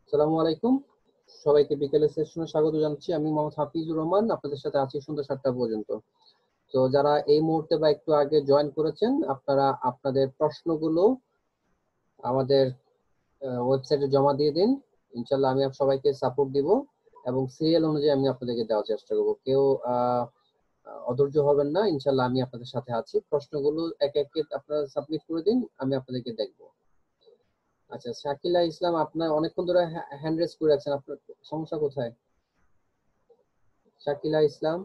আসসালামু আলাইকুম। সবাইকে বিকেলের সেশনে স্বাগত জানাচ্ছি। আমি মোহাম্মদ হাফিজুর রহমান, আপনাদের সাথে আছি সন্ধ্যা ৭টা পর্যন্ত। তো যারা এই মুহূর্তে বা একটু আগে জয়েন করেছেন, আপনারা আপনাদের প্রশ্নগুলো আমাদের ওয়েবসাইটে জমা দিয়ে দিন। ইনশাল্লাহ আমি সবাইকে সাপোর্ট দিব এবং সিরিয়াল অনুযায়ী আমি আপনাদেরকে দেওয়ার চেষ্টা করব। কেউ অধৈর্য হবেন না, ইনশাল্লাহ আমি আপনাদের সাথে আছি। প্রশ্নগুলো একে একে আপনারা সাবমিট করে দিন, আমি আপনাদেরকে দেখব। আচ্ছা, শাকিলা ইসলাম, আপনার অনেকক্ষণ ধরে হ্যান্ড রেজ করে আছেন, আপনার সমস্যা কোথায়? শাকিলা ইসলাম।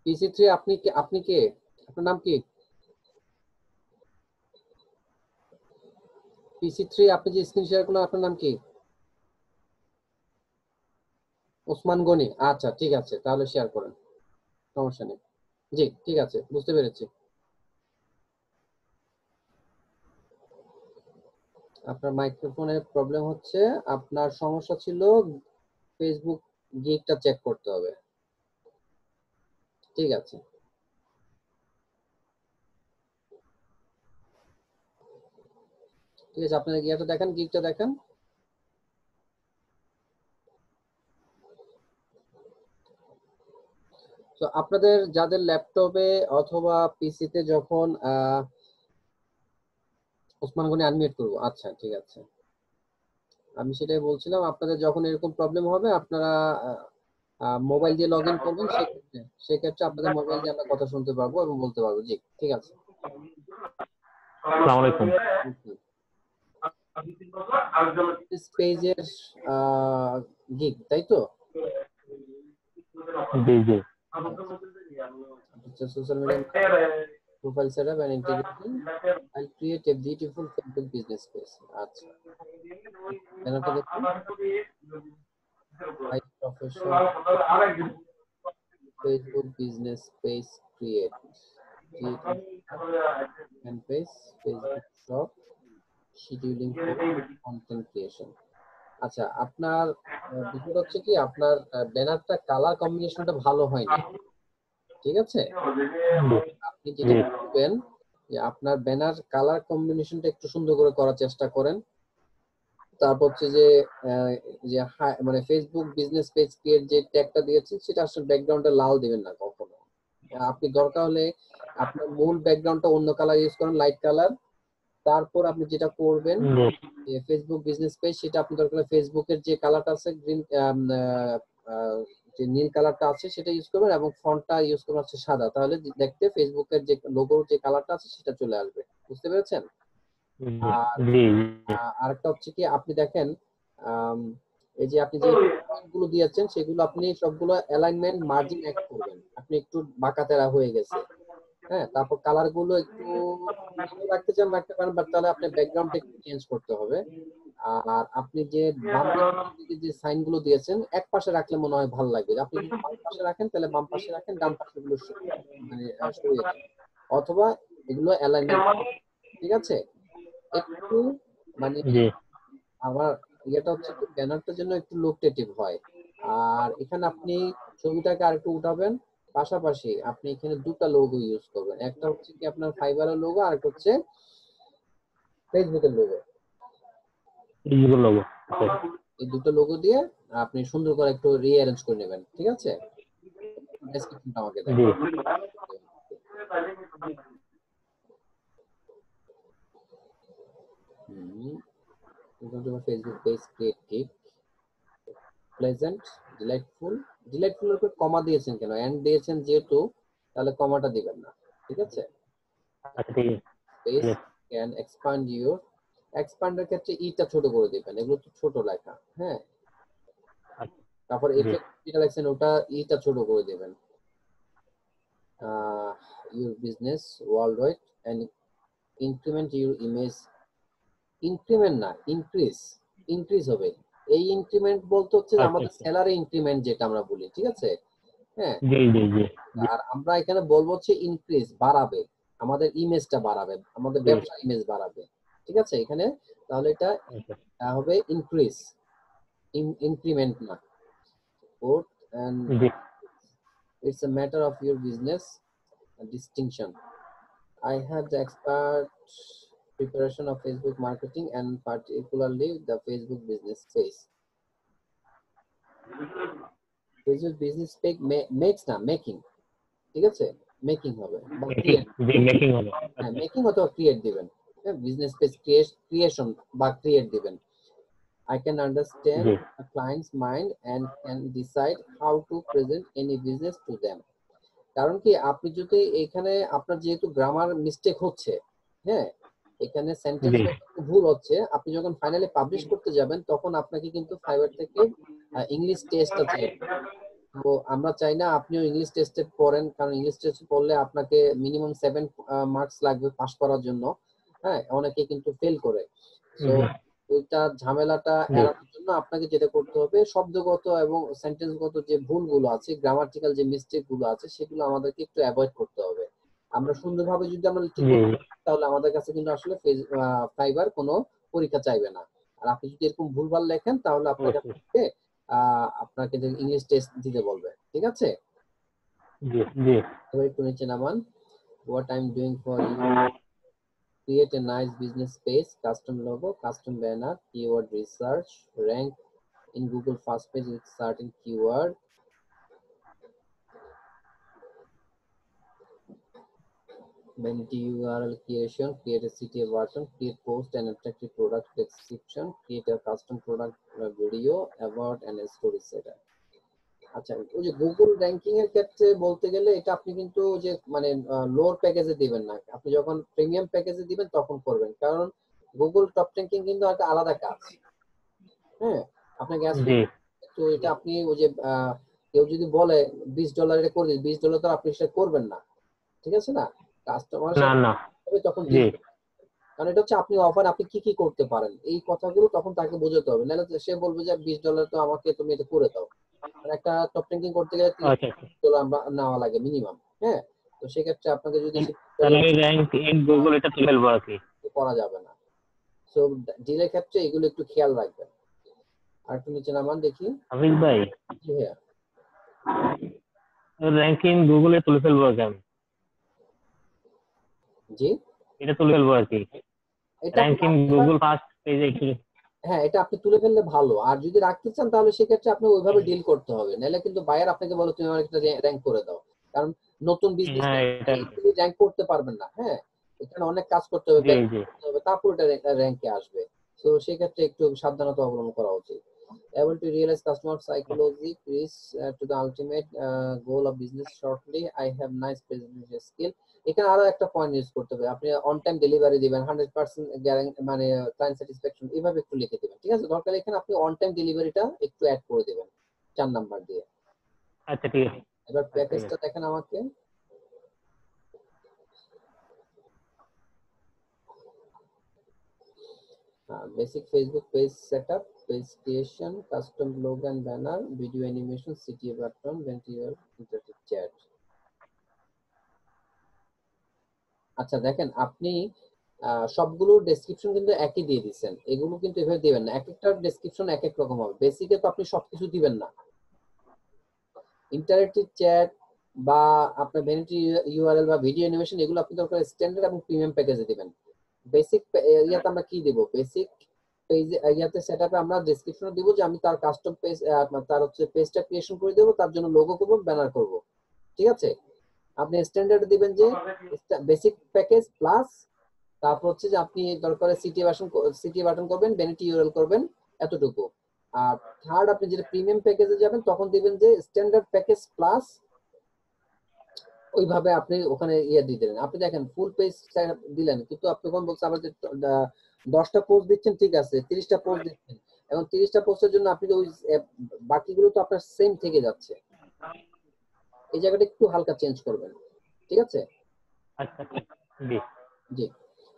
PC3, আপনি কে? আপনার নাম কি? PC3, আপনি যে স্ক্রিন শেয়ার করলেন, আপনার নাম কি? ওসমান গনি। আচ্ছা, ঠিক আছে, তাহলে শেয়ার করেন, সমস্যা নেই। জি, ঠিক আছে, বুঝতে পেরেছি। আপনার মাইক্রোফোনের প্রবলেম হচ্ছে, আপনার সমস্যা ছিল ফেসবুক গিগটা চেক করতে হবে। ঠিক আছে, ঠিক আছে, আপনার গিগটা দেখেন, গিগটা দেখেন। তো আপনাদের যাদের ল্যাপটপে অথবা পিসিতে যখন ওসমান গনি আনমিউট করবো, আচ্ছা ঠিক আছে, আমি সেটাই বলছিলাম। আপনাদের যখন এরকম প্রবলেম হবে, আপনারা মোবাইল দিয়ে লগ ইন করবেন, সেক্ষেত্রে আপনাদের মোবাইল দিয়ে আমরা কথা শুনতে পারবো এবং বলতে পারবো। জি, ঠিক আছে। আসসালামু আলাইকুম। পেজের গিগ, তাই তো? জি জি। আচ্ছা, social media profile setup and integration, I create a beautiful Facebook business page. আচ্ছা, ব্যানারটা দেখুন, high profession Facebook business page create, can page, Facebook shop, scheduling for content creation. আচ্ছা, আপনার বিষয়টা হচ্ছে কি, আপনার ব্যানারটা কালার কম্বিনেশনটা ভালো হয়নি, ঠিক আছে? আপনি যেটা করবেন, যে আপনার ব্যানার কালার কম্বিনেশনটা একটু সুন্দর করে করার চেষ্টা করেন। তারপর হচ্ছে যে মানে ফেসবুক বিজনেস পেজ ক্রিয়েট যে ট্যাগটা দিয়েছেন, সেটা আসলে ব্যাকগ্রাউন্ডে লাল দিবেন না কখনো। আপনি দরকার হলে আপনার মূল ব্যাকগ্রাউন্ডটা অন্য কালার ইউজ করেন, লাইট কালার। তারপর আপনি যেটা করবেন, যে ফেসবুক বিজনেস পেজ, সেটা আপনি দরকার হলে ফেসবুকের যে কালারটা আছে, গ্রিন, যে নীল কালারটা আছে, সেটা ইউজ করবেন এবং ফন্টটা ইউজ করবেন হচ্ছে সাদা। তাহলে দেখতে ফেসবুকের যে লোগোর যে কালারটা আছে, সেটা চলে আসবে। বুঝতে পেরেছেন? আর জি। আরেকটা হচ্ছে কি, আপনি দেখেন, এই যে আপনি যে পয়েন্টগুলো দিয়েছেন, সেগুলো আপনি সবগুলো অ্যালাইনমেন্ট মার্জিন এক করবেন। আপনি একটু বাঁকা তেরা হয়ে গেছে। হ্যাঁ, তারপর কালার গুলো একটু ভালো রাখতে চান রাখতে পারেন, বাট তাহলে আপনার ব্যাকগ্রাউন্ডটা একটু চেঞ্জ করতে হবে। আর আপনি যে বাম দিকে যে সাইন গুলো দিয়েছেন, এক পাশে রাখলে মনে হয় ভালো লাগবে। আপনি যদি বাম পাশে রাখেন, তাহলে বাম পাশে রাখেন, ডান পাশে গুলো মানে সরিয়ে দেন, অথবা এগুলো অ্যালাইনমেন্ট, ঠিক আছে? একটু মানে জি। আমার ইয়েটা হচ্ছে কি, ব্যানারটার জন্য একটু লোকটেটিভ হয়। আর এখানে আপনি ছবিটাকে আরেকটু উঠাবেন, পাশাপাশি আপনি এখানে দুটো লোগো ইউজ করবেন। একটা হচ্ছে কি আপনার ফাইবারের লোগো, আর একটা হচ্ছে ফেসবুকের লোগো। ফেসবুকের লোগো। এই দুটো লোগো দিয়ে আপনি সুন্দর করে একটু রিঅ্যারেঞ্জ করে নেবেন, ঠিক আছে? ডেসক্রিপশনটা আমাকে জি। দেখেন। Facebook page create, pleasant, delightful. Delightful এর উপর কমা দিয়েছেন কেন? এন্ড দিয়েছেন যেহেতু, তাহলে কমাটা দিবেন না, ঠিক আছে? আচ্ছা ঠিক স্পেস আছে। ক্যান এক্সপান্ড ইউর, এক্সপান্ডের ক্ষেত্রে ইটা ছোট করে দিবেন, এগুলো তো ছোট লেখা। হ্যাঁ, তারপর জি। এফেক্ট যেটা লেখছেন, ওটা ইটা ছোট করে দিবেন। Your business world wide and increment your image, increment না, ইনক্রিজ, ইনক্রিজ হবে। এই ইনক্রিমেন্ট বলতে হচ্ছে যে আচ্ছা আমাদের আচ্ছা। স্যালারি ইনক্রিমেন্ট যেটা আমরা বলি, ঠিক আছে? হ্যাঁ, জি জি জি। আর আমরা এখানে বলবো হচ্ছে ইনক্রিজ, বাড়াবে। আমাদের ইমেজটা বাড়াবে, আমাদের জি ব্যবসার ইমেজ বাড়াবে। ঠিক আছে, এখানে তাহলে এটা আচ্ছা হবে ইনক্রিজ, ইনক্রিমেন্ট না। Fourth, and G it's a matter of your business distinction. I have the expert preparation of Facebook marketing and particularly the Facebook business space. Facebook business page makes না making, ঠিক আছে, making হবে বা create, জি making হবে হ্যাঁ আচ্ছা making অথবা create দিবেন, হ্যাঁ বিজনেস পেজ ক্রিয়েশন বা ক্রিয়েট দিবেন। I can understand G a client's mind and can decide how to present any business to them. কারণ কি আপনি যদি এখানে আপনার যেহেতু গ্রামার মিস্টেক হচ্ছে, হ্যাঁ এখানে সেন্টেন্স জি ভুল হচ্ছে, আপনি যখন ফাইনালি পাবলিশ করতে যাবেন তখন আপনাকে কিন্তু ফাইবার থেকে ইংলিশ টেস্টটা চাইবে। তো আমরা চাই না আপনিও ইংলিশ টেস্টে পড়েন, কারণ ইংলিশ টেস্ট পড়লে আপনাকে মিনিমাম 7 মার্কস লাগবে পাস করার জন্য। হ্যাঁ অনেকে কিন্তু ফেল করে। সো জি ওইটা ঝামেলাটা জি এড়ানোর জন্য আপনাকে যেটা করতে হবে, শব্দগত এবং সেন্টেন্সগত যে ভুলগুলো আছে, গ্রামাটিক্যাল যে মিস্টেক গুলো আছে সেগুলো আমাদেরকে একটু অ্যাভয়েড করতে হবে। আমরা সুন্দরভাবে যদি আমরা ঠিক জি করতে পারি, তাহলে আমাদের কাছে কিন্তু আসলে ফাইবার কোনো পরীক্ষা চাইবে না। আর আপনি যদি এরকম ভুলভাল লেখেন তাহলে আপনাকে অবশ্যই আপনাকে ইংলিশ টেস্ট দিতে বলবে। ঠিক আছে, জি জি এবার একটু নিচে নামান। What I'm doing for you: create a nice business page, custom logo, custom banner, keyword research, rank in Google first page with certain keyword, vanity URL creation, create a CTA button, create post and attractive product description, create a custom product video about and a story setter. আচ্ছা, ওই যে Google ranking এর ক্ষেত্রে বলতে গেলে এটা আপনি কিন্তু যে মানে লোয়ার প্যাকেজে দিবেন না, আপনি যখন প্রিমিয়াম প্যাকেজে দিবেন তখন করবেন, কারণ গুগল টপ র্যাঙ্কিং কিন্তু একটা আলাদা কাজ। হ্যাঁ আপনাকে আসলে, জি তো এটা আপনি ওই যে কেউ যদি বলে $20 করে দিন, $20 তো আপনি সেটা করবেন না। ঠিক আছে না, কাস্টমারের না সাথে না হবে তখন জি ডিল, কারণ এটা হচ্ছে আপনি অফার, আপনি কি কি করতে পারেন এই কথাগুলো তখন তাকে বোঝাতে হবে, নাহলে তো সে বলবে যে $20 তো আমাকে তুমি এটা করে দাও। আর একটা টপ র্যাঙ্কিং করতে গেলে আচ্ছা আচ্ছা $30 আমরা নেওয়া লাগে মিনিমাম। হ্যাঁ তো সেক্ষেত্রে আপনাকে যদি তাহলে আমি র্যাঙ্ক ইন গুগল এটা তুলে ফেলবো আর কি করা যাবে না। সো ডিলের ক্ষেত্রে এগুলো একটু খেয়াল রাখবেন। আর একটু নিচে নামান দেখি। হাফিজ ভাই জি ভাইয়া। র্যাঙ্কিং গুগলে তুলে ফেলবো আর কি আমি জি, এটা তুলে ফেলবো আর কি এটা আপনি র্যাঙ্কিং রাখতে পারেন। গুগল ফার্স্ট পেজে একটু হ্যাঁ এটা আপনি তুলে ফেললে ভালো, আর যদি রাখতে চান তাহলে সেক্ষেত্রে আপনি ওইভাবে ডিল করতে হবে, নাহলে কিন্তু বায়ার আপনাকে বলে তুমি আমার একটা র্যাঙ্ক করে দাও, কারণ নতুন বিজনেস হ্যাঁ এটা র্যাঙ্ক করতে পারবেন না। হ্যাঁ এখানে অনেক কাজ করতে হবে, জি জি করতে হবে, তারপর এটা র্যাঙ্কে আসবে। তো সেক্ষেত্রে একটু সাবধানতা অবলম্বন করা উচিত। Able to realize customer psychology is to the ultimate goal of business shortly. I have nice presentation skill. এখানে আরো একটা পয়েন্ট ইউজ করতে হবে, আপনি অন টাইম ডেলিভারি দিবেন, 100% গ্যারান্টি মানে ক্লায়েন্ট স্যাটিসফ্যাকশন, এভাবে একটু লিখে দিবেন। ঠিক আছে, দরকার এখানে আপনি অন টাইম ডেলিভারিটা একটু অ্যাড করে দিবেন 4 নাম্বার দিয়ে। আচ্ছা ঠিক আছে এবার আচ্ছা ঠিক প্যাকেজটা আছে দেখেন আমাকে। Basic Facebook page setup, page creation, custom logo and banner, video animation, CTA button, ভেন্টিলার, ইন্টারেক্টিভ চ্যাট। আচ্ছা দেখেন আপনি সবগুলো ডেসক্রিপশন কিন্তু একই দিয়ে দিচ্ছেন, এগুলো কিন্তু এভাবে দিবেন না, এক একটা ডেসক্রিপশন এক এক রকম হবে। বেসিকে তো আপনি সবকিছু দিবেন না, ইন্টারেক্টিভ চ্যাট বা আপনার ভ্যানিটি ইউআরএল বা ভিডিও অ্যানিমেশন এগুলো আপনি দরকার স্ট্যান্ডার্ড এবং প্রিমিয়াম প্যাকেজে দিবেন। বেসিক ইয়াতে আমরা কি দেব, বেসিক পেজে ইয়াতে সেটআপে আমরা ডেসক্রিপশনে দিব যে আমি তার কাস্টম পেজ, তার হচ্ছে পেজটা ক্রিয়েশন করে দেব, তার জন্য লোগো করব, ব্যানার করব। ঠিক আছে, আপনি স্ট্যান্ডার্ড দিবেন যে বেসিক প্যাকেজ প্লাস, তারপর হচ্ছে যে আপনি দরকার সিটি বাটন করবেন, ভ্যানিটি ইউআরএল করবেন, এতটুকু। আর থার্ড আপনি যেটা প্রিমিয়াম প্যাকেজে যাবেন তখন দিবেন যে স্ট্যান্ডার্ড প্যাকেজ প্লাস, ওইভাবে আপনি ওখানে ইয়ে দিয়ে দিলেন। আপনি দেখেন ফুল পেজ দিলেন, কিন্তু আপনি কোন বলছে আবার যে 10টা পোস্ট দিচ্ছেন, ঠিক আছে 30টা পোস্ট দিচ্ছেন, এখন 30টা পোস্টের জন্য আপনি ওই বাকিগুলো তো আপনার সেম থেকে যাচ্ছে, এই জায়গাটা একটু হালকা চেঞ্জ করবেন। ঠিক আছে, আচ্ছা জি জি।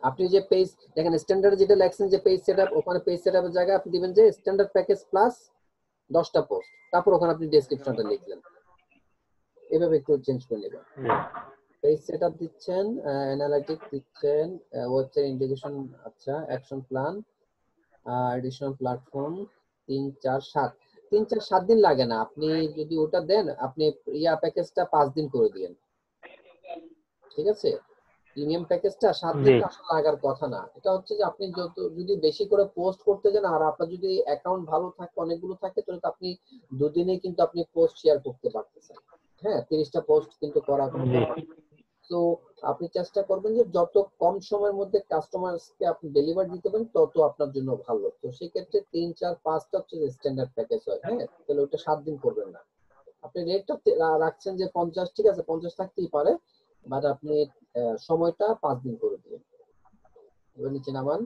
আপনি যে পেজ দেখেন স্ট্যান্ডার্ড যেটা লেখছেন যে পেজ সেটআপ, ওখানে পেজ সেটআপের জায়গায় আপনি দিবেন যে স্ট্যান্ডার্ড প্যাকেজ প্লাস 10টা পোস্ট, তারপর ওখানে আপনি ডেসক্রিপশনটা লিখলেন, এভাবে একটু চেঞ্জ করে নেবেন। জি পেজ সেটআপ দিচ্ছেন, অ্যানালিটিক্স দিচ্ছেন, ওয়েবসাইট ইন্টিগ্রেশন, আচ্ছা, অ্যাকশন প্ল্যান, এডিশনাল প্ল্যাটফর্ম, 3 4 7 দিন লাগে না। আপনি যদি ওটা দেন, আপনি প্যাকেজটা 5 দিন করে দিন, ঠিক আছে? প্রিমিয়াম প্যাকেজটা 7 দিন জি আসলে লাগার কথা না। এটা হচ্ছে যে আপনি যদি বেশি করে পোস্ট করতে যান, আর আপনার যদি অ্যাকাউন্ট ভালো থাকে, অনেকগুলো থাকে, তাহলে তো আপনি 2 দিনেই কিন্তু আপনি পোস্ট শেয়ার করতে পারতেছেন। হ্যাঁ, 30টা পোস্ট কিন্তু করা কোনো জি ব্যাপার না। তো আপনি চেষ্টা করবেন যে যত কম সময়ের মধ্যে কাস্টমারকে আপনি ডেলিভার দিতে পারেন, তত আপনার জন্য ভালো। তো সেক্ষেত্রে 3 4 5টা হচ্ছে যে স্ট্যান্ডার্ড প্যাকেজ হয়। হ্যাঁ, তাহলে ওটা 7 দিন করবেন না। আপনি রেটটা রাখছেন যে 50, ঠিক আছে, 50 থাকতেই পারে, বাট আপনি সময়টা 5 দিন করে দিন। এবার নিচে নামান।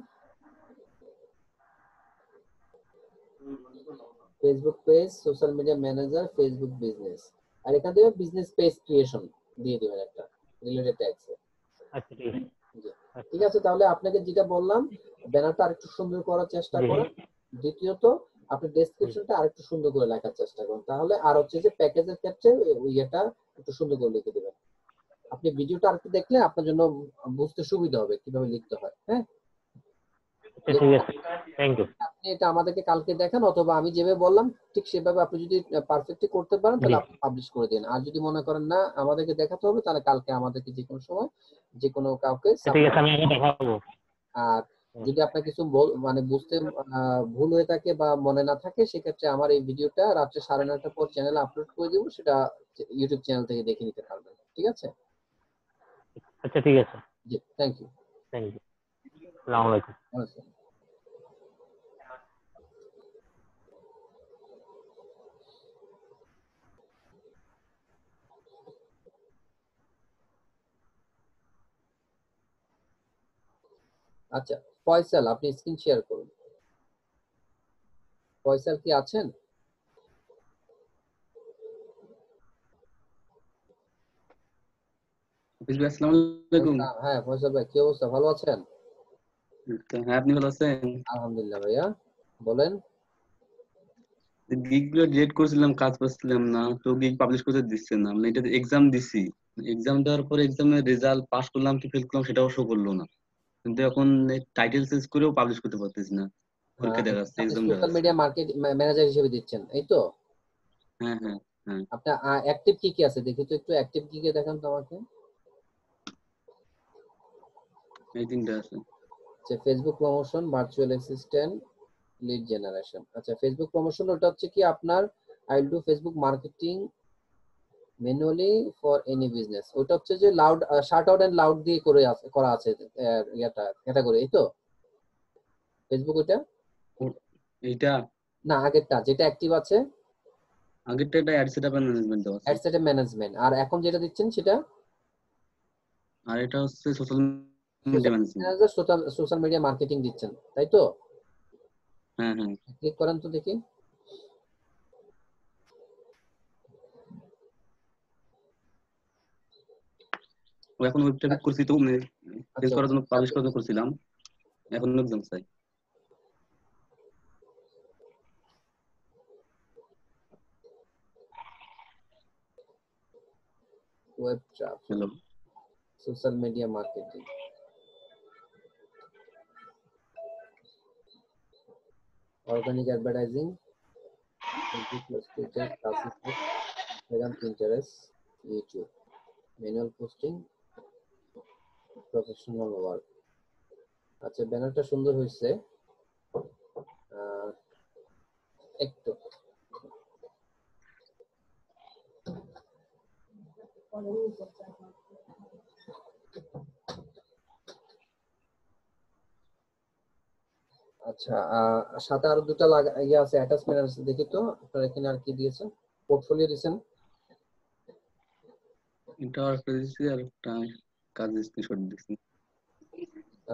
Facebook page, social media manager, Facebook business, আর এখান থেকে বিজনেস পেজ ক্রিয়েশন দিয়ে দিবেন একটা রিলেটেড ট্যাক্সে। আচ্ছা ঠিক আছে জি, আচ্ছা ঠিক আছে। তাহলে আপনাকে যেটা বললাম, ব্যানারটা আরেকটু সুন্দর করার চেষ্টা জি করেন। দ্বিতীয়ত, আপনি জি ডেসক্রিপশনটা আরেকটু সুন্দর করে লেখার চেষ্টা করুন। তাহলে আর হচ্ছে যে প্যাকেজের ক্ষেত্রে ওই ইয়েটা একটু সুন্দর করে লিখে দিবেন। আপনি ভিডিওটা আরেকটু দেখলে আপনার জন্য বুঝতে সুবিধা হবে কিভাবে লিখতে হয়। হ্যাঁ, আচ্ছা ঠিক আছে থ্যাংক ইউ আপনি এটা আমাদেরকে কালকে দেখান, অথবা আমি যেভাবে বললাম ঠিক সেভাবে আপনি যদি পারফেক্টলি করতে পারেন, জি তাহলে আপনি পাবলিশ করে দিন। আর যদি মনে করেন না আমাদেরকে দেখাতে হবে, তাহলে কালকে আমাদেরকে যে কোনো সময় যে কোনো কাউকে আচ্ছা ঠিক আছে আমি আগে দেখাবো আর যদি আপনার কিছু মানে বুঝতে ভুল হয়ে থাকে বা মনে না থাকে, সেক্ষেত্রে আমার এই ভিডিওটা রাত্রে 9:30টার পর চ্যানেলে আপলোড করে দিব, সেটা ইউটিউব চ্যানেল থেকে দেখে নিতে পারবেন। ঠিক আছে? আচ্ছা ঠিক আছে জি, থ্যাংক ইউ। থ্যাংক ইউ আসসালামু আলাইকুম আচ্ছা, ফয়সাল, আপনি স্ক্রিন শেয়ার করুন। ফয়সাল কি আছেন? হাফিজ ভাই, আসসালামু আলাইকুম। হ্যাঁ, ফয়সাল ভাই, কি অবস্থা, ভালো আছেন? হ্যাঁ, আপনি ভালো আছেন? আলহামদুলিল্লাহ ভাইয়া, বলেন। গিগ গুলো ডিলিট করছিলাম, কাজ পাচ্ছিলাম না, তো গিগ পাবলিশ করতে দিচ্ছে না। মানে এটা এক্সাম দিছি, এক্সাম দেওয়ার পরে এক্সামের রেজাল্ট পাস করলাম কি ফেল করলাম সেটাও শো করলো না। কিন্তু এখন টাইটেল চেঞ্জ করেও পাবলিশ করতে পারতেছি না, হ্যাঁ, পরীক্ষা দেখাচ্ছে, আপনি এক্সাম সোশ্যাল দেখাচ্ছে। মিডিয়া মার্কেট ম্যানেজার হিসেবে দিচ্ছেন, এই তো? হ্যাঁ হ্যাঁ হ্যাঁ, আপনার অ্যাক্টিভ কি কি আছে দেখি তো, একটু অ্যাক্টিভ কি কি দেখান তো আমাকে। এই তিনটা আছে। আচ্ছা, Facebook promotion, virtual assistant, lead generation. আচ্ছা, ফেসবুক প্রমোশন ওটা হচ্ছে কি আপনার I will do Facebook marketing manually for any business. ওটা হচ্ছে যে loud, shout out and loud দিয়ে করা আছে ইয়াটা ক্যাটাগরি, এই তো? ফেসবুক ওটা ও- এইটা না, আগেরটা যেটা অ্যাক্টিভ আছে? আগেরটা, এটা অ্যাড সেটআপ ম্যানেজমেন্ট আছে। Ad setup management. আর এখন যেটা দিচ্ছেন সেটা আর এটা হচ্ছে social media management. Social media marketing দিচ্ছেন, তাই তো? হ্যাঁ হ্যাঁ, ক্লিক করেন তো দেখি। ও এখন ওয়েব ট্রাফিক করছি তো, চেঞ্জ আচ্ছা, করার জন্য পাবলিশ করার জন্য করছিলাম, এখন এক্সাম চাই। Web traffic, hello, social media marketing, organic advertising, Facebook plus Twitter, classic, Instagram, Pinterest, YouTube, manual posting, professional work. আচ্ছা, ব্যানারটা সুন্দর হয়েছে। একটু আচ্ছা, সাথে আরো দুটা ইয়ে আছে, অ্যাটাচমেন্ট আছে দেখি তো। আপনার এখানে আর কি দিয়েছেন? পোর্টফোলিও দিয়েছেন? এটা একটা দিচ্ছি আর একটা কাজ স্ক্রিনশট দিচ্ছি।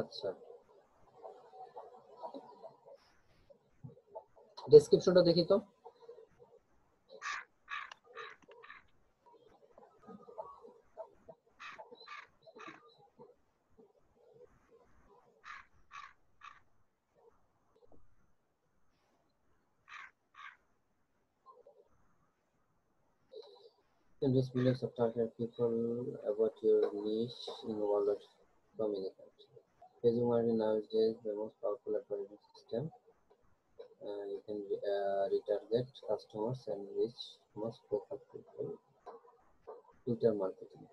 আচ্ছা, ডেসক্রিপশনটা দেখি তো। can just millions of target people about your niche in world of communication. Facebook marketing nowadays the most powerful advertising system. You can retarget customers and reach most profile people. Twitter marketing.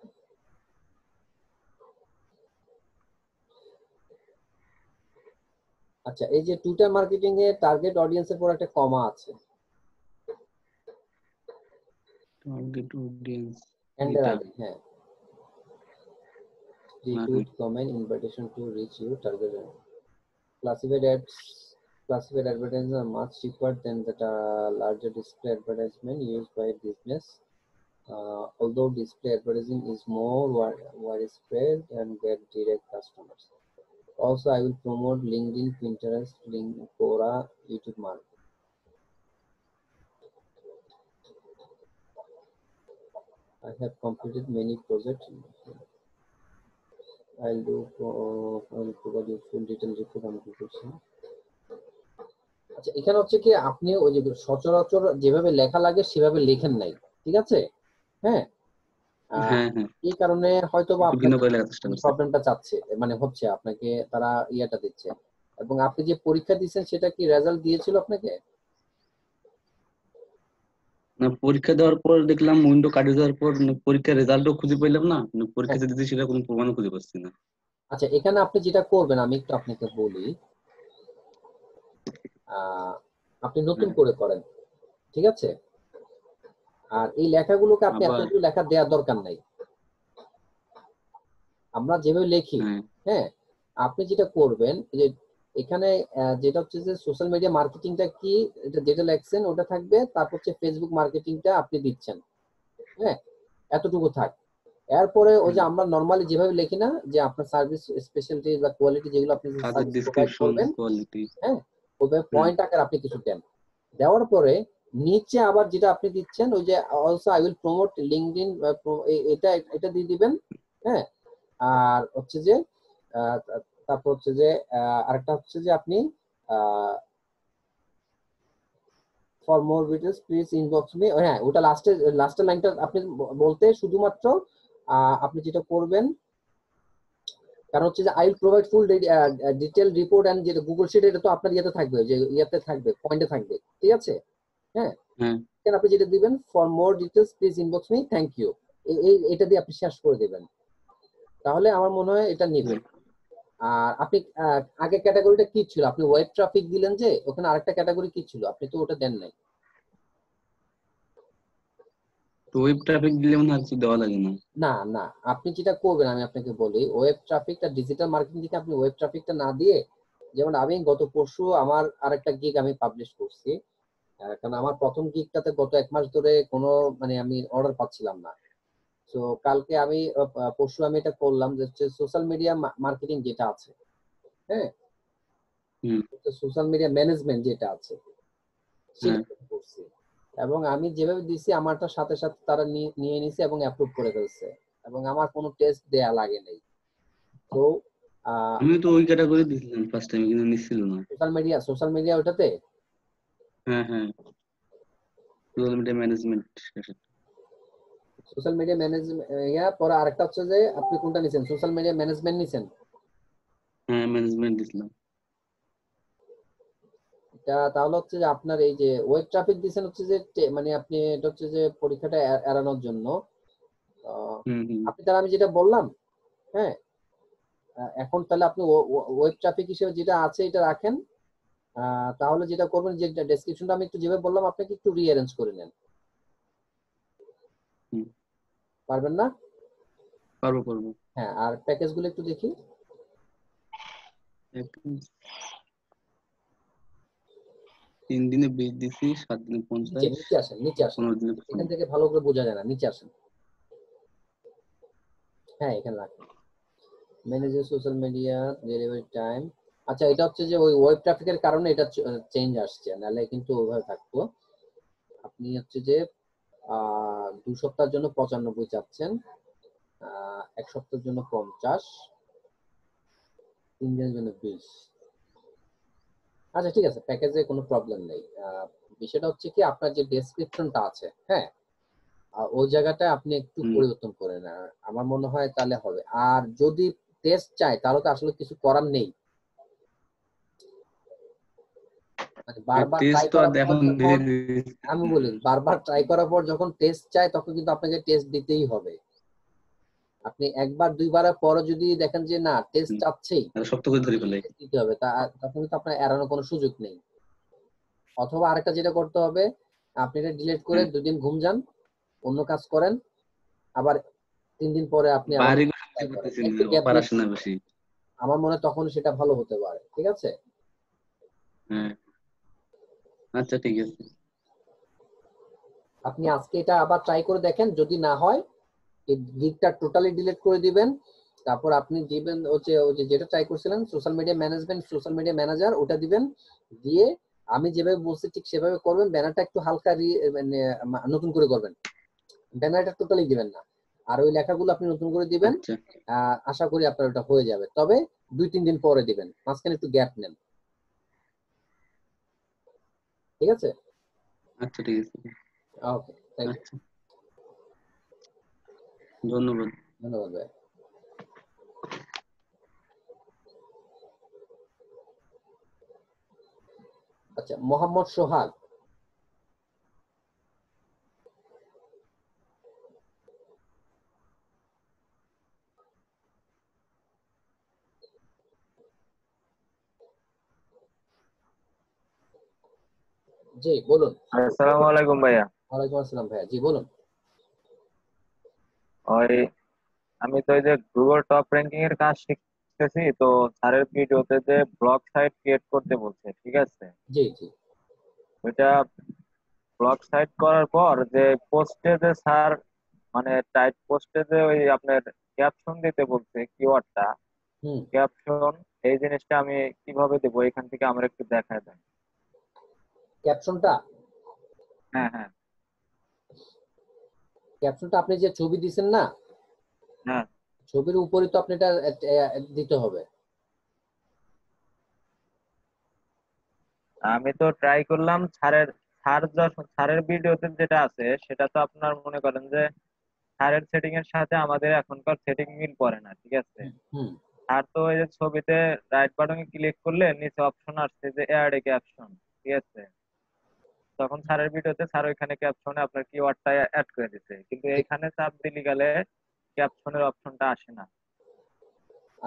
আচ্ছা, এই যে Twitter marketing a target অডিয়েন্সের পর একটা কমা আছে target audience and এর এটা আগে, হ্যাঁ, retweet comment invitation to reach you target. Classified ads, classified advertisements are much cheaper than the larger display advertisement used by business. Although display advertising is more widespread and get direct customers. Also, I will promote LinkedIn, Pinterest, Quora, YouTube marketing. I have completed many projects. I'll provide you full detailed report on completion. আচ্ছা, এখানে হচ্ছে কি আপনি ওই যে সচরাচর যেভাবে লেখা লাগে সেভাবে লেখেন নাই, ঠিক আছে? হ্যাঁ, হ্যাঁ হ্যাঁ এই কারণে হয়তো বা ভিন্ন করে লেখার চেষ্টা করছি। প্রবলেমটা চাচ্ছে মানে হচ্ছে আপনাকে তারা ইয়াটা দিচ্ছে। এবং আপনি যে পরীক্ষা দিয়েছেন সেটা কি রেজাল্ট দিয়েছিল আপনাকে? না, পরীক্ষা দেওয়ার পর দেখলাম উইন্ডো কাটিয়ে দেওয়ার পর পরীক্ষার রেজাল্টও খুঁজে পেলাম না, পরীক্ষা যে দিতে সেটা কোনো প্রমাণও খুঁজে পাচ্ছি না। আচ্ছা, এখানে আপনি যেটা করবেন আমি একটু আপনাকে বলি, আপনি নতুন করে করেন, ঠিক আছে? আর এই লেখাগুলোকে আপনি আবার এতগুলো লেখা দেওয়ার দরকার নাই, আমরা যেভাবে লিখি। হ্যাঁ, আপনি যেটা করবেন যে এখানে যেটা হচ্ছে যে সোশ্যাল মিডিয়া মার্কেটিংটা কি, এটা যেটা লেখছেন ওটা থাকবে, তারপর হচ্ছে ফেসবুক মার্কেটিংটা আপনি দিচ্ছেন, হ্যাঁ, এতটুকু থাক। এরপরে ওই যে আমরা নরমালি যেভাবে লিখি না যে আপনার সার্ভিস স্পেশালিটি বা কোয়ালিটি যেগুলো আপনি কাজের সার্ভিস প্রোভাইড ডেসক্রিপশন, করবেন, কোয়ালিটি, হ্যাঁ, ওইভাবে পয়েন্ট আকারে আপনি কিছু দেন। দেওয়ার পরে নিচে আবার যেটা আপনি দিচ্ছেন ওই যে also I will promote LinkedIn, এটা এটা দিয়ে দিবেন, হ্যাঁ। আর হচ্ছে যে তারপর হচ্ছে যে আরেকটা হচ্ছে যে আপনি for more details please inbox me, হ্যাঁ, ওটা লাস্টের লাইনটা আপনি বলতে শুধুমাত্র আপনি যেটা করবেন, কারণ হচ্ছে যে I will provide full detail report and যেটা গুগল শিট, এটা তো আপনার ইয়েতে থাকবে, যে ইয়েতে থাকবে, পয়েন্টে থাকবে, ঠিক আছে? হ্যাঁ, এখানে আপনি যেটা দিবেন for more details please inbox me, thank you, এটা দিয়ে আপনি শেষ করে দিবেন, তাহলে আমার মনে হয় এটা নেবে। আর আপনি আগে ক্যাটাগরিটা কি ছিল? আপনি ওয়েব ট্রাফিক দিলেন, যে ওখানে আরেকটা ক্যাটাগরি কি ছিল? আপনি তো ওটা দেন নাই। তো ওয়েব ট্রাফিক দিলে মনে হয় দেওয়া লাগে না। না না, আপনি যেটা করবেন আমি আপনাকে বলি, ওয়েব ট্রাফিকটা ডিজিটাল মার্কেটিং থেকে আপনি ওয়েব ট্রাফিকটা না দিয়ে, যেমন আমি গত পরশু আমার আরেকটা গিগ আমি পাবলিশ করছি, কারণ আমার প্রথম গিগটাতে গত 1 মাস ধরে কোনো মানে আমি অর্ডার পাচ্ছিলাম না। তো কালকে আমি পরশু আমি এটা করলাম যে হচ্ছে সোশ্যাল মিডিয়া মার্কেটিং যেটা আছে, হ্যাঁ, সোশ্যাল মিডিয়া ম্যানেজমেন্ট যেটা আছে সেটা করছি, এবং আমি যেভাবে দিছি আমারটার সাথে সাথে তারা নিয়ে নিছে এবং অ্যাপ্রুভ করে ফেলছে, এবং আমার কোনো টেস্ট দেয়া লাগে নাই। তো আমি তো ওই ক্যাটাগরি দিছিলাম ফার্স্ট টাইম, কিন্তু নিছিল না। সোশ্যাল মিডিয়া ওটাতে, হ্যাঁ হ্যাঁ, social media management. Social media management পরে আরেকটা হচ্ছে যে আপনি কোনটা নিছেন? সোশ্যাল মিডিয়া ম্যানেজমেন্ট নিছেন? হ্যাঁ, ম্যানেজমেন্ট দিছিলাম। তাহলে হচ্ছে যে আপনার এই যে ওয়েব ট্রাফিক দিছেন হচ্ছে যে মানে আপনি এটা হচ্ছে যে পরীক্ষাটা এড়ানোর জন্য। আপনি তাহলে আমি যেটা বললাম, হ্যাঁ, এখন তাহলে আপনি ওয়েব ট্রাফিক হিসেবে যেটা আছে এটা রাখেন। তাহলে যেটা করবেন যে ডেসক্রিপশনটা আমি একটু যেভাবে বললাম আপনাকে একটু রিঅ্যারেঞ্জ করে নেন। পারবেন না? পারবো। হ্যাঁ, আর প্যাকেজগুলো একটু দেখি। 3 দিনে 20 দিছি, 7 দিনে 50, নিচে আসেন 15 দিনে এখান থেকে ভালো করে বোঝা যায় না, নিচে আসেন। হ্যাঁ, এখানে রাখেন manage social media delivery time. আচ্ছা, এটা হচ্ছে যে ওই ওয়েব ট্রাফিকের কারণে এটা চেঞ্জ আসছে, নাহলে কিন্তু ওভাবে থাকতো। আপনি হচ্ছে যে 2 সপ্তাহের জন্য 95 চাচ্ছেন, 1 সপ্তাহের জন্য 50, 3 দিনের জন্য 20। আচ্ছা ঠিক আছে, প্যাকেজে কোনো প্রবলেম নেই। বিষয়টা হচ্ছে কি আপনার যে ডেসক্রিপশনটা আছে, হ্যাঁ, ওই জায়গাটা আপনি একটু হুম। পরিবর্তন করেন, আমার মনে হয় তাহলে হবে। আর যদি টেস্ট চাই তাহলে তো আসলে কিছু করার নেই, মানে বারবার টেস্ট ট্রাই তো আর করার পর এখন যখন, আমি বলি বারবার ট্রাই করার পর যখন টেস্ট চাই তখন কিন্তু আপনাকে টেস্ট দিতেই হবে। আপনি একবার দুইবারের পরে যদি দেখেন যে না টেস্ট চাচ্ছেই, শক্ত করে ধরে ফেলে। test দিতে হবে, তখন কিন্তু আপনার এড়ানোর কোনো সুযোগ নেই। অথবা আরেকটা যেটা করতে হবে, আপনি এটা ডিলিট করে হ্যাঁ, 2 দিন ঘুম যান, অন্য কাজ করেন, আবার 3 দিন পরে আপনি আবার বাইরে ট্রাই সহ্য করেন, করতেছি না, একটু গ্যাপ অফার দিয়ে। আসে না বেশি। আমার মনে হয় তখন সেটা ভালো হতে পারে, ঠিক আছে? হ্যাঁ, আচ্ছা ঠিক আছে। আপনি আজকে এটা আবার ট্রাই করে দেখেন, যদি না হয় এই গিগটা টোটালি ডিলিট করে দিবেন। তারপর আপনি দিবেন হচ্ছে ওই যে যেটা ট্রাই করছিলেন social media management, social media manager, ওটা দিবেন। দিয়ে আমি যেভাবে বলছি ঠিক সেভাবে করবেন, ব্যানারটা একটু হালকা মানে নতুন করে করবেন, ব্যানারটা টোটালি দিবেন না। আর ওই লেখাগুলো আপনি নতুন করে দিবেন। আচ্ছা আশা করি আপনার ওটা হয়ে যাবে, তবে 2-3 দিন পরে দিবেন, মাঝখানে একটু গ্যাপ নেন, ঠিক আছে? আচ্ছা ঠিক আছে। ওকে, থ্যাংক ইউ। আচ্ছা, ধন্যবাদ। ধন্যবাদ ভাই। আচ্ছা, মোহাম্মদ সোহাগ। জি বলুন। আসসালামু আলাইকুম ভাইয়া। ওয়ালাইকুম আসসালাম ভাইয়া, জি বলুন। ওই আমি তো এই যে গুগল টপ র্যাঙ্কিং এর কাজ শিখতেছি, তো স্যারের ভিডিওতে যে ব্লগ সাইট ক্রিয়েট করতে বলছে, ঠিক আছে? জি জি। ওইটা ব্লগ সাইট করার পর যে পোস্টে যে স্যার মানে টাইট পোস্টে যে ওই আপনার ক্যাপশন দিতে বলছে, কিওয়ার্ডটা হুম। ক্যাপশন, এই জিনিসটা আমি কিভাবে দেবো এখান থেকে আমার একটু দেখায় দেন। ক্যাপশনটা, হ্যাঁ হ্যাঁ ক্যাপশনটা আপনি যে ছবি দিছেন না, হ্যাঁ। ছবির উপরে তো আপনি এটা দিতে হবে। আমি তো ট্রাই করলাম স্যারের ভিডিওতে যেটা আছে সেটা তো আপনার মনে করেন যে স্যারের সেটিং এর সাথে আমাদের এখনকার সেটিং মিল করে না, ঠিক আছে? হুম। আর তো এই যে ছবিতে রাইট বাটনে ক্লিক করলে নিচে অপশন আসছে যে অ্যাড এ ক্যাপশন, ঠিক আছে? তখন স্যারের ভিডিওতে স্যার ওইখানে ক্যাপশনে আপনার কিওয়ার্ডটা অ্যাড করে দিতে, কিন্তু এইখানে চাপ দিলে গেলে ক্যাপশনের অপশনটা আসে না।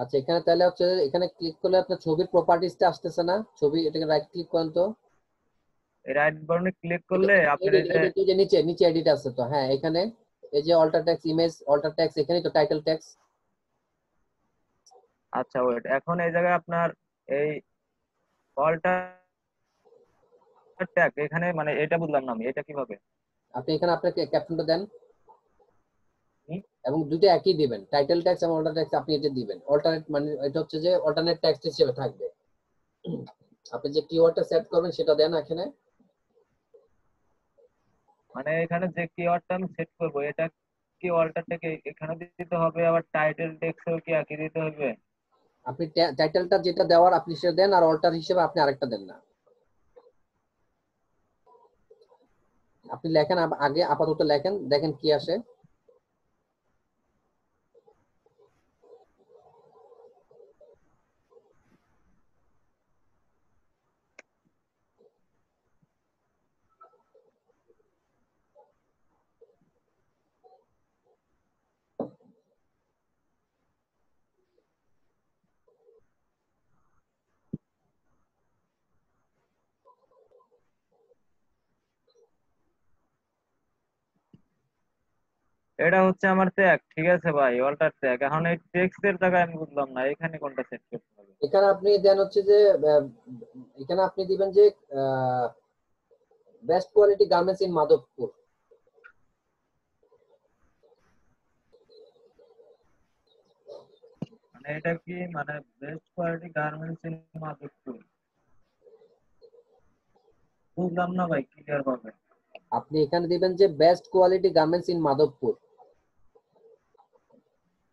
আচ্ছা, এখানে তাহলে হচ্ছে এখানে ক্লিক করলে আপনার ছবির প্রপার্টিসটা আসতেছে না, ছবি, এটাকে রাইট ক্লিক করেন তো। এই রাইট বাটনে ক্লিক করলে আপনার এডিট, এই যে এডিট, এই যে নিচে নিচে এডিট আছে তো, হ্যাঁ এখানে এই যে alter text image, alter text, এখানেই তো টাইটেল টেক্সট। আচ্ছা ওয়েট, এখন এই জায়গায় আপনার এই অল্টার ট্যাগ এখানে মানে এটা বুঝলাম না আমি, এটা কিভাবে? আপনি এখানে আপনার ক্যাপশনটা দেন, হুম? এবং দুটো একই দিবেন, টাইটেল টেক্সট এবং অল্টার টেক্সট আপনি এটা দিবেন। অল্টারনেট মানে এটা হচ্ছে যে অল্টারনেট টেক্সট হিসেবে থাকবে। আপনি যে কিওয়ার্ডটা সেট করবেন সেটা দেন এখানে। মানে এখানে যে কিওয়ার্ডটা আমি সেট করবো এটা কি অল্টারটাকে এখানে দিতে হবে, আবার টাইটেল টেক্সটও কি একই দিতে হবে? আপনি টাইটেলটা যেটা দেওয়ার আপনি সেটা দেন, আর অল্টার হিসেবে আপনি আরেকটা দেন না। আপনি লেখেন, আগে আপাতত লেখেন, দেখেন কি আসে। এটা হচ্ছে আমার ট্যাগ, ঠিক আছে ভাই, অল্টার ট্যাগ। এখন এই টেক্সট এর জায়গায় আমি বুঝলাম না এখানে কোনটা সেট করতে হবে। এখানে আপনি দেন হচ্ছে যে এখানে আপনি দিবেন যে best quality garments in Madhabpur. মানে এটা কি মানে best quality garments in Madhabpur? বুঝলাম না ভাই ক্লিয়ার ভাবে। আপনি এখানে দিবেন যে best quality garments in Madhabpur.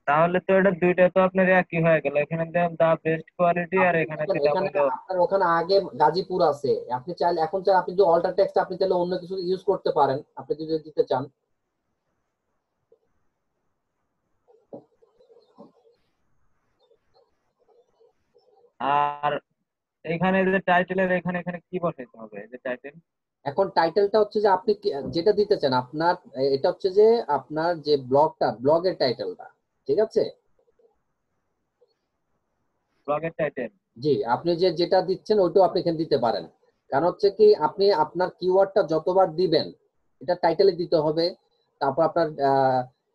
তাহলে তো এটা দুইটা তো আপনার একই হয়ে গেল, এখানে দিলাম দা বেস্ট কোয়ালিটি আর আপনি এখানে দেখেন দিলাম এখানে হলো। আপনার ওখানে আগে গাজীপুর আছে, আপনি চাইলে এখন চাই আপনি যদি অল্টার টেক্সট আপনি তাহলে অন্য কিছু ইউজ করতে পারেন, আপনি যদি দিতে চান। আর এখানে যে টাইটেলের এখানে এখানে কি বসাইতে হবে, এই যে টাইটেল? এখন টাইটেলটা হচ্ছে যে আপনি যেটা দিতে চান আপনার, এটা হচ্ছে যে আপনার যে ব্লগের টাইটেলটা, ঠিক আছে? ব্লগের টাইটেল। জি, আপনি যেটা দিচ্ছেন ওইটাও আপনি এখানে দিতে পারেন। কারণ হচ্ছে কি আপনি আপনার কিওয়ার্ডটা যতবার দিবেন এটা টাইটেলে দিতে হবে, তারপর আপনার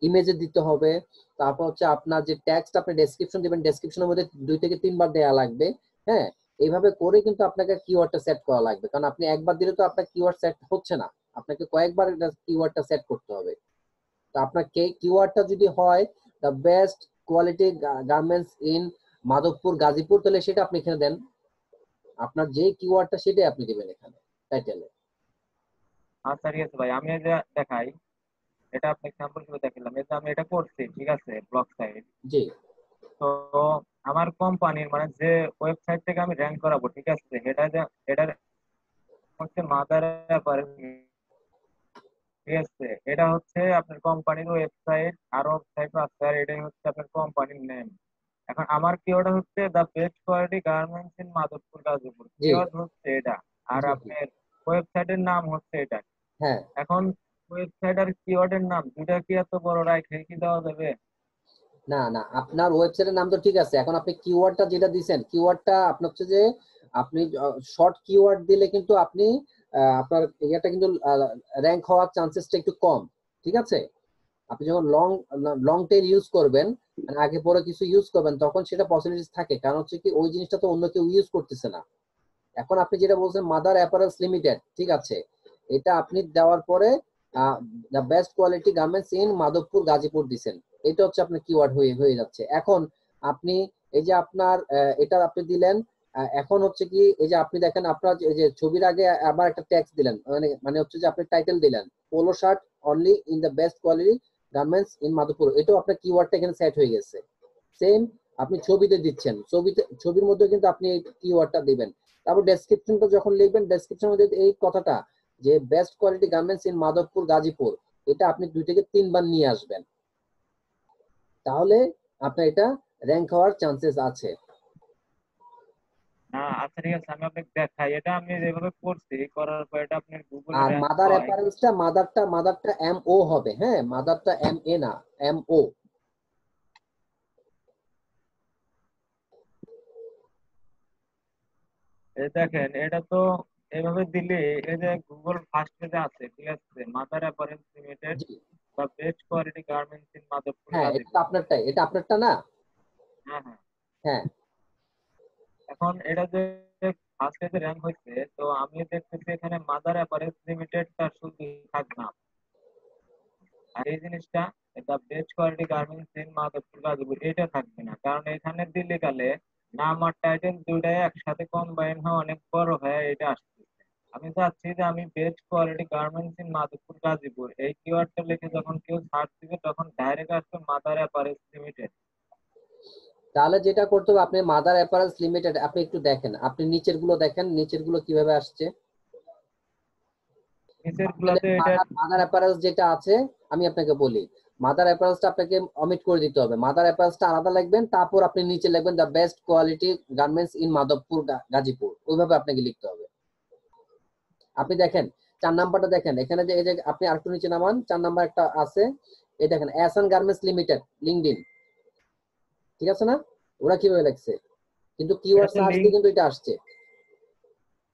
ইমেজে দিতে হবে, তারপর হচ্ছে আপনার যে টেক্সট আপনি ডেসক্রিপশন দিবেন ডেসক্রিপশনের মধ্যে 2 থেকে 3 বার দেয়া লাগবে। হ্যাঁ, এইভাবে করে কিন্তু আপনাকে কিওয়ার্ডটা সেট করা লাগবে, কারণ আপনি একবার দিলে তো আপনার কিওয়ার্ড সেট হচ্ছে না, আপনাকে কয়েকবার এটা কিওয়ার্ডটা সেট করতে হবে। তো আপনার কিওয়ার্ডটা যদি হয় the best quality garments in Madhabpur Gazipur, তাহলে সেটা আপনি এখানে দেন, আপনার যে কিওয়ার্ডটা সেটাই আপনি দিবেন এখানে টাইটেলে। আচ্ছা ঠিক আছে ভাই, আমি এই যে দেখাই, এটা আপনি এক্সাম্পল হিসেবে দেখালাম, এই যে আমি এটা করছি, ঠিক আছে, ব্লগ সাইট। জি তো আমার কোম্পানির মানে যে ওয়েবসাইট থেকে আমি র্যাঙ্ক করাবো, ঠিক আছে, এটার হচ্ছে মাদার অ্যাপারেল, ঠিক আছে, এটা হচ্ছে আপনার কোম্পানির ওয়েবসাইট, আরো ওয়েবসাইট আছে, আর এটাই হচ্ছে আপনার কোম্পানির নেম। এখন আমার কিওয়ার্ড হচ্ছে the best quality garments in Madhabpur Gazipur, জি কিওয়ার্ড হচ্ছে এটা, আর জি জি আপনার ওয়েবসাইটের নাম হচ্ছে এটা। হ্যাঁ। এখন ওয়েবসাইট আর কিওয়ার্ডের নাম দুইটা কি এত বড় রাইখে কি দেওয়া যাবে? না না, আপনার ওয়েবসাইটের নাম তো ঠিক আছে, এখন আপনি কিওয়ার্ডটা যেটা দিবেন কিওয়ার্ডটা আপনার হচ্ছে যে আপনি শর্ট কিওয়ার্ড দিলে কিন্তু আপনি আপনার ইয়েটা কিন্তু র্যাঙ্ক হওয়ার চান্সেসটা একটু কম, ঠিক আছে? আপনি যখন লং লং টেল ইউজ করবেন, মানে আগে পরে কিছু ইউজ করবেন, তখন সেটা পসিবিলিটিস থাকে, কারণ হচ্ছে কি ওই জিনিসটা তো অন্য কেউ ইউজ করতেছে না। এখন আপনি যেটা বলছেন মাদার অ্যাপারেলস লিমিটেড, ঠিক আছে, এটা আপনি দেওয়ার পরে the best quality garments in Madhabpur Gazipur দিছেন, এটা হচ্ছে আপনার কিওয়ার্ড হয়ে হয়ে যাচ্ছে। এখন আপনি এই যে আপনার এটা আপনি দিলেন, এখন হচ্ছে কি এই যে আপনি দেখেন আপনার এই যে ছবির আগে আবার একটা ট্যাক্স দিলেন, মানে মানে হচ্ছে যে আপনি টাইটেল দিলেন polo shirt only in the best quality garments in Madhabpur, এটাও আপনার কিওয়ার্ডটা এখানে সেট হয়ে গেছে। সেম আপনি ছবিতে দিচ্ছেন, ছবির মধ্যে কিন্তু আপনি এই কিওয়ার্ডটা দিবেন। তারপর ডেসক্রিপশনটা যখন লিখবেন ডেসক্রিপশনের মধ্যে এই কথাটা যে best quality garments in Madhabpur Gazipur, এটা আপনি 2 থেকে 3 বার নিয়ে আসবেন, তাহলে আপনার এটা র্যাঙ্ক হওয়ার চান্সেস আছে। আচ্ছা ঠিক আছে, আমি আপনাকে দেখাই, এটা আমি যেভাবে করছি, করার পর এটা আপনার গুগলে আর র্যাঙ্ক মাদার হয়। অ্যাপারেলসটা মাদারটা এম ও হবে, হ্যাঁ, মাদারটা এম এ না, এম ও। এই দেখেন, এটা তো এভাবে দিলে এই যে গুগল ফার্স্ট পেজে আছে, ঠিক আছে, mother apparels limited, G the best quality garments in Madhabpur হ্যাঁ, এটা তো গাজীপুর। আপনারটাই, এটা আপনারটা না? হ্যাঁ হ্যাঁ। হ্যাঁ এখন এটা যে ফার্স্ট পেজে র্যাঙ্ক হয়েছে, তো আমি দেখতেছি এখানে মাদার অ্যাপারেলস লিমিটেড তার শুধু থাকবে না, আর এই জিনিসটা the best quality garments in Madhabpur Gazipur এটা থাকবে না, কারণ এখানে দিলে গেলে নাম আর টাইটেল দুইটাই একসাথে কম্বাইন হয়ে অনেক বড় হয়ে এটা আসতেছে। আমি চাচ্ছি যে আমি best quality garments in Madhabpur Gazipur এই কিওয়ার্ডটা লিখে যখন কেউ সার্চ দিবে তখন ডাইরেক্ট আসবে মাদার অ্যাপারেলস লিমিটেড। তাহলে যেটা করতে হবে আপনি মাদার অ্যাপারেলস লিমিটেড আপনি একটু দেখেন, আপনি নিচের গুলো দেখেন, নিচের গুলো কিভাবে আসছে। নিচের গুলাতে এটা মাদার অ্যাপারেলস যেটা আছে আমি আপনাকে বলি, মাদার অ্যাপারেলসটা আপনাকে অমিট করে দিতে হবে, মাদার অ্যাপারেলসটা আলাদা লিখবেন, তারপর আপনি নিচে লিখবেন the best quality garments in Madhabpur Gazipur, ওইভাবে আপনাকে লিখতে হবে। আপনি দেখেন 4 নাম্বারটা দেখেন, এখানে যে এই যে আপনি আরেকটু নিচে নামান, 4 নাম্বার একটা আছে, এই দেখেন এসএন গার্মেন্টস লিমিটেড লিংকডইন, ঠিক আছে না? ওরা কিভাবে লিখছে, কিন্তু কিওয়ার্ড সার্চ দিয়ে কিন্তু এটা আসছে।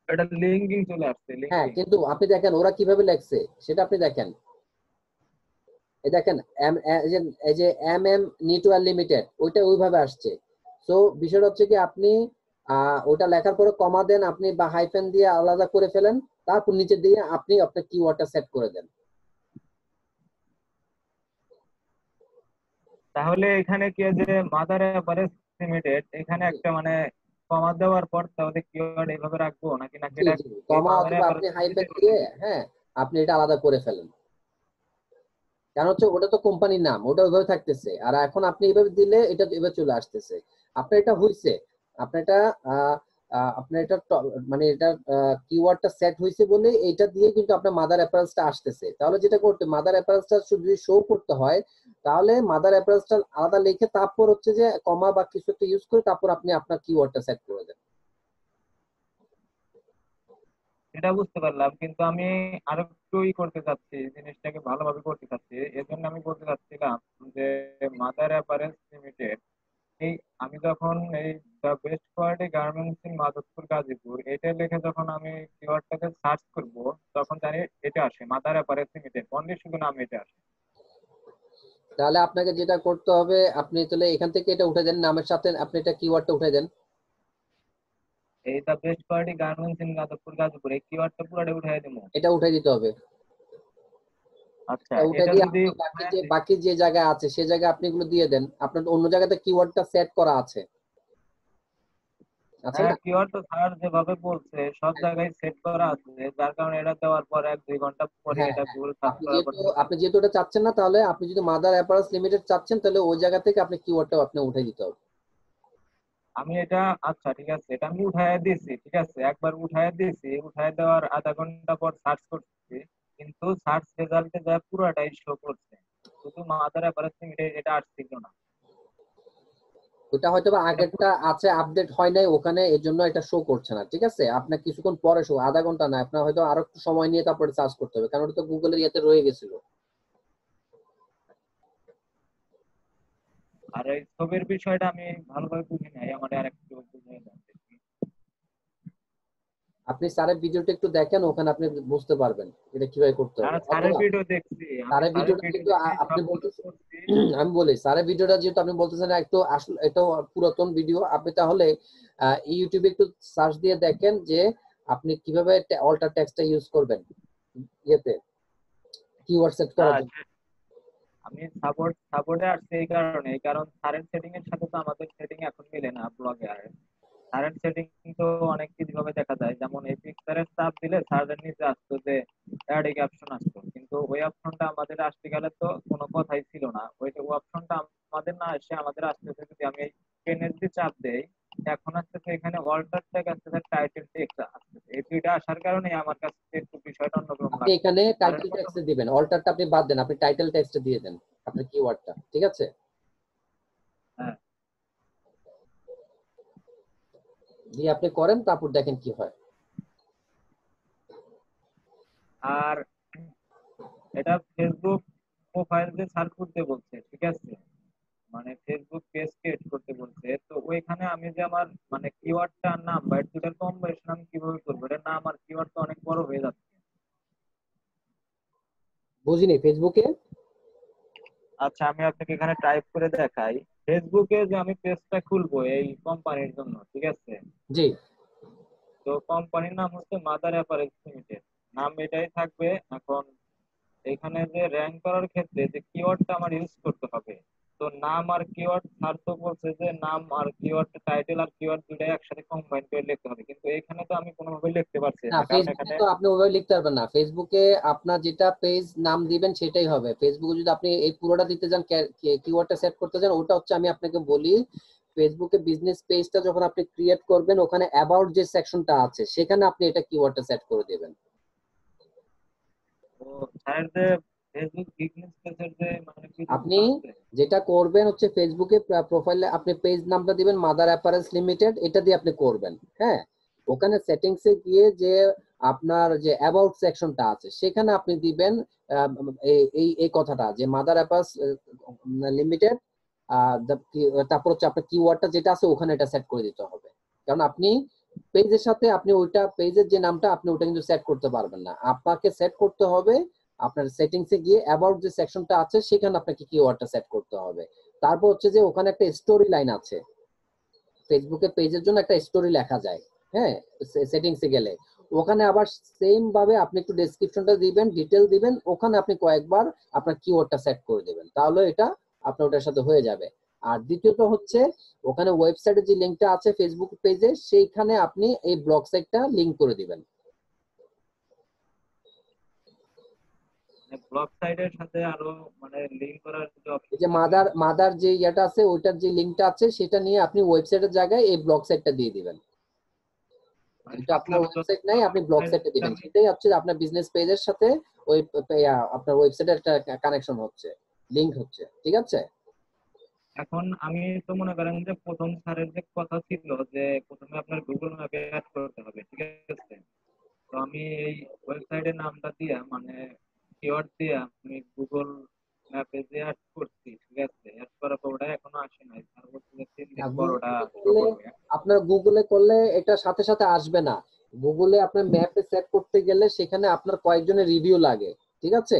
এটা লিঙ্কিং চলে আসছে, হ্যাঁ, লিঙ্কিং। কিন্তু আপনি দেখেন ওরা কিভাবে লিখছে সেটা আপনি দেখেন, এই দেখেন এই যে এম এম নিটওয়ার লিমিটেড ওইটা ওইভাবে আসছে। সো বিষয়টা হচ্ছে কি আপনি ওটা লেখার পরে কমা দেন আপনি বা হাইফেন দিয়ে আলাদা করে ফেলেন, তারপর নিচে দিয়ে আপনি আপনার কিওয়ার্ডটা সেট করে দেন। তাহলে এখানে কি যে মাদার অ্যাপারেলস লিমিটেড এখানে একটা মানে কমা দেওয়ার পর তাহলে কিওয়ার্ড এইভাবে রাখবো নাকি নাকি জি এটা জি, এই কমা মাদার অথবা আপনি অ্যাপারেলস হাইফেন লিমিটেড? দিয়ে, হ্যাঁ, আপনি এটা আলাদা করে ফেলেন, কারণ হচ্ছে ওটা তো কোম্পানির নাম, ওটা ওইভাবে থাকতেছে, আর এখন আপনি এইভাবে দিলে এটা এভাবে চলে আসতেছে। আপনার এটা হইছে, আপনার এটা আপনার এটা মানে এটা কিওয়ার্ডটা সেট হয়েছে বলে এটা দিয়ে কিন্তু আপনার মাদার অ্যাপারেলসটা আসতেছে। তাহলে যেটা করতে মাদার অ্যাপারেলসটা যদি শো করতে হয় তাহলে মাদার অ্যাপারেলসটা আলাদা লিখে তারপর হচ্ছে যে কমা বা কিছু একটা ইউজ করে তারপর আপনি আপনার কিওয়ার্ডটা সেট করে দেন। সেটা বুঝতে পারলাম, কিন্তু আমি আরো একটু করতে চাচ্ছি, জিনিসটাকে ভালোভাবে করতে চাচ্ছি। এর জন্য আমি বলতে চাচ্ছিলাম যে মাদার অ্যাপারেলস লিমিটেড, এই আমি যখন এই the best quality garments in Madhabpur Gazipur এটা লিখে যখন আমি কিওয়ার্ডটাকে সার্চ করব, তখন জানি এটা আসে মাদার অ্যাপারেলস লিমিটেড, অনলি শুধু নাম এটা আসে। তাহলে আপনাকে যেটা করতে হবে, আপনি তাহলে এখান থেকে এটা উঠে দেন, নামের সাথে আপনি এটা কিওয়ার্ডটা উঠে দেন। এই the best quality garments in Madhabpur Gazipur এই কিওয়ার্ডটা পুরোটা উঠাই দেবো। এটা উঠে দিতে হবে। আচ্ছা, এটা উঠে এটা দিয়ে যদি আপনি বাকি যে জায়গায় আছে সে জায়গায় আপনি এগুলো দিয়ে দেন। আপনার অন্য জায়গাতে কিওয়ার্ডটা সেট করা আছে, আছে হ্যাঁ, না? কিওয়ার্ড তো স্যার যেভাবে বলছে সব জায়গায় সেট করা আছে, যার কারণে এটা দেওয়ার পর 1-2 ঘন্টা পরে হ্যাঁ এটা হ্যাঁ, গুগল সার্চ আপনি করার পর যেহেতু ঢুকে। আপনি যেহেতু এটা চাচ্ছেন না, তাহলে আপনি যদি মাদার অ্যাপারেলস লিমিটেড চাচ্ছেন, তাহলে ওই জায়গা থেকে আপনি কিওয়ার্ডটা আপনি উঠে দিতে হবে। আমি এটা, আচ্ছা ঠিক আছে, এটা আমি উঠায় দিয়েছি, ঠিক আছে, একবার উঠায় দিয়েছি, উঠায় দেওয়ার আধা ঘন্টা পর সার্চ করছি, কিন্তু সার্চ রেজাল্টে যা পুরোটাই শো করছে, শুধু মাদার অ্যাপারেলস লিমিটেড এটা আসছিল না। ওটা হয়তো বা এটা পুরো আগেরটা আছে, আপডেট হয় নাই ওখানে, এর জন্য এটা শো করছে না। ঠিক আছে, আপনার কিছুক্ষণ পরে শো, আধা ঘন্টা না, আপনার হয়তো আরো একটু সময় নিয়ে তারপরে সার্চ করতে হবে, কারণ ওটা তো গুগলের ইয়েতে রয়ে গেছিল। আর এই ছবির বিষয়টা আমি ভালোভাবে বুঝি নাই, আমার আর একটু বুঝিয়ে দেন। আপনি স্যারের ভিডিওটা একটু দেখেন, ওখানে আপনি বুঝতে পারবেন এটা কিভাবে করতে আর হবে। স্যারের অথবা ভিডিও দেখছি, আমি স্যারের স্যারের ভিডিওটা ভিডিও কিন্তু দেখে আপনি সবগুলো বলতেছেন, করছি। আমি বলি স্যারের ভিডিওটা যেহেতু আপনি বলতেছেন একটু আসলে এটা পুরাতন ভিডিও, আপনি তাহলে ইউটিউবে একটু সার্চ দিয়ে দেখেন যে আপনি কিভাবে অল্টার টেক্সটটা ইউজ করবেন ইয়েতে কিওয়ার্ড সেট না, করার জন্য। আমি সাপোর্টে আসছি এই কারণে, কারণ কারেন্ট সেটিং এর সাথে তো আমাদের সেটিং এখন মিলে না ব্লগে। আর কারেন্ট সেটিং তো অনেক কিছু ভাবে দেখা যায়, যেমন এই পিকচারের চাপ দিলে সার্চের নিচে আসতো যে অ্যাড এ ক্যাপশন আসতো, কিন্তু ওই অপশনটা আমাদের আসতে গেলে তো কোনো কথাই ছিল না, ওই অপশনটা আমাদের না এসে আমাদের আসতেছে যদি আমি এই পেনের দিয়ে চাপ দেই, এখন আসতেছে এখানে অল্টার ট্যাগ আসতেছে, টাইটেল টেক্সট আসতেছে, এই দুইটা আসার কারণে আমার কাছে একটু বিষয়টা অন্যরকম আপনি লাগছে। এখানে স্যারের টাইটেল মতো টেক্সটে দিবেন, অল্টারটা আপনি বাদ দেন, আপনি টাইটেল টেক্সটে দিয়ে দেন আপনার কিওয়ার্ডটা। ঠিক আছে, হ্যাঁ। দিয়ে আপনি করেন, তারপর দেখেন কি হয়। আর এটা ফেসবুক প্রোফাইল দিয়ে সার্চ করতে বলছে, ঠিক আছে, মানে ফেসবুক পেজ ক্রিয়েট করতে বলছে, তো ওইখানে আমি যে আমার মানে কিওয়ার্ডটা নাম বা এই দুটার কম্বিনেশন আমি কিভাবে করবো, এটা নাম আর কিওয়ার্ড তো অনেক বড় হয়ে যাচ্ছে। বুঝিনি ফেসবুকে। আচ্ছা, আমি আপনাকে এখানে টাইপ করে দেখাই। ফেসবুকে যে আমি পেজটা খুলবো এই কোম্পানির জন্য, ঠিক আছে, জি, তো কোম্পানির নাম হচ্ছে মাদার অ্যাপারেলস লিমিটেড, নাম এটাই থাকবে। এখন এখানে যে র্যাঙ্ক করার ক্ষেত্রে যে কিওয়ার্ডটা আমার ইউজ করতে হবে, তো নাম আর কিওয়ার্ড স্যার তো বলছে যে নাম আর কিওয়ার্ড, টাইটেল আর কিওয়ার্ড দুটাই একসাথে কম্বাইন করে লিখতে হবে, কিন্তু এখানে তো আমি কোনোভাবে লিখতে পারছি না না, কারণ ফেসবুকে এখানে তো আপনি ওভাবে লিখতে পারবেন না। ফেসবুকে আপনার যেটা পেজ নাম দিবেন সেটাই হবে। ফেসবুকে যদি আপনি এই পুরোটা দিতে যান, কিওয়ার্ডটা সেট করতে যান, ওটা হচ্ছে আমি আপনাকে বলি, ফেসবুকে বিজনেস পেজটা যখন আপনি ক্রিয়েট করবেন, ওখানে অ্যাবাউট যে সেকশনটা আছে সেখানে আপনি এটা কিওয়ার্ডটা সেট করে দিবেন। ও স্যার যে ফেসবুক বিজনেস পেজের যে মানে আপনি কিছুগুলো আছে। যেটা করবেন হচ্ছে ফেসবুকে প্রোফাইলে আপনি পেজ নামটা দিবেন মাদার অ্যাপারেলস লিমিটেড, এটা দিয়ে আপনি করবেন। হ্যাঁ, ওখানে সেটিংসে গিয়ে যে আপনার যে অ্যাবাউট সেকশনটা আছে সেখানে আপনি দিবেন আহ, এই এই এই কথাটা যে মাদার অ্যাপারেলস লিমিটেড, তারপর হচ্ছে আপনার কিওয়ার্ডটা যেটা আছে ওখানে এটা সেট করে দিতে হবে। কারণ আপনি পেজের সাথে আপনি ওইটা পেজের যে নামটা আপনি ওটা কিন্তু সেট করতে পারবেন না, আপনাকে সেট করতে হবে আপনার সেটিংসে গিয়ে অ্যাবাউট যে সেকশনটা আছে সেখানে আপনাকে কিওয়ার্ডটা সেট করতে হবে। তারপর হচ্ছে যে ওখানে একটা স্টোরি লাইন আছে, ফেসবুকের পেজের জন্য একটা স্টোরি লেখা যায়। হ্যাঁ, সেটিংসে গেলে ওখানে আবার সেম ভাবে আপনি একটু ডেসক্রিপশনটা দিবেন, ডিটেল দিবেন, ওখানে আপনি কয়েকবার আপনার কিওয়ার্ডটা সেট করে দিবেন, তাহলে এটা আপনার ওটার সাথে হয়ে যাবে। আর দ্বিতীয়ত হচ্ছে ওখানে ওয়েবসাইটের যে লিংকটা আছে ফেসবুক পেজে, সেইখানে আপনি এই ব্লগ সাইটটা লিংক করে দিবেন। মানে ব্লগ সাইটের সাথে আরো মানে লিংক করার যে এই যে অপশনটা আছে। মাদার যে ইয়েটা আছে ওইটার যে লিংকটা আছে সেটা নিয়ে আপনি ওয়েবসাইটের জায়গায় এই ব্লগ সাইটটা দিয়ে দিবেন। মানে যেটা আপনার সবগুলো যত ওয়েবসাইট নাই আপনি ব্লগ সাইটে website দিবেন, আমি, সেটাই হচ্ছে যে আপনার বিজনেস পেজের সাথে ওই আপনার ওয়েবসাইটের একটা কানেকশন হচ্ছে, লিংক হচ্ছে। ঠিক আছে, এখন আমি তো মনে করেন যে প্রথম স্যারের যে কথা ছিল যে প্রথমে আপনার গুগল ম্যাপে অ্যাড করতে হবে, ঠিক আছে, তো আমি নামটা দিয়া মানে কিওয়ার্ড দিয়া আমি গুগল ম্যাপে যে অ্যাড করছি, ঠিক আছে, অ্যাড করার পর ওটা এখনো আসে নাই, তার মধ্যে 3 দিন পর ওটা গুগলে শো করলে, করবে। আপনার গুগলে করলে এটা সাথে সাথে আসবে না। গুগলে আপনার ম্যাপে সেট করতে গেলে সেখানে আপনার কয়েকজনের রিভিউ লাগে, ঠিক আছে?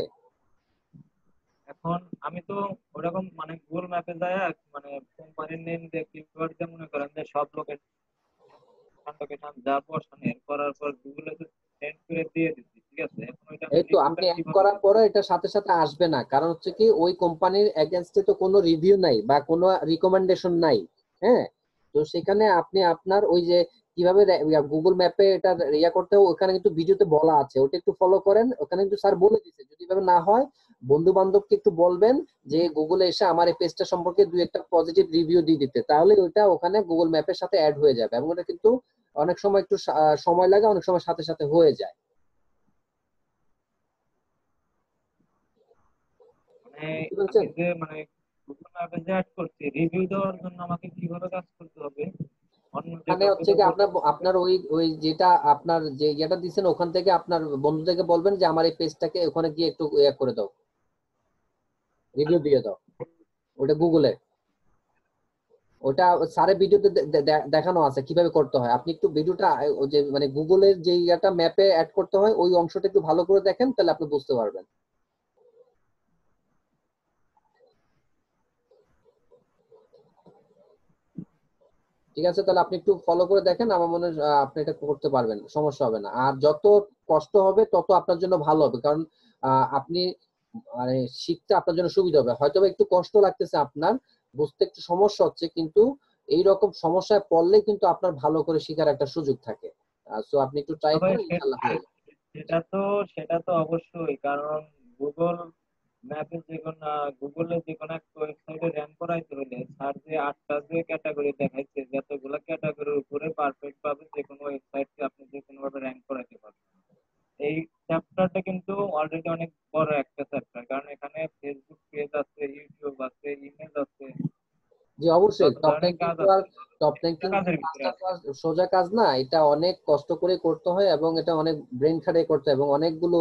এখন আমি তো ওরকম মানে গুগল ম্যাপে যায় মানে কোম্পানির নেম দিয়ে কিওয়ার্ড দিয়ে মনে করেন যে সব লোকেশন যা বসানো করার পর গুগলে তো সেন্ড করে দিয়ে দিচ্ছি, ঠিক আছে, এখন ওইটা আমি এই তো রিভিউটা আপনি অ্যাড কিভাবে করার দেব? পরে এটা সাথে সাথে আসবে না, কারণ হচ্ছে কি ওই কোম্পানির এগেইনস্টে তো কোনো রিভিউ নাই বা কোনো রিকমেন্ডেশন নাই। হ্যাঁ, তো সেখানে আপনি আপনার ওই যে কিভাবে গুগল ম্যাপে এটা ইয়া করতে হবে, ওখানে কিন্তু ভিডিওতে বলা আছে, ওটা একটু ফলো করেন। ওখানে কিন্তু স্যার বলে দিচ্ছে, যদি এভাবে না হয় বন্ধু বান্ধবকে একটু বলবেন যে গুগলে এসে আমার এই পেজটা সম্পর্কে দুই একটা পজিটিভ রিভিউ দিয়ে দিতে, তাহলে ওইটা ওখানে গুগল ম্যাপের সাথে অ্যাড হয়ে যাবে। এবং এটা কিন্তু অনেক সময় একটু সময় লাগে, অনেক সময় সাথে সাথে হয়ে যায়। মানে বুঝতে আমি পেরেছেন? যে মানে গুগল ম্যাপে যে অ্যাড করছি রিভিউ দেওয়ার জন্য আমাকে কিভাবে কাজ করতে হবে? অন্য যে ওখানে কাউকে হচ্ছে তো কি বলতে আপনার আপনার ওই ওই যেটা আপনার যে ইয়েটা দিচ্ছেন ওখান থেকে আপনার বন্ধুদেরকে বলবেন যে আমার এই পেজটাকে ওখানে গিয়ে একটু ইয়ে করে দাও, রিভিউ দিয়ে দাও। ওটা গুগলে, ওটা স্যারের ভিডিওতে দেখানো আছে কিভাবে করতে হয়। আপনি একটু ভিডিওটা ওই যে মানে গুগলের যে ইয়াটা ম্যাপে অ্যাড করতে হয় ওই অংশটা একটু ভালো করে দেখেন, তাহলে আপনি বুঝতে পারবেন। ঠিক আছে, তাহলে আপনি একটু ফলো করে দেখেন, আমার মনে হয় আপনি এটা করতে পারবেন, সমস্যা হবে না। আর যত কষ্ট হবে তত আপনার জন্য ভালো হবে, কারণ আপনি মানে শিখতে আপনার জন্য সুবিধা হবে। হয়তো বা একটু কষ্ট লাগতেছে আপনার, বুঝতে একটু সমস্যা হচ্ছে, কিন্তু এই রকম সমস্যায় পড়লে কিন্তু আপনার ভালো করে শেখার একটা সুযোগ থাকে। সো আপনি একটু ট্রাই তবে করেন, ইনশাআল্লাহ হয়ে যাবে। সেটা তো সেটা তো অবশ্যই, কারণ গুগল ম্যাপে যে কোনো গুগলে যে কোনো একটা ওয়েবসাইটে র্যাঙ্ক করাইতে হলে স্যার যে 8টা যে ক্যাটাগরি দেখাইছে, যতগুলো ক্যাটাগরির উপরে পারফেক্ট ভাবে যে কোনো ওয়েবসাইটকে আপনি যে কোনো ভাবে র্যাঙ্ক করাইতে পারবেন। এই চ্যাপ্টারটা কিন্তু অলরেডি অনেক বড় একটা চ্যাপ্টার, কারণ এখানে ফেসবুক পেজ আছে, ইউটিউব আছে, ইমেল আছে, জি অবশ্যই, যত টপ ধরনের র্যাঙ্কিং কাজ তো আর আছে টপ একটা র্যাঙ্কিং কাজের ভিতরে কাজটা তো আছে। আর সোজা কাজ না, এটা অনেক কষ্ট করে করতে হয় এবং এটা অনেক ব্রেন খাটিয়ে করতে হয় এবং অনেকগুলো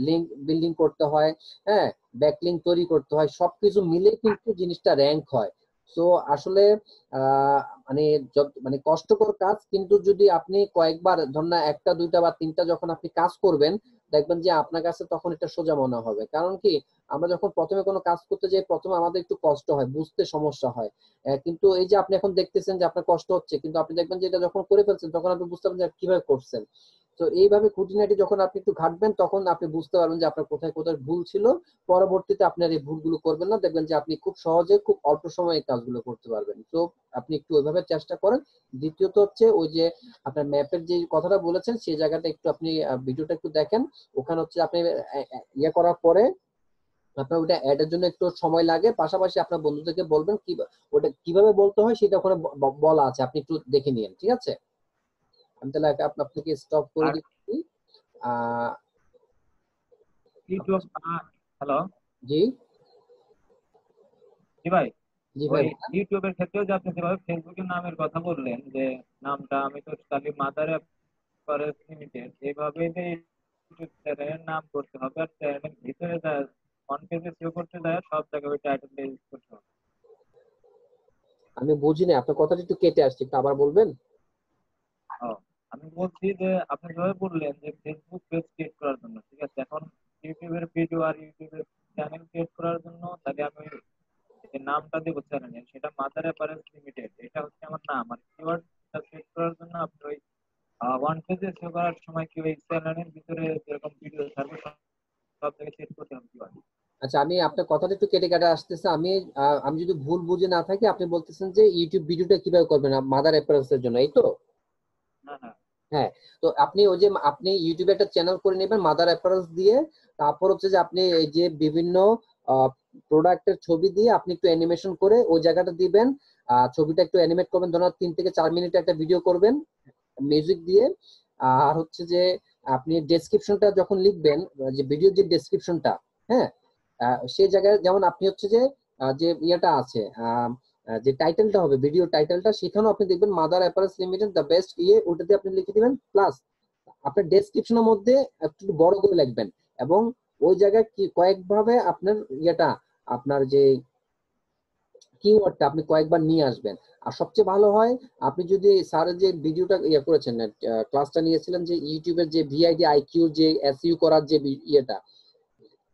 লিংক বিল্ডিং করতে হয়। হ্যাঁ, ব্যাকলিংক তৈরি করতে হয়, সবকিছু মিলে কিন্তু জিনিসটা র্যাঙ্ক হয়। সো আসলে মানে মানে কষ্টকর কাজ, কিন্তু যদি আপনি কয়েকবার ধর না একটা দুইটা বা তিনটা যখন আপনি কাজ করবেন, দেখবেন যে আপনার কাছে তখন এটা সোজা মনে হবে। কারণ কি, আমরা যখন প্রথমে কোনো কাজ করতে যাই প্রথমে আমাদের একটু কষ্ট হয়, বুঝতে সমস্যা হয়। কিন্তু এই যে আপনি এখন দেখতেছেন যে আপনার কষ্ট হচ্ছে, কিন্তু আপনি দেখবেন যে এটা যখন করে ফেলছেন তখন আপনি বুঝতে পারবেন যে কিভাবে করছেন। তো এইভাবে খুঁটিনাটি যখন আপনি একটু ঘাটবেন তখন আপনি বুঝতে পারবেন যে আপনার কোথায় কোথায় ভুল ছিল। পরবর্তীতে আপনার এই ভুলগুলো করবেন না, দেখবেন যে আপনি খুব সহজে খুব অল্প সময়ে এই কাজগুলো করতে পারবেন। তো আপনি একটু ওইভাবে চেষ্টা করেন। দ্বিতীয়ত হচ্ছে ওই যে আপনার ম্যাপের যে কথাটা বলেছেন সেই জায়গাটা একটু আপনি ভিডিওটা একটু দেখেন। ওখানে হচ্ছে আপনি ইয়ে করার পরে আপনার ওটা অ্যাড এর জন্য একটু সময় লাগে, পাশাপাশি আপনার বন্ধুদেরকে বলবেন কি ওটা কিভাবে বলতে হয় সেটা ওখানে বলা আছে, আপনি একটু দেখে নিন, ঠিক আছে? আমি তাহলে আপনাকে স্টপ করে আর দিচ্ছি। আহ ইউটিউব, হ্যালো, জি জি ভাই, জি ভাই ওই বলেন। ইউটিউবের ক্ষেত্রেও যে আপনি যেভাবে ফেসবুকের নামের কথা বললেন যে নামটা আমি তো খালি মাদার ফরেস্ট লিমিটেড, এইভাবে যে ইউটিউব চ্যানেলের নাম করতে হবে আর চ্যানেলের ভিতরে যা অন পেজে সেভ করতে দেয় সব জায়গায় ওই টাইটেলটা ইউজ করতে হবে। আমি বুঝি না, আপনার কথাটা একটু কেটে আসছে, একটু আবার বলবেন? ও, আমি বলছি যে আপনি যেভাবে বললেন যে ফেসবুক পেজ ক্রিয়েট করার জন্য, ঠিক আছে, এখন ইউটিউবের ভিডিও আর ইউটিউবের চ্যানেল ক্রিয়েট করার জন্য তাহলে আমি যে নামটা দেবো চ্যানেলের সেটা মাদার অ্যাপারেলস লিমিটেড, এটা হচ্ছে আমার নাম। আর কিওয়ার্ডটা সেট করার জন্য আপনি ওই ওয়ান পেজে সেভ করার সময় কি ওই চ্যানেলের ভিতরে যেরকম ভিডিও থাকবে সব জায়গায় সেট করতে হবে কিওয়ার্ড? আচ্ছা, আমি আপনার কথাটা একটু কেটে কেটে আসতেছে। আমি যদি ভুল বুঝে না থাকি, আপনি বলতেছেন যে ইউটিউব ভিডিওটা কিভাবে করবেন মাদার অ্যাপারেলস এর জন্য, এই তো? না না, হ্যাঁ, তো আপনি ওই যে আপনি ইউটিউবে একটা চ্যানেল করে নেবেন মাদার অ্যাপারেলস দিয়ে। তারপর হচ্ছে যে আপনি এই যে বিভিন্ন প্রোডাক্টের ছবি দিয়ে আপনি একটু অ্যানিমেশন করে ওই জায়গাটা দিবেন। ছবিটা একটু অ্যানিমেট করবেন, ধরুন 3 থেকে 4 মিনিট একটা ভিডিও করবেন মিউজিক দিয়ে। আর হচ্ছে যে আপনি ডেসক্রিপশনটা যখন লিখবেন, যে ভিডিওর যে ডেসক্রিপশনটা, হ্যাঁ, সেই জায়গায় যেমন আপনি হচ্ছে যে যে ইয়েটা আছে, যে টাইটেলটা হবে ভিডিও টাইটেলটা, সেখানেও আপনি দেখবেন mother apparels limited the best ওটাতে আপনি লিখে দিবেন প্লাস আপনার ডেসক্রিপশনের মধ্যে একটু বড় করে লিখবেন এবং ওই জায়গায় কি কয়েকভাবে আপনার আপনার যে কিওয়ার্ডটা আপনি কয়েকবার নিয়ে আসবেন। আর সবচেয়ে ভালো হয় আপনি যদি স্যারের যে ভিডিওটা করেছেন, ক্লাসটা নিয়েছিলেন, যে ইউটিউবের যে ভিআইডি আইকিউ যে এসইউ করার যে ইয়েটা,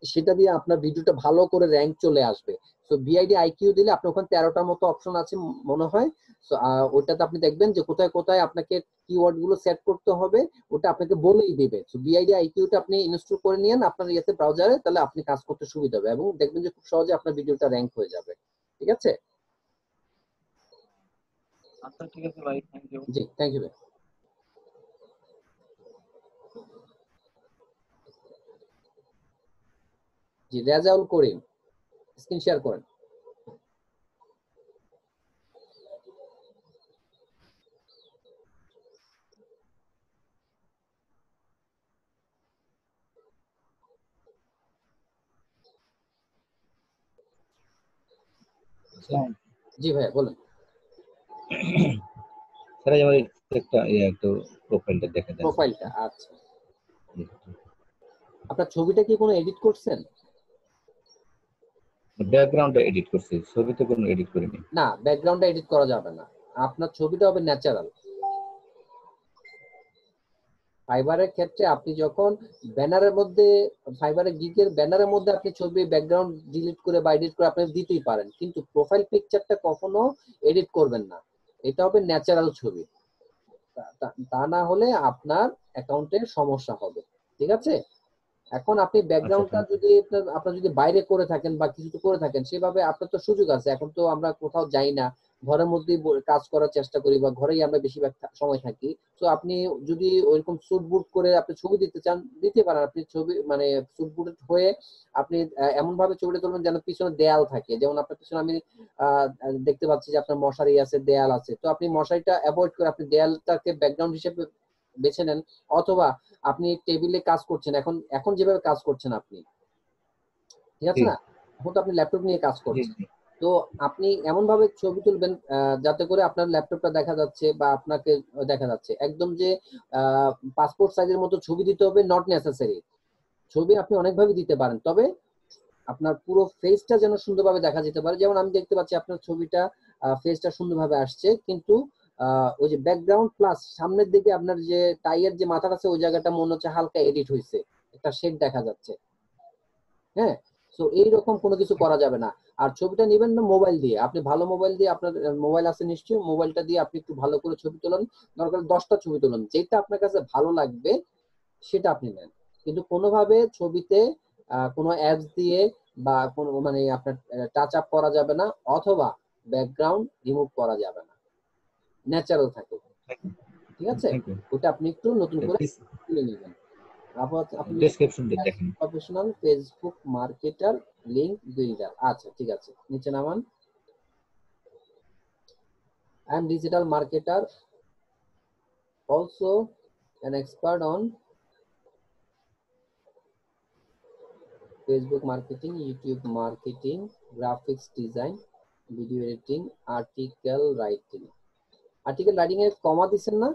সেটা দিয়ে আপনার ভিডিওটা ভালো করে র্যাঙ্ক চলে আসবে। সো ভিআইডি আইকিউ দিলে আপনার ওখানে 13টার মতো অপশন আছে মনে হয়। সো ওটাতে আপনি দেখবেন যে কোথায় কোথায় আপনাকে কিওয়ার্ড গুলো সেট করতে হবে, ওটা আপনাকে বলেই দেবে। সো ভিআইডি আইকিউটা আপনি ইনস্টল করে নিয়েন আপনার ইয়েতে ব্রাউজারে, তাহলে আপনি কাজ করতে সুবিধা হবে এবং দেখবেন যে খুব সহজে আপনার ভিডিওটা র্যাঙ্ক হয়ে যাবে। ঠিক আছে? আচ্ছা ঠিক আছে ভাই, থ্যাংক ইউ। জি, থ্যাংক ইউ ভাই। জি, রেজাউল করিম, স্ক্রিন শেয়ার করেন। জি ভাইয়া বলেন। স্যার আমার একটা একটু প্রোফাইলটা দেখা যাচ্ছে। প্রোফাইলটা আচ্ছা, আপনার ছবিটা কি কোনো এডিট করছেন? ব্যাকগ্রাউন্ডটা এডিট করছি, ছবিতে কোনো এডিট করিনি। না, ব্যাকগ্রাউন্ডটা এডিট করা যাবে না, আপনার ছবিটা হবে ন্যাচারাল। ফাইবারের ক্ষেত্রে আপনি যখন ব্যানারের মধ্যে, ফাইবারের গিগের ব্যানারের মধ্যে আপনি ছবি ব্যাকগ্রাউন্ড ডিলিট করে বা এডিট করে আপনি দিতেই পারেন, কিন্তু প্রোফাইল পিকচারটা কখনো এডিট করবেন না, এটা হবে ন্যাচারাল ছবি। তা না হলে আপনার অ্যাকাউন্টের সমস্যা হবে। ঠিক আছে? এখন আপনি ব্যাকগ্রাউন্ডটা যদি আপনার যদি বাইরে করে থাকেন বা কিছু করে থাকেন, সেভাবে আপনার তো সুযোগ আছে। এখন তো আমরা কোথাও যাই না, ঘরের মধ্যেই কাজ করার চেষ্টা করি বা ঘরেই আমরা বেশিরভাগ সময় থাকি। তো আপনি যদি ওইরকম স্যুট বুট করে আপনি ছবি দিতে চান, দিতে পারেন। আপনি ছবি মানে স্যুট বুট হয়ে আপনি এমন ভাবে ছবিটা তুলবেন যেন পিছনে দেয়াল থাকে। যেমন আপনার পিছনে আমি দেখতে পাচ্ছি যে আপনার মশারি আছে, দেয়াল আছে, তো আপনি মশারিটা অ্যাভয়েড করে আপনি দেয়ালটাকে ব্যাকগ্রাউন্ড হিসেবে বেছে নেন। অথবা আপনি টেবিলে কাজ করছেন, এখন যেভাবে কাজ করছেন আপনি, ঠিক আছে না? এখন তো আপনি ল্যাপটপ নিয়ে কাজ করছেন, তো আপনি এমন ভাবে ছবি তুলবেন যাতে করে আপনার ল্যাপটপটা দেখা যাচ্ছে বা আপনাকে দেখা যাচ্ছে। একদম যে পাসপোর্ট সাইজের মতো ছবি দিতে হবে, নট নেসেসারি। ছবি আপনি অনেকভাবে দিতে পারেন, তবে আপনার পুরো ফেসটা যেন সুন্দরভাবে দেখা যেতে পারে। যেমন আমি দেখতে পাচ্ছি আপনার ছবিটা ফেসটা সুন্দরভাবে আসছে, কিন্তু ওই যে ব্যাকগ্রাউন্ড প্লাস সামনের দিকে আপনার যে টাইয়ের যে মাথাটা আছে ওই জায়গাটা মনে হচ্ছে হালকা এডিট হয়েছে, একটা শেড দেখা যাচ্ছে। হ্যাঁ, তো এইরকম কোনো কিছু করা যাবে না। আর ছবিটা নেবেন না মোবাইল দিয়ে, আপনি ভালো মোবাইল দিয়ে, আপনার মোবাইল আছে নিশ্চয়ই, মোবাইলটা দিয়ে আপনি একটু ভালো করে ছবি তুলুন। দরকার 10টা ছবি তুলুন, যেটা আপনার কাছে ভালো লাগবে সেটা আপনি নেন। কিন্তু কোনোভাবে ছবিতে কোনো অ্যাপস দিয়ে বা কোনো মানে আপনার টাচ আপ করা যাবে না, অথবা ব্যাকগ্রাউন্ড রিমুভ করা যাবে না, ন্যাচারাল থাকে। ঠিক আছে? ওটা আপনি একটু নতুন করে তুলে নেবেন। তারপর আপনি ডেসক্রিপশনটা দেখেন। Professional Facebook marketer link builder, আচ্ছা ঠিক আছে, নিচে নামান। I am digital marketer, also an expert on Facebook marketing, YouTube marketing, graphics design, video editing, article writing. Article writing এ কমা দিচ্ছেন না?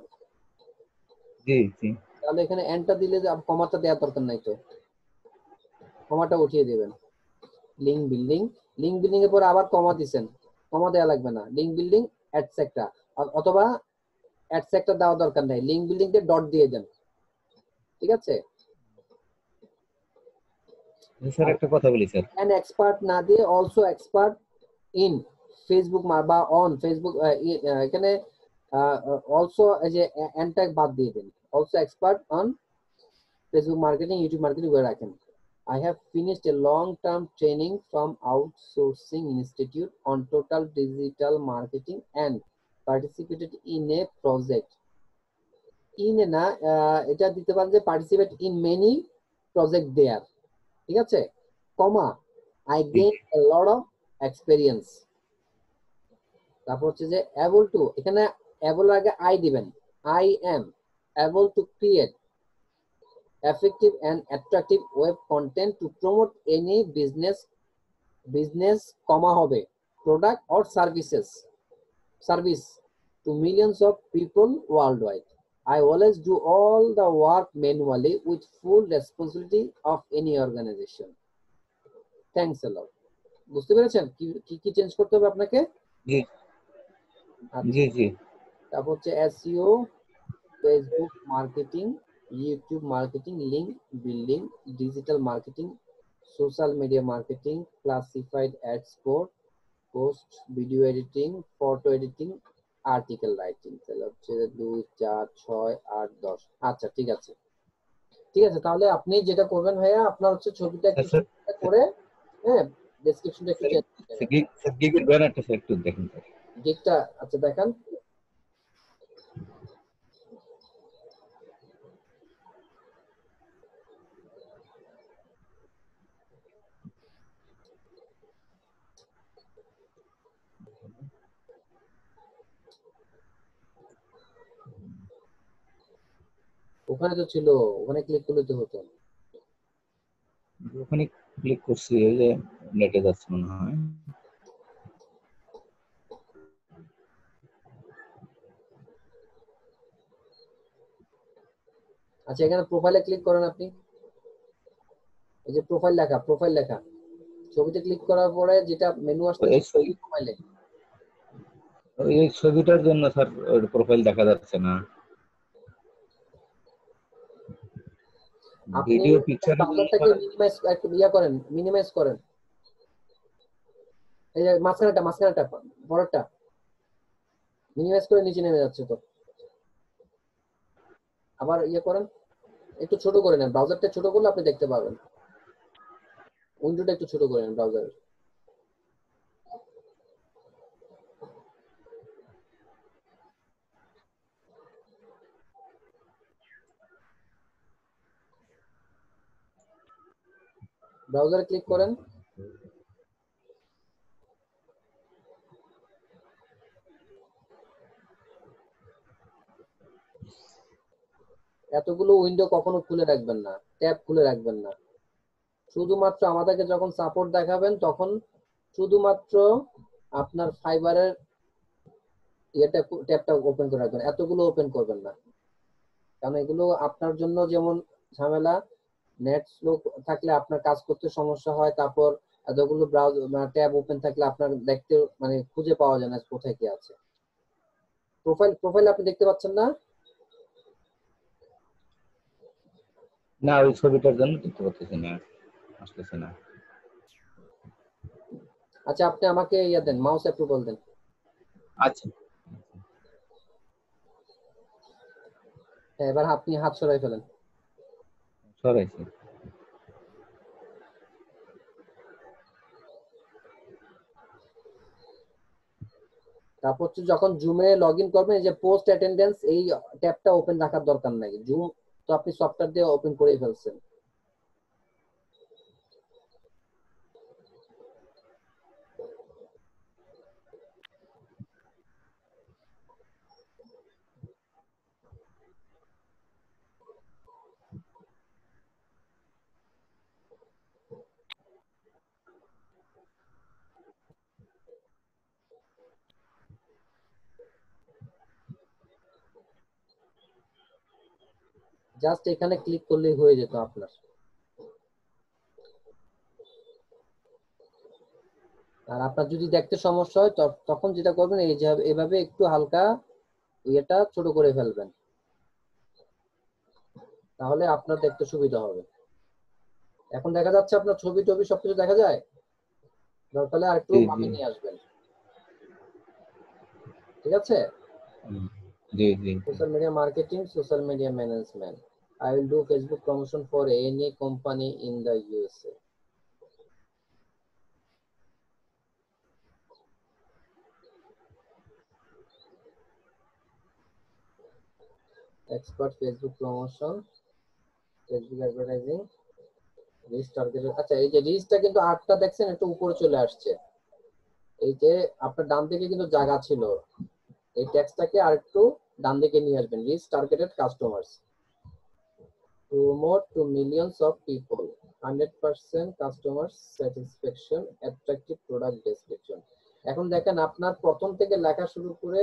জি জি। তাহলে এখানে এন্টার দিলে যে কমাটা দেওয়ার দরকার নাই, তো কমাটা উঠিয়ে দেবেন। লিংক বিল্ডিং, লিংক বিল্ডিং এর পরে আবার কমা দিচ্ছেন, কমা দেওয়া লাগবে না। লিংক বিল্ডিং এটসেট্রা, অথবা এটসেট্রা দেওয়া দরকার নাই, লিংক বিল্ডিং তে ডট দিয়ে দেন। ঠিক আছে? স্যার একটা কথা বলি স্যার, an expert না দিয়ে also expert in ফেসবুক বা অন ফেসবুক, এখানে অলসো যে এন্টাক বাদ দিয়ে দেন, also expert on Facebook marketing, YouTube marketing করে রাখেন। I have finished a long-term training from Outsourcing Institute on total digital marketing and participated in a project. In না, এটা দিতে পারেন যে participate in many project there. ঠিক আছে? কমা, I gained a lot of experience. তারপর হচ্ছে যে able to, এখানে able আগে I দিবেন, I am able to create effective and attractive web content to promote any business comma হবে product or service to millions of people worldwide. I always do all the work manually with full responsibility of any organization. Thanks a lot. বুঝতে পেরেছেন কি কি কি change করতে হবে আপনাকে? জি আচ্ছা, জি জি তারপর হচ্ছে SEO, Facebook marketing, YouTube marketing, link building, digital marketing, social media marketing, classified ad score, post, video editing, photo editing, article writing. তাহলে হচ্ছে 2 4 6 8 10। আচ্ছা ঠিক আছে, ঠিক আছে। তাহলে আপনি যেটা করবেন ভাইয়া, আপনার হচ্ছে ছবিটা একটু স্যার সুন্দর করে, হ্যাঁ, ডেসক্রিপশনটা একটু চেঞ্জ করে নেবেন। গিগের ব্যানারটা স্যার একটু দেখেন স্যার। গিকটা আচ্ছা দেখান। ওখানে তো ছিল, ওখানে ক্লিক করলে তো হতো। ওখানে ক্লিক করছি, এই যে নেটে যাচ্ছে মনে হয়। আচ্ছা এখানে প্রোফাইলে ক্লিক করেন আপনি, এই যে প্রোফাইল লেখা, প্রোফাইল লেখা, ছবিতে ক্লিক করার পরে যেটা মেনু আসছে এই ছবি, প্রোফাইলে। এই ছবিটার জন্য স্যার ওর প্রোফাইল দেখা যাচ্ছে না। আপনি ভিডিও পিকচারের জন্য ব্রাউজারটাকে স্যার মিনিমাইজ একটু ইয়া করেন, মিনিমাইজ করেন। এই যে মাঝখানেটা বড়টা মিনিমাইজ করে নিচে নেমে যাচ্ছে তো। আবার ইয়ে করেন, একটু ছোট করে নেন, ব্রাউজারটা ছোট করলে আপনি দেখতে পাবেন। উইন্ডোটা একটু ছোট করে নেন ব্রাউজারের। ব্রাউজারে ক্লিক করেন, এতগুলো উইন্ডো কখনো খুলে রাখবেন না, ট্যাব খুলে রাখবেন না। শুধুমাত্র আমাদেরকে যখন সাপোর্ট দেখাবেন তখন শুধুমাত্র আপনার ফাইবারের ইয়েটা ট্যাবটা ওপেন করে রাখবেন, এতগুলো ওপেন করবেন না। কারণ এগুলো আপনার জন্য যেমন ঝামেলা, নেট স্লো থাকলে আপনার কাজ করতে সমস্যা হয়, তারপর এতগুলো ব্রাউজার ট্যাব ওপেন থাকলে আপনার দেখতে মানে খুঁজে পাওয়া যায় না কোথায় কি আছে। প্রোফাইল আপনি দেখতে পাচ্ছেন না? না, ওই ছবিটার জন্য দেখতে পাচ্ছি না, আসতেছে না। আচ্ছা আপনি আমাকে ইয়া দেন, মাউস অ্যাপ্রুভাল দেন। আচ্ছা, হ্যাঁ, এবার আপনি হাত সরাই ফেলেন। সরাইছি। তারপর হচ্ছে যখন জুমে লগ ইন করবেন, এই যে পোস্ট অ্যাটেন্ডেন্স, এই ট্যাবটা ওপেন রাখার দরকার নাই। জুম তো আপনি সফটওয়্যার দিয়ে ওপেন করেই ফেলছেন। জাস্ট এখানে ক্লিক করলেই হয়ে যেত আপনার। আর আপনার যদি দেখতে সমস্যা হয় তখন যেটা করবেন, এই যে এভাবে একটু হালকা ইয়েটা ছোট করে ফেলবেন, তাহলে আপনার দেখতে সুবিধা হবে। এখন দেখা যাচ্ছে আপনার ছবি টবি সবকিছু দেখা যায়? দরকার হলে আর একটু জি বামে জি নিয়ে আসবেন, ঠিক আছে? জি জি Social media marketing, social media management. I will do Facebook promotion for any company in the USA. Expert Facebook promotion, Facebook advertising, reach target। আচ্ছা এই যে রিচটা কিন্তু 8টা দেখছেন একটু উপরে চলে আসছে। এই যে আপনার ডান দিকে কিন্তু জায়গা ছিল, এই টেক্সটটাকে আরেকটু ডান দিকে নিয়ে আসবেন। Reach targeted customers, promote to millions of people, 100% customer satisfaction, attractive product description। এখন দেখেন আপনার প্রথম থেকে লেখা শুরু করে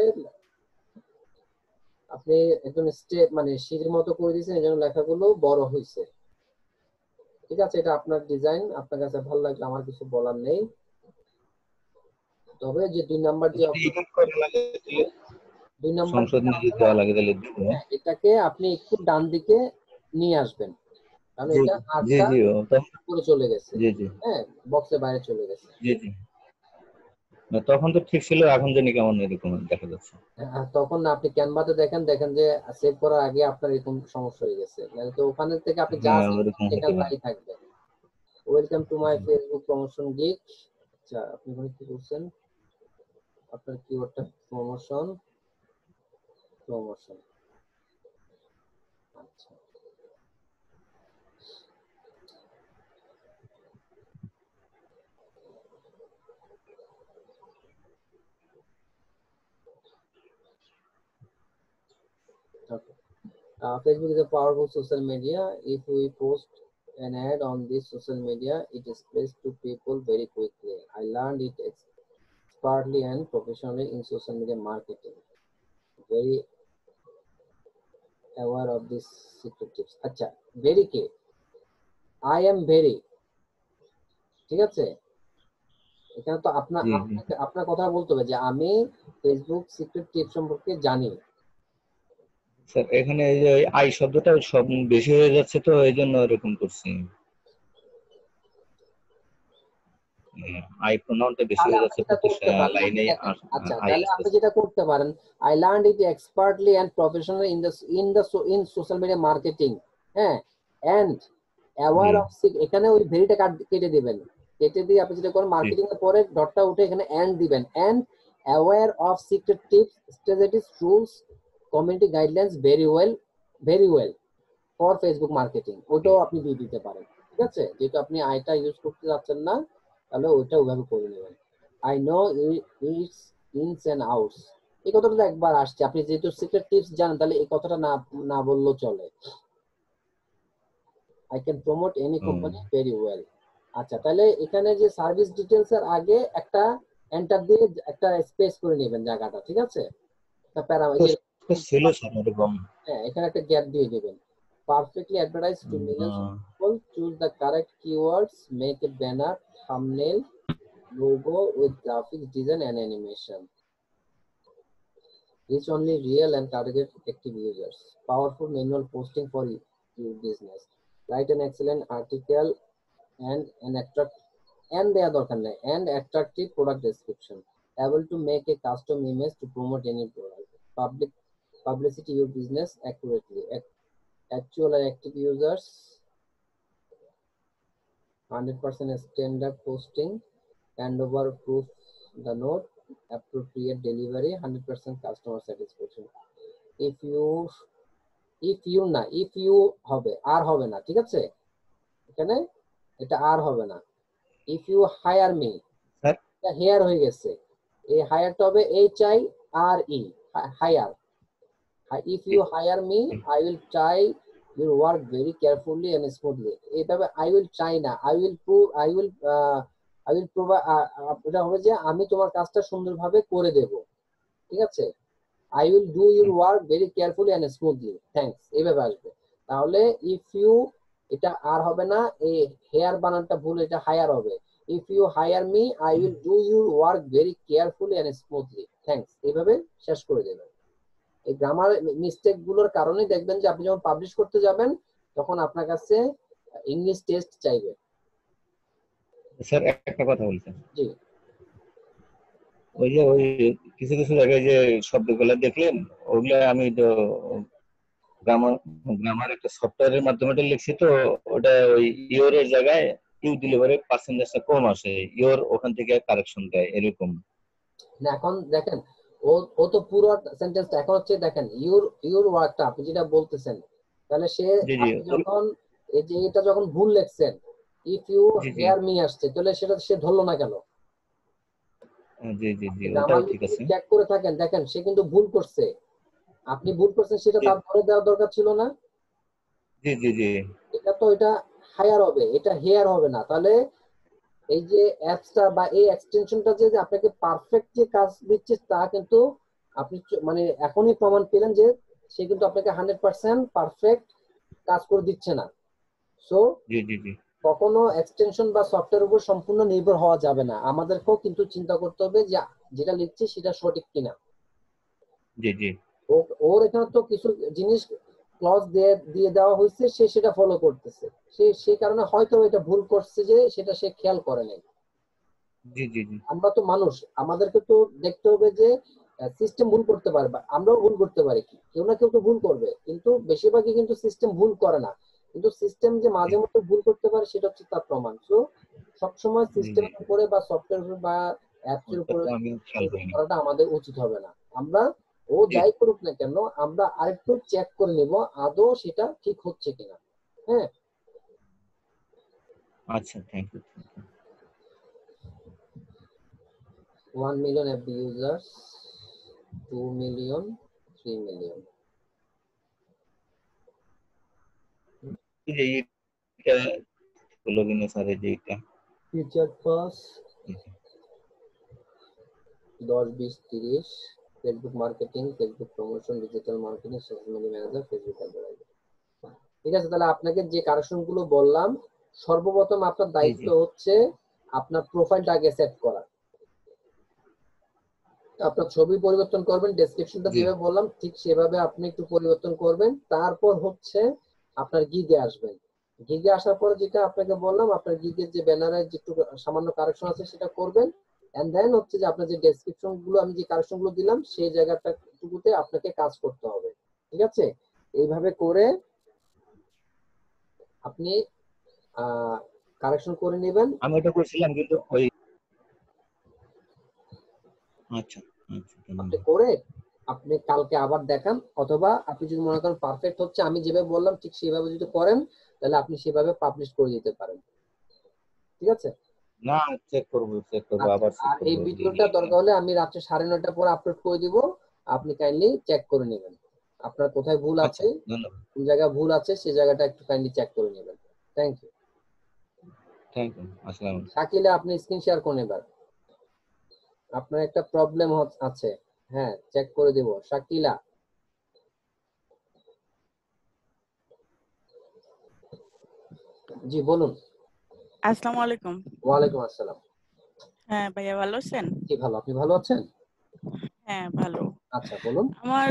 আপনি একদম স্টেপ মানে সিঁড়ির মতো করে দিয়েছেন, এই জন্য লেখাগুলো বড় হয়েছে। ঠিক আছে, এটা আপনার ডিজাইন, আপনার কাছে ভালো লাগলে আমার কিছু বলার নেই। তবে যে 2 নাম্বার যে যদি edit করা লাগে তাহলে 2 নাম্বার সংশোধনী যদি দেওয়া লাগে তাহলে দিব। এটাকে আপনি একটু ডান দিকে নিয়ে আসবেন, কারণ জি এটা জি আটটা জি তখন উপরে চলে গেছে। জি জি হ্যাঁ, বক্সের বাইরে চলে গেছে। জি জি না, তখন তো ঠিক ছিল, এখন জানি কেমন এরকম দেখা যাচ্ছে। তখন আপনি ক্যানভাতে দেখেন দেখেন যে সেভ করার আগে আপনার এরকম সমস্যা হয়ে গেছে, নাহলে তো ওখানে থেকে আপনি যা হ্যাঁ সেভ ওরকম করছেন হতে এখানে পারে। তাই থাকবে। Welcome to my G. Facebook promotion gig. আচ্ছা, আপনি এখানে কি করছেন? আপনার কিওয়ার্ডটা প্রমোশন, প্রমোশন। আচ্ছা, okay. Facebook is a powerful social media. If we post an ad on this social media, it spreads to people very quickly. I learned it expertly and professionally in social media marketing. Very aware of these secret tips. আচ্ছা, very K? I am very, ঠিক আছে? এখানে তো আপনার জি জি আপনাকে আপনার কথা বলতে হবে যে আমি ফেসবুক সিক্রেট টিপ সম্পর্কে জানি। স্যার, এখানে এই যে আই শব্দটা সব বেশি হয়ে যাচ্ছে, তো এই জন্য এরকম করছি। আই প্রোনাউনটা বেশি তাহলে হয়ে আপনি যাচ্ছে যেটা প্রত্যেকটা করতে পারেন, লাইনে দেখেন, আচ্ছা আই তাহলে আপনি আসতেছে। যেটা করতে পারেন, I learned it expertly and professionally in social media marketing, হ্যাঁ, and জি aware of এখানে ওই ভেরিটা কেটে দিবেন, কেটে দিয়ে আপনি যেটা করেন জি মার্কেটিং এর পরে ডটটা উঠে এখানে and দিবেন, and aware of secret tips, strategies, rules, community guidelines very well for Facebook marketing, ওটাও আপনি দিয়ে দিতে পারেন। ঠিক আছে, যেহেতু আপনি আইটা ইউজ করতে যাচ্ছেন না, তাহলে ওইটা ওইভাবে করে নেবেন। I know its ins and outs, এই কথাটা তো একবার আসছে, আপনি যেহেতু সিক্রেট টিপস জানেন তাহলে এই কথাটা না না বললেও চলে। I can promote any uh, company very well. আচ্ছা, তাহলে এখানে যে সার্ভিস ডিটেলস এর আগে একটা এন্টার দিয়ে একটা স্পেস করে নেবেন জায়গাটা, ঠিক আছে? একটা প্যারা তো যে ছিল স্যার এরকম। হ্যাঁ, এখানে একটা গ্যাপ দিয়ে দেবেন। Perfectly advertise to millions of people, choose the correct keywords, make a banner, thumbnail, logo with graphics design and animation. Reach only real and target active users. Powerful manual posting for your business. Write an excellent article and an attractive product description. Able to make a custom image to promote any product. Publicity your business accurately. Actual and active users. 100% standard posting. Handover proof the note. Appropriate delivery. 100% customer satisfaction. if you হবে, আর হবে না, ঠিক আছে? এখানে এটা আর হবে না। if you hire me, sir এটা হেয়ার হয়ে গেছে, এই হায়ারটা হবে HIRE, hire. if you hire me, I will try your work very carefully and smoothly। এইভাবে I will try না, I will prove, I will provide, এটা হবে যে আমি তোমার কাজটা সুন্দরভাবে করে দেব, ঠিক আছে? I will do your work very carefully and smoothly, thanks, এইভাবে আসবে। তাহলে if you, এটা আর হবে না, এই হেয়ার বানানটা ভুল, এটা হায়ার হবে। if you hire me, I will do your work very carefully and smoothly, thanks, এইভাবে শেষ করে দেবেন। এই গ্রামার মিস্টেক গুলোর কারণে দেখবেন যে আপনি যখন পাবলিশ করতে যাবেন তখন আপনার কাছে ইংলিশ টেস্ট চাইবে। স্যার একটা কথা বলছেন, জি, ওই কিছু কিছু জায়গায় যে শব্দগুলো দেখলেন, ওগুলা আমি তো গ্রামার গ্রামার একটা সফটওয়্যারের মাধ্যমে ওটা লিখছি, তো ওটা ওই ইওরের জায়গায় ইউ দিলে পরে পার্সেন্টেজটা কম আসে, ইওর ওখান থেকে কারেকশন দেয় এরকম। না এখন দেখেন, ও ও তো পুরো সেন্টেন্সটা, এখন হচ্ছে দেখেন ইউর ওয়ার্কটা আপনি যেটা বলতেছেন, তাহলে সে, জি জি আপনি যখন এই যে এটা যখন ভুল লিখছেন, if you G G hear me আসছে, তাহলে সেটা সে ধরলো না কেন? জি জি জি গ্রামার ওটাও ঠিক আছে। চেক করে থাকেন, দেখেন সে কিন্তু ভুল করছে, আপনি ভুল করছেন সেটা জি তার ধরে দেওয়ার দরকার ছিল না? জি জি জি এটা তো এটা হায়ার হবে, এটা হেয়ার হবে না। তাহলে এই যে অ্যাপসটা বা এই এক্সটেনশনটা যে আপনাকে পারফেক্ট যে কাজ দিচ্ছে তা কিন্তু আপনি মানে এখনই প্রমাণ পেলেন যে সে কিন্তু আপনাকে 100% পারফেক্ট কাজ করে দিচ্ছে না। সো জি জি জি কখনো এক্সটেনশন বা সফটওয়্যার উপর সম্পূর্ণ নির্ভর হওয়া যাবে না, আমাদেরকেও কিন্তু চিন্তা করতে হবে যে যেটা লিখছে সেটা সঠিক কিনা। জি জি ওর এখানে তো কিছু জিনিস ক্লজ দিয়ে দিয়ে দেওয়া হয়েছে, সে সেটা ফলো করতেছে, সেই কারণে হয়তো এটা ভুল করছে যে সেটা সে খেয়াল করে নাই। জি জি জি আমরা তো মানুষ, আমাদেরকে তো দেখতে হবে যে সিস্টেম ভুল করতে পারে, বা আমরাও ভুল করতে পারি, কি কেউ না কেউ তো ভুল করবে, কিন্তু বেশিরভাগই কিন্তু সিস্টেম ভুল করে না। কিন্তু সিস্টেম যে মাঝে মধ্যে ভুল করতে পারে সেটা হচ্ছে তার প্রমাণ। তো সবসময় জি জি সিস্টেমের উপরে বা সফটওয়্যার উপরে বা অ্যাপস এর ওটা উপরে তো আমি খেয়াল করিনি। করাটা আমাদের উচিত হবে না। আমরা ও জি যাই করুক না কেন, আমরা আরেকটু চেক করে নেব আদৌ সেটা ঠিক হচ্ছে কিনা। হ্যাঁ, আচ্ছা, thank you. 1 million FB users, 2 million, 3 million। এই যে এটা হলো কিনা স্যার, এই যে এটা feature pass 10, 20, 30, Facebook marketing, Facebook promotion, digital marketing, social media manager, Facebook advertising. ঠিক আছে, তাহলে আপনাকে যে কারেকশন গুলো বললাম, সর্বপ্রথম আপনার জি দায়িত্ব জি হচ্ছে আপনার প্রোফাইলটা আগে সেট করা। আপনার ছবি পরিবর্তন করবেন, ডেসক্রিপশনটা জি যেভাবে বললাম ঠিক সেভাবে আপনি একটু পরিবর্তন করবেন। তারপর হচ্ছে আপনার গিগে আসবেন। গিগে আসার পরে যেটা আপনাকে বললাম, আপনার গিগের যে ব্যানারের যে একটু সামান্য কারেকশন আছে সেটা করবেন। এন্ড দেন হচ্ছে যে আপনার যে ডেসক্রিপশন গুলো, আমি যে কারেকশন গুলো দিলাম সেই জায়গাটাটুকুতে আপনাকে কাজ করতে হবে। ঠিক আছে, এইভাবে করে আপনি কারেকশন করে নেবেন। আমি ওটা করছিলাম কিন্তু ওই আচ্ছা আচ্ছা আপনি ধন্যবাদ। করে আপনি কালকে আবার দেখান, অথবা আপনি যদি মনে করেন পারফেক্ট হচ্ছে, আমি যেভাবে বললাম ঠিক সেভাবে যদি করেন, তাহলে আপনি সেভাবে পাবলিশ করে দিতে পারেন। ঠিক আছে, না, চেক করবো আচ্ছা। আবার চেক আর এই করবো যে ভিডিওটা এটা। দরকার হলে আমি রাত্রে 9:30 পর আপলোড করে দিব, আপনি কাইন্ডলি চেক করে নেবেন আপনার কোথায় ভুল আচ্ছা, আছে, ধন্যবাদ। কোন জায়গায় ভুল আছে সেই জায়গাটা একটু কাইন্ডলি চেক করে নেবেন। Thank you. থ্যাংক ইউ, আসসালামু আলাইকুম। শাকিলা, আপনি স্ক্রিন শেয়ার করুন এবার, আপনার একটা প্রবলেম আছে। হ্যাঁ, চেক করে দেব। শাকিলা, জি বলুন। আসসালামু আলাইকুম। ওয়ালাইকুম আসসালাম। হ্যাঁ ভাইয়া, ভালো আছেন? জি ভালো, আপনি ভালো আছেন? হ্যাঁ ভালো। আচ্ছা বলুন। আমার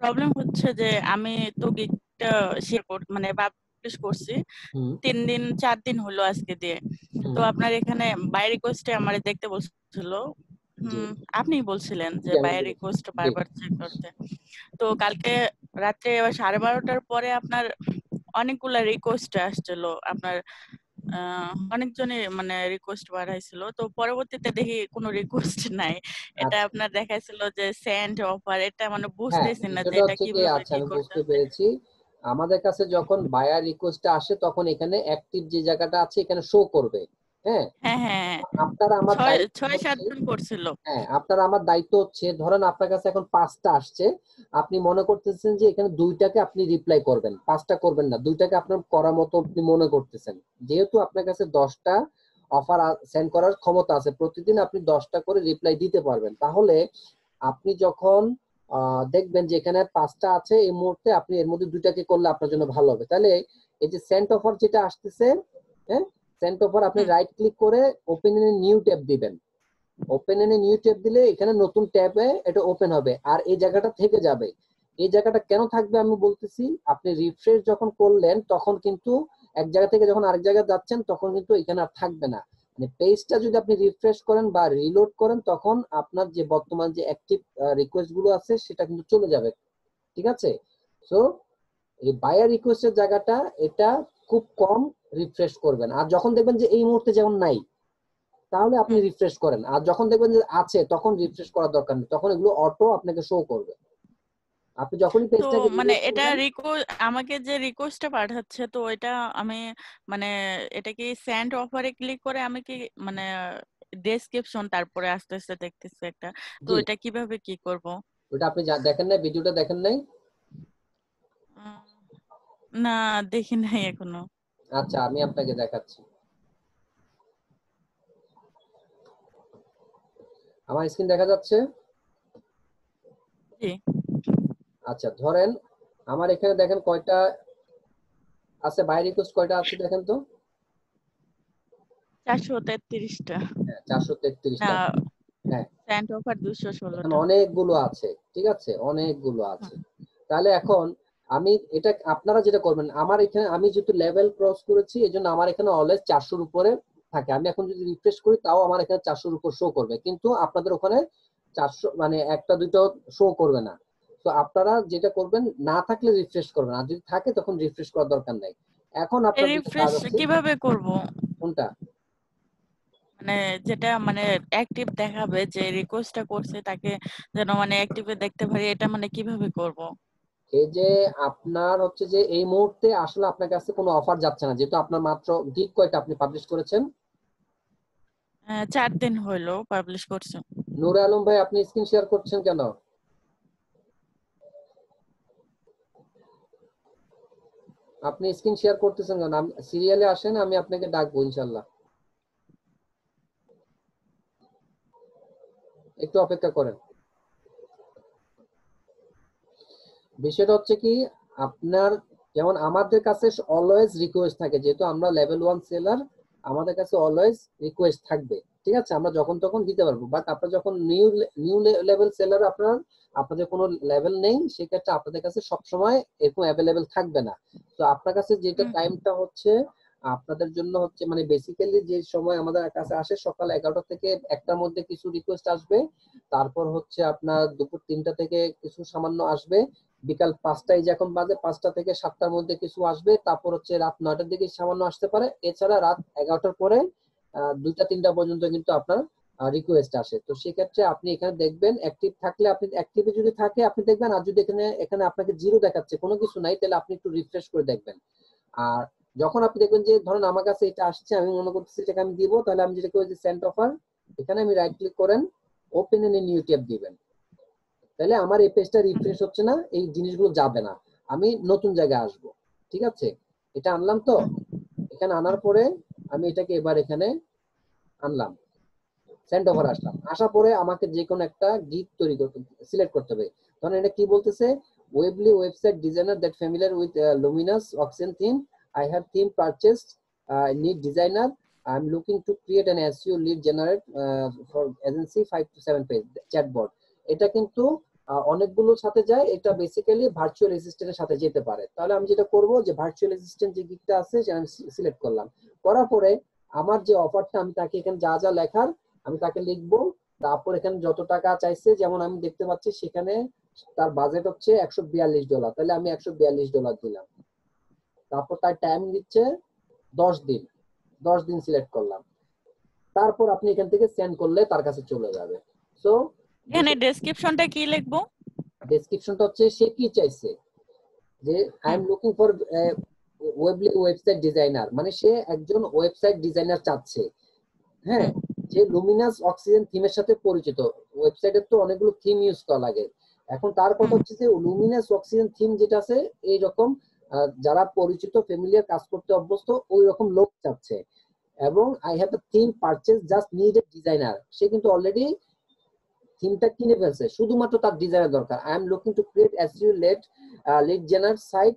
প্রবলেম হচ্ছে যে আমি তো গিগটা মানে পাবলিশ করছি হুম 3 দিন 4 দিন হলো আজকে দিয়ে। তো হুম আপনার এখানে বাই রিকোয়েস্টে আমার দেখতে বলছিল, জি আপনিই বলছিলেন যে জি আমি বাই বলেছি। রিকোয়েস্ট জি বারবার চেক করতে। তো কালকে রাত্রে 12:30টার পরে আপনার অনেকগুলা রিকোয়েস্ট আসছিল, আপনার অনেকজনই মানে রিকোয়েস্ট পাঠাইছিল। তো পরবর্তীতে দেখি কোনো রিকোয়েস্ট নাই। এটা আচ্ছা। আপনার দেখাইছিল যে সেন্ড অফার, এটা মানে হ্যাঁ, বুঝতেছি না যে বিষয়টা এটা হচ্ছে কি, কিভাবে আচ্ছা কি আমি করতে বুঝতে হবে। পেরেছি। আমাদের কাছে যখন বায়ার রিকোয়েস্টটা আসে তখন এখানে অ্যাক্টিভ যে জায়গাটা আছে এখানে শো করবে। হ্যাঁ, হ্যাঁ হ্যাঁ, আপনার আমার ছয় দায়িত্ব ছয় হচ্ছে, সাতজন করছিল। হ্যাঁ আপনার আমার দায়িত্ব হচ্ছে, ধরেন আপনার কাছে এখন 5টা আসছে, আপনি মনে করতেছেন যে এখানে 2টাকে আপনি রিপ্লাই করবেন, 5টা করবেন না, 2টাকে আপনার করার মতো আপনি মনে করতেছেন। যেহেতু আপনার কাছে 10টা অফার সেন্ড করার ক্ষমতা আছে, প্রতিদিন আপনি 10টা করে রিপ্লাই দিতে পারবেন, তাহলে আপনি যখন দেখবেন যে এখানে 5টা আছে, এই মুহূর্তে আপনি এর মধ্যে 2টাকে করলে আপনার জন্য ভালো হবে। তাহলে এই যে সেন্ড অফার যেটা আসতেছে, হ্যাঁ সেন্ড অফার, আপনি হুম। রাইট ক্লিক করে ওপেন ইন নিউ ট্যাব দিবেন। ওপেন এনে নিউ ট্যাব দিলে এখানে নতুন ট্যাবে এটা ওপেন হবে, আর এই জায়গাটা থেকে যাবে। এই জায়গাটা কেন থাকবে আমি বলতেছি, আপনি রিফ্রেশ যখন করলেন তখন কিন্তু এক জায়গা থেকে যখন আরেক জায়গায় যাচ্ছেন তখন কিন্তু এখানে আর থাকবে না। মানে পেজটা যদি আপনি রিফ্রেশ করেন বা রিলোড করেন তখন আপনার যে বর্তমান যে অ্যাক্টিভ রিকোয়েস্ট গুলো আছে সেটা কিন্তু চলে যাবে। ঠিক আছে, সো এই বায়ার রিকোয়েস্টের জায়গাটা এটা খুব কম রিফ্রেশ করবেন, আর যখন দেখবেন যে এই মুহূর্তে যেমন নাই তাহলে আপনি হুম। রিফ্রেশ করেন, আর যখন দেখবেন যে আছে তখন রিফ্রেশ করার দরকার নেই, তখন এগুলো অটো আপনাকে শো করবে। আপনি যখনই তো পেজটাকে মানে রিলোড এটা করবেন। আমাকে যে রিকোয়েস্টটা পাঠাচ্ছে, তো এটা আমি মানে এটা কি সেন্ড অফারে ক্লিক করে আমি কি মানে ডেসক্রিপশন তারপরে আস্তে আস্তে দেখতেছি একটা, তো জি, এটা কিভাবে কি করব? ওটা আপনি দেখেন নাই, ভিডিওটা দেখেন নাই? উম, না, দেখি নাই এখনো। আচ্ছা আমি আপনাকে দেখাচ্ছি, আমার স্ক্রিন দেখা যাচ্ছে? জি। আচ্ছা ধরেন আমার এখানে দেখেন কয়টা আছে, বাই রিকোয়েস্ট কয়টা আছে দেখেন তো। 433টা, 433টা। না হ্যাঁ সেন্ট অফার এখানে 216টা। অনেকগুলো আছে, ঠিক আছে, অনেকগুলো আছে। তাহলে এখন আমি এটা আপনারা যেটা করবেন, আমার এখানে আমি যেহেতু লেভেল ক্রস করেছি এই জন্য আমার এখানে অলওয়েজ 400-র উপরে থাকে। আমি এখন যদি রিফ্রেশ করি তাও আমার এখানে 400-র উপর শো করবে, কিন্তু আপনাদের ওখানে 400 মানে একটা দুটো শো করবে না। তো আপনারা যেটা করবেন, না থাকলে রিফ্রেশ করবেন, আর যদি থাকে তখন রিফ্রেশ করার দরকার নাই। এখন আপনার যেটা কাজ রিফ্রেশ আছে কিভাবে করব? কোনটা, মানে যেটা মানে অ্যাক্টিভ দেখাবে, যে রিকোয়েস্টটা করছে তাকে যেন মানে অ্যাক্টিভে দেখতে পারি, এটা মানে কিভাবে করব? এই যে আপনার হচ্ছে যে এই মুহূর্তে আসলে আপনার কাছে কোনো অফার যাচ্ছে না, যেহেতু আপনার মাত্র গিগ কয়টা আপনি পাবলিশ করেছেন? 4 দিন হইলো পাবলিশ করছে। নূর আলম ভাই আপনি স্ক্রিন শেয়ার করছেন কেন? আপনি স্ক্রিন শেয়ার করতেছেন কেন? সিরিয়ালে আসেন, আমি আপনাকে ডাকবো ইনশাল্লাহ। একটু অপেক্ষা করেন। বিষয়টা হচ্ছে কি, আপনার যেমন আমাদের কাছে অলওয়েজ রিকোয়েস্ট থাকে, যেহেতু আমরা লেভেল 1 সেলার, আমাদের কাছে অলওয়েজ রিকোয়েস্ট থাকবে, ঠিক আছে, আমরা যখন তখন দিতে পারবো। বাট আপনার যখন নিউ লেভেল সেলার, আপনাদের কোনো লেভেল নেই, সেক্ষেত্রে আপনাদের কাছে সবসময় এরকম অ্যাভেলেবেল থাকবে না। তো আপনার কাছে যেটা টাইমটা হচ্ছে আপনাদের জন্য হচ্ছে মানে বেসিক্যালি যে সময় আমাদের কাছে আসে সকাল 11টা থেকে 1টার মধ্যে কিছু রিকোয়েস্ট আসবে, তারপর হচ্ছে আপনার দুপুর 3টা থেকে কিছু সামান্য আসবে, বিকাল 5টায় যে এখন বাজে 5টা থেকে 7টার মধ্যে কিছু আসবে, তারপর হচ্ছে রাত 9টার দিকে সামান্য আসতে পারে। এছাড়া রাত 11টার পরে 2টা-3টা পর্যন্ত কিন্তু আপনার রিকোয়েস্ট আসে। তো সেক্ষেত্রে আপনি এখানে দেখবেন অ্যাক্টিভ থাকলে, আপনি অ্যাক্টিভে যদি থাকে আপনি দেখবেন, আর যদি এখানে এখানে আপনাকে জিরো দেখাচ্ছে, কোনো কিছু নাই, তাহলে আপনি একটু রিফ্রেশ করে দেখবেন। আর যখন আপনি দেখবেন যে ধরুন আমার কাছে এটা আসছে, আমি মনে করতেছি এটাকে আমি দিব, তাহলে আমি যেটা করি যে সেন্ট অফার, এখানে আমি রাইট ক্লিক করেন, ওপেন এ নিউ ট্যাব দিবেন। তাহলে আমার এই পেজটা রিফ্রেশ হচ্ছে না, এই জিনিসগুলো যাবে না, আমি নতুন জায়গায় আসব। ঠিক আছে, এটা আনলাম তো, এখানে আনার পরে আমি এটাকে এবার এখানে আনলাম, সেন্ড ওভার আসলাম, আসার পরে আমাকে যে কোনো একটা গিগ তৈরি করতে সিলেক্ট করতে হবে। ধরেন এটা কি বলতেছে, Weebly website designer that familiar with Luminous oxygen theme, I have theme purchased, need designer, I am looking to create an SEO lead generate for agency 5 to 7 page chatbot. এটা কিন্তু অনেকগুলোর সাথে যায়, এটা বেসিক্যালি ভার্চুয়াল অ্যাসিস্ট্যান্টের সাথে যেতে পারে। তাহলে আমি যেটা করব যে ভার্চুয়াল অ্যাসিস্ট্যান্ট যে গিগটা আছে সেটা আমি সিলেক্ট করলাম, করার পরে আমার যে অফারটা আমি তাকে এখানে যা যা লেখার আমি তাকে লিখবো। তারপর এখানে যত টাকা চাইছে, যেমন আমি দেখতে পাচ্ছি সেখানে তার বাজেট হচ্ছে $142, তাহলে আমি $142 দিলাম। তারপর তার টাইম দিচ্ছে 10 দিন, 10 দিন সিলেক্ট করলাম। তারপর আপনি এখান থেকে সেন্ড করলে তার কাছে চলে যাবে। সো এখানে ডেসক্রিপশনটা কি লিখবো? ডেসক্রিপশনটা হচ্ছে সে কি চাইছে, যে I am looking for website designer, মানে সে একজন ওয়েবসাইট ডিজাইনার চাচ্ছে। হ্যাঁ, যে লুমিনাস অক্সিজেন থিমের সাথে পরিচিত, ওয়েবসাইটের তো অনেকগুলো থিম ইউজ করা লাগে। এখন তার কথা হচ্ছে যে লুমিনাস অক্সিজেন থিম যেটা আছে এইরকম যারা পরিচিত ফ্যামিলিয়ার কাজ করতে অভ্যস্ত ওই রকম লোক চাচ্ছে। এবং I have a theme purchase just need a designer, সে কিন্তু অলরেডি থিমটা কিনে ফেলছে, শুধুমাত্র তার ডিজাইনার দরকার। I am looking to create SEO lead generate site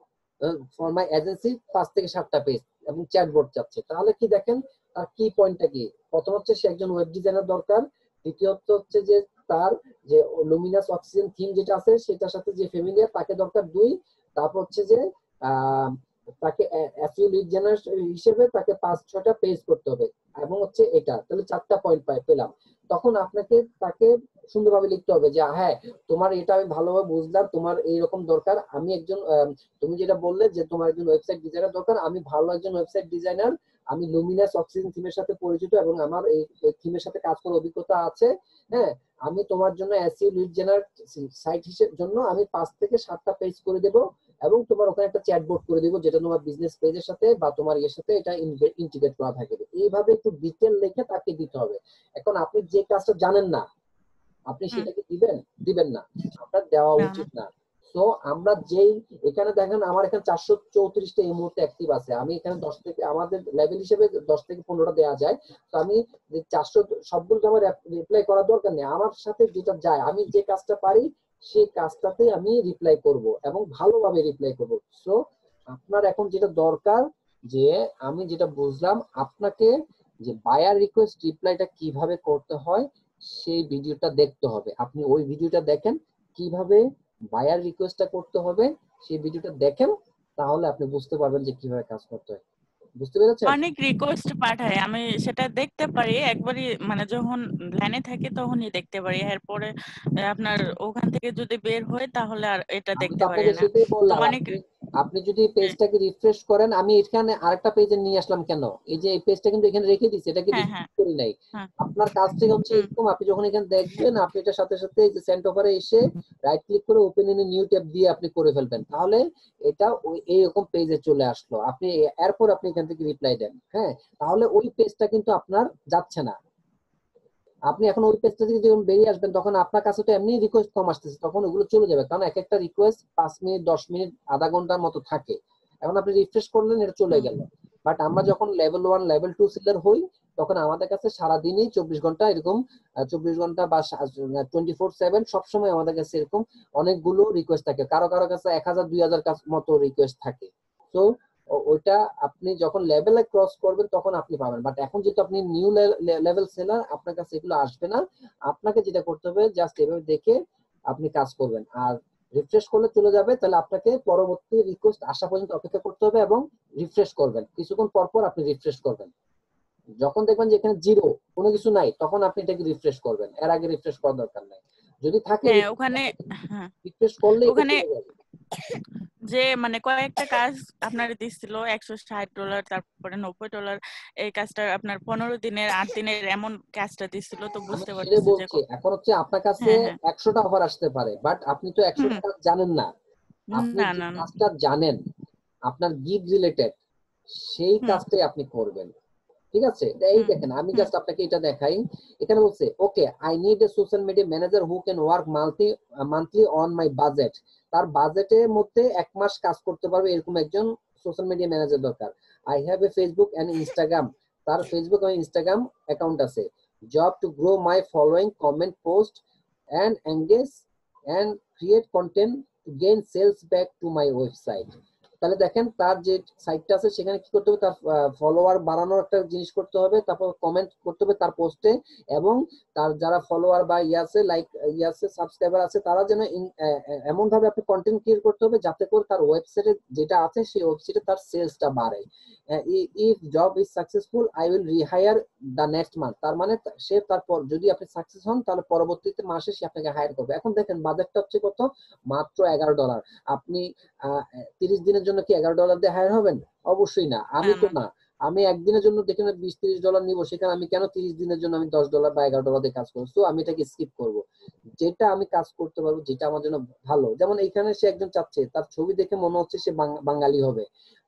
for my agency 5 থেকে 7টা পেজ এবং চ্যাটবট চাচ্ছে। তাহলে কি দেখেন তার কি পয়েন্টটা কি, প্রথম হচ্ছে সে একজন ওয়েব ডিজাইনার দরকার, দ্বিতীয়ত হচ্ছে যে তার যে লুমিনাস অক্সিজেন থিম যেটা আছে সেটার সাথে যে ফ্যামিলিয়ার তাকে দরকার 2, তারপর হচ্ছে যে তাকে এসইও লিড জেনারেট হিসেবে তাকে 5-6টা পেজ করতে হবে, এবং হচ্ছে এটা, তাহলে 4টা পয়েন্ট পেলাম। তখন আপনাকে তাকে সুন্দরভাবে লিখতে হবে যে হ্যাঁ তোমার এটা আমি ভালোভাবে বুঝলাম, তোমার এইরকম দরকার, আমি একজন তুমি যেটা বললে যে তোমার একজন ওয়েবসাইট ডিজাইনার দরকার, আমি ভালো একজন ওয়েবসাইট ডিজাইনার, আমি লুমিনাস অক্সিজেন থিমের সাথে পরিচিত এবং আমার এই থিমের সাথে কাজ করার অভিজ্ঞতা আছে। হ্যাঁ, আমি তোমার জন্য এসইও লিড জেনারেট সাইট হিসেবে জন্য আমি 5 থেকে 7টা পেজ করে দেব, এবং তোমার ওখানে একটা চ্যাটবট করে দিব যেটা তোমার বিজনেস পেজের সাথে বা তোমার এর সাথে এটা ইন্টিগ্রেট করা থাকবে। এইভাবে একটু ডিটেল লিখে তাকে দিতে হবে। এখন আপনি যে কাজটা জানেন না আপনি সেটাকে দিবেন না, আপনার দেওয়া উচিত না। তো আমরা যেই এখানে দেখেন আমার এখানে 434টা এই মুহূর্তে অ্যাক্টিভ আছে, আমি এখানে 10 থেকে আমাদের লেভেল হিসেবে 10 থেকে 15টা দেওয়া যায়। তো আমি 400 সবগুলো আমার রিপ্লাই করার দরকার নেই, আমার সাথে যেটা যায় আমি যে কাজটা পারি সেই কাজটাতে আমি রিপ্লাই করব এবং ভালোভাবে রিপ্লাই করব। সো আপনার এখন যেটা দরকার, যে আমি যেটা বুঝলাম, আপনাকে যে বায়ার রিকোয়েস্ট রিপ্লাইটা কিভাবে করতে হয় সেই ভিডিওটা দেখতে হবে। আপনি ওই ভিডিওটা দেখেন, কিভাবে বায়ার রিকোয়েস্টটা করতে হবে সেই ভিডিওটা দেখেন, তাহলে আপনি বুঝতে পারবেন যে কিভাবে কাজ করতে হয়। বুঝতে পেরেছেন? অনেক রিকোয়েস্ট পাঠায়, আমি সেটা দেখতে পারি একবারই, মানে যখন লাইনে থাকি তখনই দেখতে পারি। এরপরে আপনার ওখান থেকে যদি বের হয় তাহলে আর এটা আমি তো দেখতে পারি আপনাকে না। সেটাই তো বললাম, অনেক আপনি আপনি যদি পেজটাকে রিফ্রেশ করেন, আমি এখানে আরেকটা পেজে নিয়ে আসলাম কেন, এই যে এই পেজটা কিন্তু এখানে রেখে দিচ্ছি, এটাকে হ্যাঁ রিফ্রেশ হ্যাঁ করি নাই। হ্যাঁ আপনার কাজটা হচ্ছে হুম এরকম, আপনি যখন এখানে দেখবেন, আপনি এটার সাথে সাথে এই যে সেন্ট ওভারে এসে রাইট ক্লিক করে ওপেন ইন নিউ ট্যাব দিয়ে আপনি করে ফেলবেন, তাহলে এটা ওই এইরকম পেজে চলে আসলো। আপনি এরপর আপনি এখান থেকে রিপ্লাই দেন, হ্যাঁ, তাহলে ওই পেজটা কিন্তু আপনার যাচ্ছে না। আপনি এখন ওই পেজটা থেকে যখন বেরিয়ে আসবেন, তখন আপনার কাছে তো এমনি রিকোয়েস্ট কম আসতেছে, তখন ওগুলো চলে যাবে, কারণ এক একটা রিকোয়েস্ট 5 মিনিট 10 মিনিট আধা ঘন্টার মতো থাকে। এখন আপনি রিফ্রেশ করলেন, এটা চলে হুম গেল। বাট আমরা যখন লেভেল 1 লেভেল 2 সেলার হই, তখন আমাদের কাছে সারাদিনই 24 ঘন্টা এরকম 24 ঘন্টা বা 24/7 সবসময় আমাদের কাছে এরকম অনেকগুলো রিকোয়েস্ট থাকে। কারো কারো কাছে 1000 2000 মতো রিকোয়েস্ট থাকে। তো ওইটা আপনি যখন লেভেলে ক্রস করবেন তখন আপনি পাবেন। বাট এখন যেহেতু আপনি নিউ লেভেল সেলার, আপনার কাছে এগুলো আসবে না। আপনাকে যেটা করতে হবে, জাস্ট এভাবে দেখে আপনি কাজ করবেন, আর রিফ্রেশ করলে চলে যাবে। তাহলে আপনাকে পরবর্তী রিকোয়েস্ট আসা পর্যন্ত অপেক্ষা করতে হবে এবং রিফ্রেশ করবেন, কিছুক্ষণ পর পর আপনি রিফ্রেশ করবেন। যখন দেখবেন যে এখানে জিরো, কোনো কিছু নাই, তখন আপনি এটাকে রিফ্রেশ করবেন, এর আগে রিফ্রেশ করার দরকার নাই। যদি থাকে হ্যাঁ ওখানে, হ্যাঁ রিফ্রেশ করলে এটা ওখানে চলে যাবে। যে মানে কয়েকটা কাজ আপনার দিছিল $160, তারপরে $90, এই কাজটা আপনার 15 দিনের 8 দিনের এমন কাজটা দিছিল, তো আমি বুঝতে সেটাই পারতেছি যে বলছি, এখন হচ্ছে আপনার কাছে হ্যাঁ হ্যাঁ 100টা অফার আসতে পারে, বাট আপনি তো 100টা হুম কাজ জানেন না। আপনি না যে না না কাজটা জানেন, আপনার গিগ রিলেটেড, সেই হুম কাজটাই আপনি করবেন। ঠিক আছে? এই হুম দেখেন, আমি হুম জাস্ট আপনাকে এটা দেখাই। এখানে বলছে, okay I need a social media manager who can work monthly on my budget. তার বাজেটের মধ্যে 1 মাস কাজ করতে পারবে এরকম একজন সোশ্যাল মিডিয়া ম্যানেজার দরকার। I have a Facebook and Instagram, তার ফেসবুক এবং ইনস্টাগ্রাম অ্যাকাউন্ট আছে। Job to grow my following, comment, post and engage and create content to gain sales back to my website. তাহলে দেখেন, তার যে সাইটটা আছে সেখানে কি করতে হবে, তার ফলোয়ার বাড়ানোর একটা জিনিস করতে হবে, তারপর কমেন্ট করতে হবে তার পোস্টে, এবং তার যারা ফলোয়ার বা আছে লাইক আছে সাবস্ক্রাইবার আছে, তারা যেন এমন ভাবে আপনি কন্টেন্ট ক্রিয়েট করতে হবে যাতে করে তার ওয়েবসাইটে যেটা আছে সেই ওয়েবসাইটে তার সেলসটা বাড়ে। If job is successful I will rehire the next month. তার মানে সে তারপর যদি আপনি সাকসেস হন, তাহলে পরবর্তীতে মাসে সে আপনাকে হায়ার করবে। এখন দেখেন বাজেটটা হচ্ছে কত, মাত্র $11। আপনি 30 দিনের জন্য কি $11 দিয়ে হায়ার হবেন? অবশ্যই না। না আমি তো না না, আমি একদিনের জন্য দেখে না $20-30 নিব, সেখানে আমি কেন 30 দিনের জন্য আমি $10 বা $11 দিয়ে কাজ করবো? তো আমি এটাকে স্কিপ করব। যেটা আমি কাজ করতে পারবো, যেটা আমার জন্য ভালো। যেমন এইখানে সে একজন চাচ্ছে, তার ছবি দেখে মনে হচ্ছে সে বাঙালি হবে।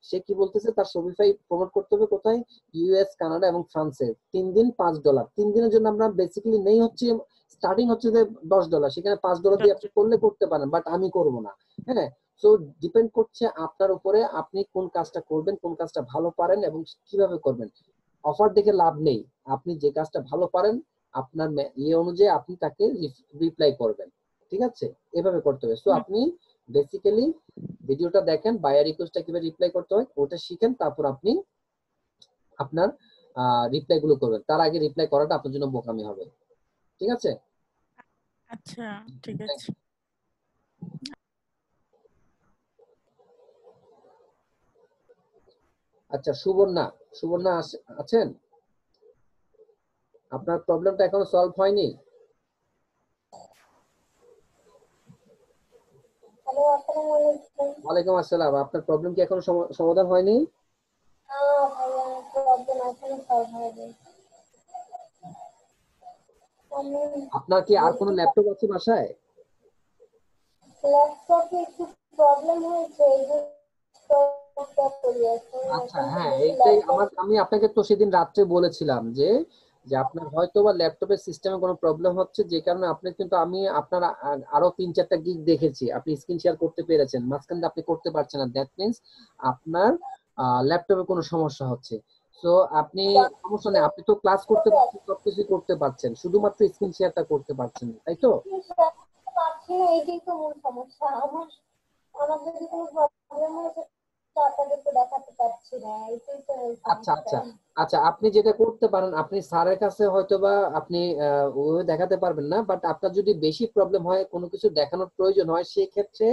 সে কি বলতেছে, তার শপিফাই প্রমোট করতে হবে কোথায়? ইউএস, কানাডা এবং ফ্রান্সে। 3 দিন $5। 3 দিনের জন্য আমরা বেসিক্যালি নেই হচ্ছে, স্টার্টিং হচ্ছে যে $10, সেখানে $5 দিয়ে আপনি করলে করতে পারেন, বাট আমি করব না। হ্যাঁ, সো ডিপেন্ড করছে আপনার উপরে, আপনি কোন কাজটা করবেন, কোন কাজটা ভালো পারেন এবং কিভাবে করবেন। অফার দেখে লাভ নেই, আপনি যে কাজটা ভালো পারেন আপনার ইয়ে অনুযায়ী আপনি তাকে রিপ্লাই করবেন। ঠিক আছে? এভাবে করতে হবে। সো হুম আপনি বেসিক্যালি ভিডিওটা দেখেন, বায়ার রিকোয়েস্টটা কিভাবে রিপ্লাই করতে হয় ওটা শিখেন, তারপর আপনি আপনার রিপ্লাই গুলো করবেন। তার আগে রিপ্লাই করাটা আপনার জন্য বোকামি হবে। ঠিক আছে? আচ্ছা ঠিক আছে। আচ্ছা, সুবর্ণা, সুবর্ণা আছেন? আপনার প্রবলেমটা এখনো সলভ হয়নি? হ্যালো, আসসালামু আলাইকুম। ওয়ালাইকুম আসসালাম। আপনার প্রবলেম কি এখনো সমাধান হয়নি? ভাইয়া, প্রবলেম এখনো সলভ হয়নি। আমি আপনার কি আর কোনো বলতে ল্যাপটপ আছে বাসায়? ল্যাপটপে একটু প্রবলেম হয়েছে, এই যে করি এখন। আচ্ছা, এখন হ্যাঁ, দেখি এইটাই ল্যাপটপ। আমি আপনাকে তো সেদিন রাত্রে বলেছিলাম যে যে আপনার হয়তো বা ল্যাপটপের সিস্টেমে কোনো প্রবলেম হচ্ছে, যে কারণে আপনি কিন্তু আমি আপনার আরো 3-4টা গিগ দেখেছি, আপনি স্ক্রিন শেয়ার করতে পেরেছেন, মাঝখানে আপনি করতে পারছেন না। দ্যাট মিন্স আপনার ল্যাপটপে কোনো সমস্যা হচ্ছে। সো আপনি, সমস্যা নেই, আপনি তো ক্লাস করতে পারছেন, সবকিছু করতে পারছেন, শুধুমাত্র স্ক্রিন শেয়ারটা করতে পারছেন না, তাই তো? পাচ্ছি না, এটাই তো মূল সমস্যা আমার। আমার যদি কোনো প্রবলেম হয় সেটা আপনাদেরকে দেখাতে পারছি না, এটাই তো মূল আচ্ছা সমস্যা। আচ্ছা আচ্ছা, আপনি যেটা করতে পারেন, আপনি স্যারের কাছে হয়তোবা আপনি ওভাবে দেখাতে পারবেন না, বাট আপনার যদি বেশি প্রবলেম হয়, কোনো কিছু দেখানোর প্রয়োজন হয়, সেই ক্ষেত্রে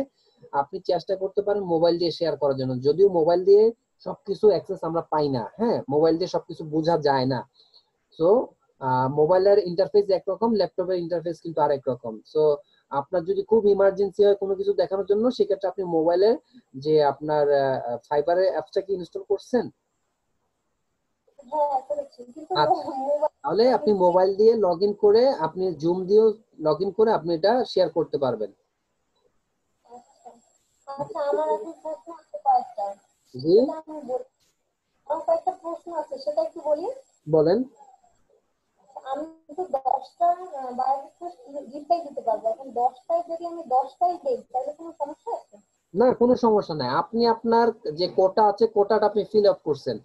আপনি চেষ্টা করতে পারেন মোবাইল দিয়ে শেয়ার করার জন্য। যদিও মোবাইল দিয়ে সবকিছু অ্যাক্সেস আমরা পাই না, হ্যাঁ, মোবাইল দিয়ে সবকিছু বোঝা যায় না। সো মোবাইলের ইন্টারফেস একরকম, ল্যাপটপের ইন্টারফেস কিন্তু আরেক রকম। সো আপনার যদি খুব ইমার্জেন্সি হয় কোনো কিছু দেখানোর জন্য, সেক্ষেত্রে আপনি মোবাইলে যে আপনার ফাইবারের অ্যাপসটা কি ইনস্টল করছেন? হ্যাঁ করেছি, কিন্তু আচ্ছা, মোবাইল তাহলে আপনি মোবাইল দিয়ে লগ ইন করে, আপনি জুম দিয়েও লগ ইন করে আপনি এটা শেয়ার করতে পারবেন। আচ্ছা আচ্ছা, আমার এখন প্রশ্ন আছে কয়েকটা, জি, সেটা আমি বলি। আমার কয়েকটা প্রশ্ন আছে, সেটা একটু বলি। বলেন। আমি তো 10টা বায়োমেট্রিক রিপ্লাই দিতে পারবো, এখন 10টায় যদি আমি 10টাই দিই তাহলে কোনো সমস্যা আছে? না, কোনো সমস্যা নাই। আপনি আপনার যে কোটা আছে, কোটাটা আপনি ফিল আপ করছেন।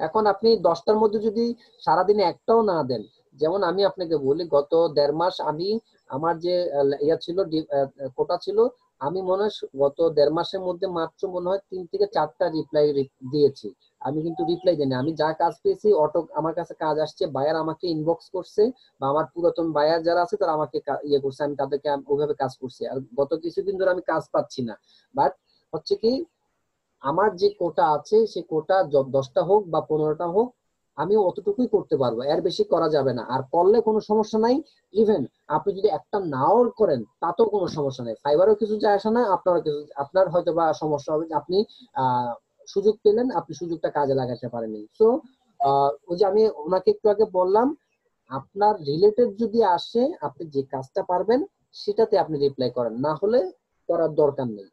এখন আপনি 10টার মধ্যে যদি সারাদিনে একটাও না দেন, যেমন আমি আপনাকে বলি, গত 1.5 মাস আমি আমার যে ইয়া ছিল, কোটা ছিল, আমি মনে হয় গত 1.5 মাসের মধ্যে মাত্র মনে হয় 3 থেকে 4টা রিপ্লাই দিয়েছি। আমি কিন্তু রিপ্লাই দিইনি। আমি যা কাজ পেয়েছি, অটো আমার কাছে কাজ আসছে, বায়ার আমাকে ইনবক্স করছে, বা আমার পুরাতন বায়ার যারা আছে তারা আমাকে ইয়ে করছে, আমি তাদেরকে ওইভাবে কাজ করছি। আর গত কিছুদিন ধরে আমি কাজ পাচ্ছি না। বাট হচ্ছে কি, আমার যে কোটা আছে, সে কোটা 10টা হোক বা 15টা হোক, আমি অতটুকুই করতে পারবো, এর বেশি করা যাবে না। আর করলে কোনো সমস্যা নাই। ইভেন আপনি যদি একটা নাও করেন তাতেও কোনো সমস্যা নেই, ফাইবারও কিছু যায় আসে না, আপনারও কিছু, আপনার হয়তো বা সমস্যা হবে যে আপনি আহ সুযোগ পেলেন, আপনি সুযোগটা কাজে লাগাতে পারেননি। সো ওই যে আমি ওনাকে একটু আগে বললাম, আপনার রিলেটেড যদি আসে, আপনি যে কাজটা পারবেন সেটাতে আপনি রিপ্লাই করেন, না হলে করার দরকার নেই।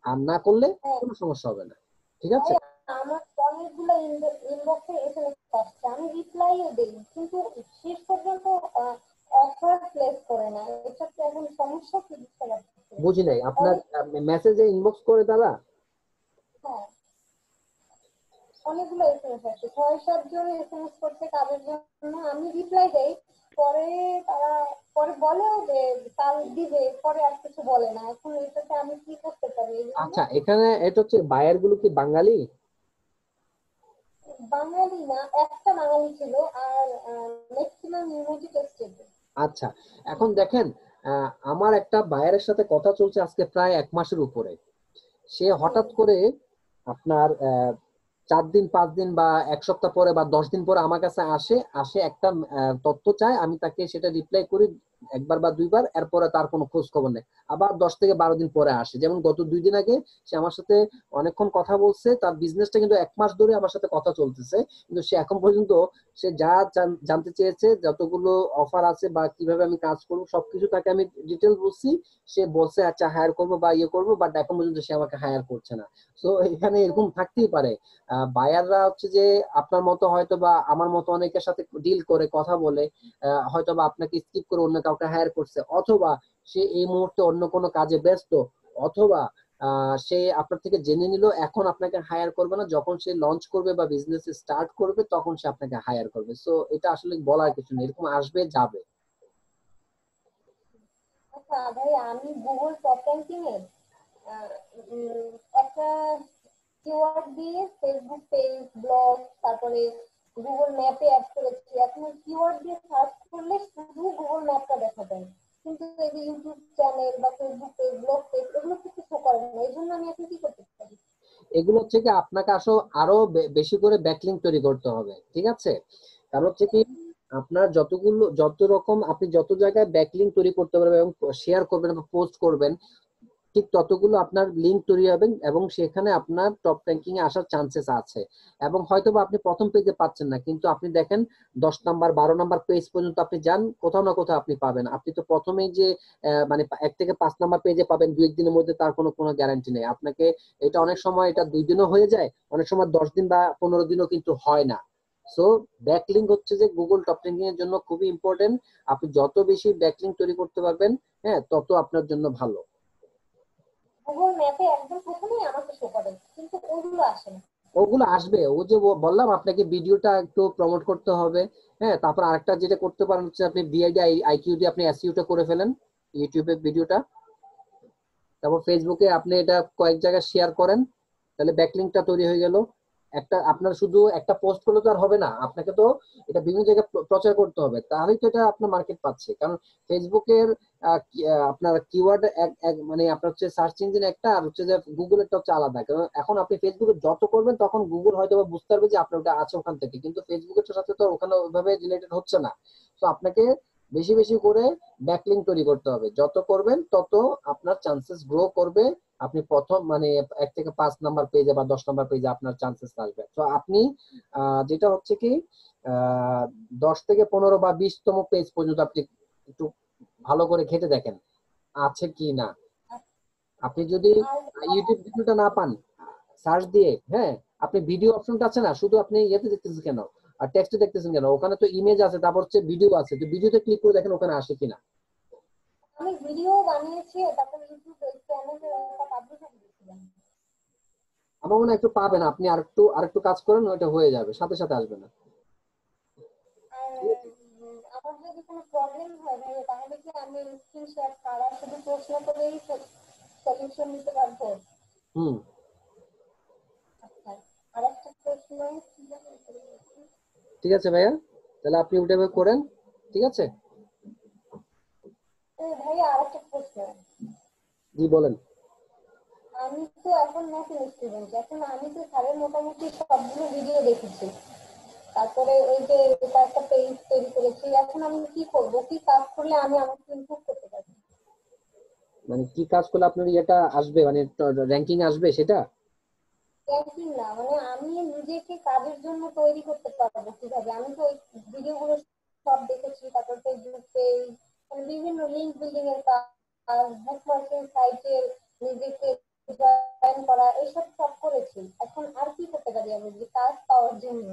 আর না করলে হ্যাঁ কোনো সমস্যা হবে না। ঠিক আছে? ভাই, আমার অনেকগুলো ইনবক্সে এসএমএস আসছে, আমি রিপ্লাইও দিই, কিন্তু শেষ পর্যন্ত অফার প্লেস করে না। এটা কি এখন সমস্যা কি বুঝতে পারছি না। বুঝি নাই, আপনার অনেক, মেসেজে ইনবক্স করে তারা? হ্যাঁ অনেকগুলো এসএমএস আসছে, 6-7 জন এসএমএস করছে কাজের জন্য, আমি রিপ্লাই দেই, পরে তারা পরে বলেও যে কাল দিবে, পরে আর কিছু বলে না। এখন এটাতে আমি কি করতে পারি এই জন্য? আচ্ছা, এখানে এটা হচ্ছে বায়ার গুলো কি বাঙালি? বাঙালি না, একটা বাঙালি ছিল, আর ম্যাক্সিমাম ইউনাইটেড স্টেটে। আচ্ছা, এখন দেখেন, আমার একটা বায়ারের সাথে কথা চলছে আজকে প্রায় 1 মাসের উপরে। সে হঠাৎ করে আপনার 4 দিন 5 দিন বা 1 সপ্তাহ পরে বা 10 দিন পরে আমার কাছে আসে, একটা তথ্য চায়, আমি তাকে সেটা রিপ্লাই করি একবার বা দুইবার, এরপরে তার কোনো খোঁজ খবর নেই। আবার 10 থেকে 12 দিন পরে আসে। যেমন গত 2 দিন আগে সে আমার সাথে অনেকক্ষণ কথা বলছে, তার বিজনেসটা কিন্তু 1 মাস ধরে আমার সাথে কথা চলতেছে, কিন্তু সে এখন পর্যন্ত সে যা জানতে চেয়েছে, যতগুলো অফার আছে বা কিভাবে আমি কাজ করবো, সবকিছু তাকে আমি ডিটেল বলছি। সে বলছে আচ্ছা হায়ার করবো বা ইয়ে করবো, বাট এখন পর্যন্ত সে আমাকে হায়ার করছে না। তো এখানে এরকম থাকতেই পারে। বায়াররা হচ্ছে যে আপনার মতো হয়তো বা আমার মতো অনেকের সাথে ডিল করে, কথা বলে, হয়তো বা আপনাকে স্কিপ করে অন্য কাউকে হায়ার করছে, অথবা সে এই মুহূর্তে অন্য কোনো কাজে ব্যস্ত, অথবা সে আপনার থেকে জেনে নিল এখন আপনাকে হায়ার করবে না, যখন সে লঞ্চ করবে বা বিজনেস স্টার্ট করবে তখন সে আপনাকে হায়ার করবে। সো এটা আসলে বলার কিছু নেই, এরকম আসবে যাবে। আচ্ছা ভাই, আমি গুগল টপ র্যাঙ্কিং এ আহ, উম, একটা কিওয়ার্ড দিয়ে ফেসবুক পেজ, ব্লগ, তারপরে গুগল ম্যাপে অ্যাড করেছি। এখন কিওয়ার্ড দিয়ে সার্চ করলে শুধু গুগল ম্যাপটা দেখা যায়, কিন্তু এই যে ইউটিউব চ্যানেল বা ফেসবুক পেজ, ব্লগ পেজ, এগুলো কিছু শো করে না। এই জন্য আমি এখন কি করতে পারি? এগুলো হচ্ছে কি, আপনাকে আসলে আরো বেশি করে ব্যাকলিংক তৈরি করতে হবে। ঠিক আছে? কারণ হচ্ছে কি, আপনার যত রকম আপনি যত জায়গায় ব্যাকলিংক তৈরি করতে পারবেন এবং শেয়ার করবেন বা পোস্ট করবেন, ঠিক ততগুলো আপনার লিঙ্ক তৈরি হবে এবং সেখানে আপনার টপ র্যাঙ্কিং এ আসার চান্সেস আছে। এবং হয়তোবা আপনি প্রথম পেজে পাচ্ছেন না, কিন্তু আপনি দেখেন 10 নাম্বার 12 নাম্বার পেজ পর্যন্ত আপনি যান, কোথাও না কোথাও আপনি পাবেন। আপনি তো প্রথমেই যে মানে 1 থেকে 5 নাম্বার পেজে পাবেন 2-1 দিনের মধ্যে, তার কোনো গ্যারান্টি নেই। আপনাকে এটা অনেক সময় এটা 2 দিনও হয়ে যায়, অনেক সময় 10 দিন বা 15 দিনও কিন্তু হয় না। সো ব্যাকলিঙ্ক হচ্ছে যে গুগল টপ র্যাঙ্কিং এর জন্য খুবই ইম্পর্টেন্ট। আপনি যত বেশি ব্যাকলিঙ্ক তৈরি করতে পারবেন, হ্যাঁ, তত আপনার জন্য ভালো। গুগল ম্যাপে একদম প্রথমেই আমাকে শো করে, কিন্তু ওগুলো আসে না। ওগুলো আসবে, ও যে বললাম আপনাকে ভিডিওটা একটু প্রমোট করতে হবে। হ্যাঁ, তারপর আরেকটা যেটা করতে পারেন হচ্ছে আপনি ভিআইডি আইকিউ দিয়ে আপনি এসইও টা করে ফেলেন, ইউটিউবে ভিডিওটা। তারপর ফেসবুকে আপনি এটা কয়েক জায়গায় শেয়ার করেন, তাহলে ব্যাকলিংকটা তৈরি হয়ে গেল। একটা আপনার শুধু একটা পোস্ট করলে তো আর হবে না, আপনাকে তো এটা বিভিন্ন জায়গায় প্রচার করতে হবে, তাহলেই তো এটা আপনার মার্কেট পাচ্ছে। কারণ ফেসবুকের আপনার কিওয়ার্ড মানে আপনার হচ্ছে সার্চ ইঞ্জিন একটা, আর হচ্ছে যে গুগলেরটা হচ্ছে আলাদা। কারণ এখন আপনি ফেসবুকে যত করবেন তখন গুগল হয়তো বা বুঝতে পারবে যে আপনার ওটা আছে ওখান থেকে, কিন্তু ফেসবুকের সাথে তো ওখানে ওইভাবে রিলেটেড হচ্ছে না। তো আপনাকে বেশি বেশি করে ব্যাকলিংক তৈরি করতে হবে, যত করবেন তত আপনার চান্সেস গ্রো করবে। আপনি প্রথম মানে 1 থেকে 5 নাম্বার পেজে বা 10 নাম্বার পেজে আপনার চান্সেস আসবে। তো আপনি যেটা হচ্ছে কি 10 থেকে 15 বা 20তম পেজ পর্যন্ত আপনি একটু ভালো করে ঘেঁটে দেখেন আছে কি না। আপনি যদি ইউটিউব ভিডিওটা না পান, সার্চ দিয়ে, হ্যাঁ, আপনি ভিডিও অপশনটা আছে না, শুধু আপনি ইয়েতে দেখতেছেন কেন আর টেক্সটে দেখতেছেন কেন? ওখানে তো ইমেজ আছে, তারপর হচ্ছে ভিডিও আছে, তো ভিডিওতে ক্লিক করে দেখেন ওখানে আসে কিনা। আমি ভিডিও বানিয়েছি, তারপর ইউটিউব চ্যানেলে একটা পাবলিশ করে দিয়েছিলাম। আমার মনে হয় একটু পাবেন, আপনি আরেকটু কাজ করেন, ওইটা হয়ে যাবে, সাথে সাথে আসবে না। আর আমার যদি কোনো প্রবলেম হয় ভাই, তাহলে কি আমি স্ক্রিন শেয়ার করা শুধু প্রশ্ন করেই সলিউশন দিতে পারবো? হুম, আচ্ছা, আর একটা প্রশ্ন কি জানেন? ঠিক আছে ভাইয়া, তাহলে আপনি ওটা করেন, ঠিক আছে। ভাইয়া আর একটা প্রশ্ন, জি বলেন। আমি তো এখন নতুন স্টুডেন্ট, এখন আমি তো স্যারের মোটামুটি সবগুলো ভিডিও দেখেছি, তারপরে ওই যে কয়েকটা পেজ তৈরি করেছি। এখন আমি কি করব, কি কাজ করলে আমি আমাকে ইমপ্রুভ করতে পারবো? মানে কি কাজ করলে আপনার এটা আসবে, মানে র্যাঙ্কিং আসবে সেটা? র্যাঙ্কিং না, মানে আমি নিজেকে কাজের জন্য তৈরি করতে পারবো কিভাবে? আমি তো ওই ভিডিওগুলো সব দেখেছি, তারপর ফেসবুক পেজ, মানে বিভিন্ন লিঙ্ক বিল্ডিং এর কাজ, বুকমার্কিং সাইটের নিজেকে জয়েন করা, এইসব সব করেছি। এখন আর কি করতে পারি আমি যে কাজ পাওয়ার জন্য?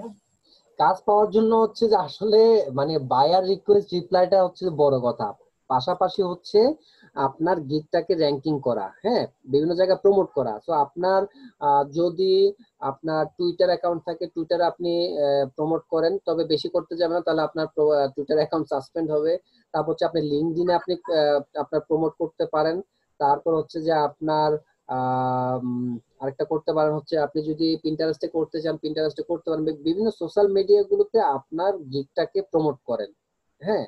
কাজ পাওয়ার জন্য হচ্ছে যে আসলে মানে বায়ার রিকোয়েস্ট রিপ্লাইটা হচ্ছে বড় কথা, পাশাপাশি হচ্ছে আপনার গিগটাকে র্যাঙ্কিং করা, হ্যাঁ, বিভিন্ন জায়গায় প্রমোট করা। তো আপনার যদি আপনার টুইটার অ্যাকাউন্ট থাকে, টুইটারে আপনি প্রমোট করেন, তবে বেশি করতে যাবেন না, তাহলে আপনার টুইটার অ্যাকাউন্ট সাসপেন্ড হবে। তারপর হচ্ছে আপনি লিঙ্কডইনে আপনি আপনার প্রমোট করতে পারেন। তারপর হচ্ছে যে আপনার আরেকটা করতে পারেন হচ্ছে আপনি যদি পিন্টারেস্টে করতে চান, পিন্টারেস্টে করতে পারেন। বিভিন্ন সোশ্যাল মিডিয়া গুলোতে আপনার গিগটাকে প্রমোট করেন, হ্যাঁ।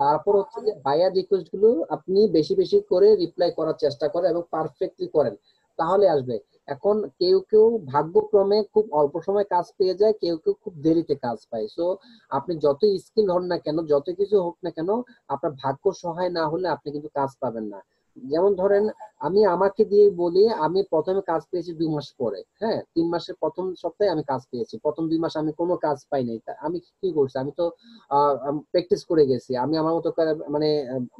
তারপর হচ্ছে যে বায়ার রিকোয়েস্ট গুলো আপনি বেশি বেশি করে রিপ্লাই করার চেষ্টা করেন এবং পারফেক্টলি করেন, তাহলে আসবে। এখন কেউ কেউ ভাগ্যক্রমে খুব অল্প সময় কাজ পেয়ে যায়, কেউ কেউ খুব দেরিতে কাজ পায়। সো আপনি যতই স্কিল হন না কেন, যত কিছু হোক না কেন, আপনার ভাগ্য সহায় না হলে আপনি কিন্তু কাজ পাবেন না। যেমন ধরেন আমি আমাকে দিয়ে বলি, আমি প্রথমে কাজ পেয়েছি 2 মাস পরে, হ্যাঁ, 3 মাসের প্রথম সপ্তাহে আমি কাজ পেয়েছি। প্রথম 2 মাস আমি কোনো কাজ পাই নাই, আমি কি করছি? আমি তো প্র্যাকটিস করে গেছি, আমি আমার মতো করে মানে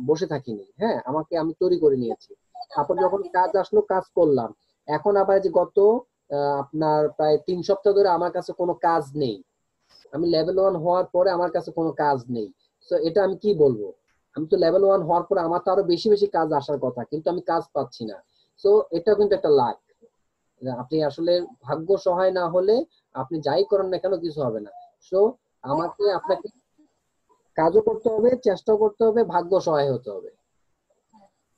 বসে থাকিনি, হ্যাঁ, আমি তৈরি করে নিয়েছি। তারপর যখন কাজ আসলো, কাজ করলাম। এখন আবার যে গত আপনার প্রায় 3 সপ্তাহ ধরে আমার কাছে কোনো কাজ নেই। আমি লেভেল 1 হওয়ার পরে আমার কাছে কোনো কাজ নেই। তো এটা আমি কি বলবো? আমি তো লেভেল 1 হওয়ার পরে আমার তো আরো বেশি বেশি কাজ আসার কথা, কিন্তু আমি কাজ পাচ্ছি না। তো এটা কিন্তু একটা লাক। আপনি আসলে ভাগ্য সহায় না হলে আপনি যাই করেন না কেন কিছু হবে না। সো আপনাকে কাজও করতে হবে, চেষ্টাও করতে হবে, ভাগ্য সহায় হতে হবে।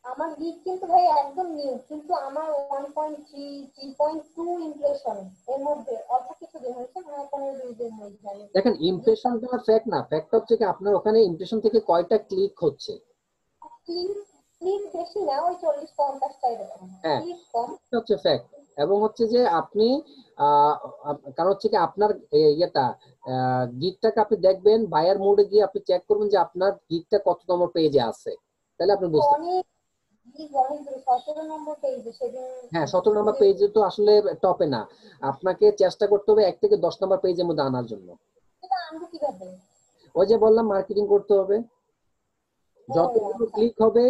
আমার গিগ কিন্তু ভাই একদম নিউ, কিন্তু আমার 1.3 3.2 ইমপ্রেশন, এর মধ্যে অল্প কিছুদিন হয়েছে, মানে 15-20 দিন হয়েছে। দেখেন, ইমপ্রেশনটা ফ্যাক্ট না, ফ্যাক্ট হচ্ছে কি আপনার ওখানে ইমপ্রেশন থেকে কয়টা ক্লিক হচ্ছে। ক্লিক ক্লিক বেশি না, ওই 40-50টা এরকম, হ্যাঁ, ক্লিক কম। এটা হচ্ছে ফ্যাক্ট। এবং হচ্ছে যে আপনি কারণ হচ্ছে কি আপনার ইয়েটা গিগটাকে আপনি দেখবেন, বায়ার মোডে গিয়ে আপনি চেক করবেন যে আপনার গিগটা কত নম্বর পেজে আছে, তাহলে আপনি বুঝতে পারবেন। অনেক গিগ অনেক দূরে, 17 নম্বর পেজে সেদিন। হ্যাঁ, 17 নম্বর পেজে তো আসলে টপে না, আপনাকে চেষ্টা করতে হবে 1 থেকে 10 নম্বর পেজের মধ্যে আনার জন্য। এটা আনবো কিভাবে? ওই যে বললাম, মার্কেটিং করতে হবে। ও যতগুলো আচ্ছা, ক্লিক হবে,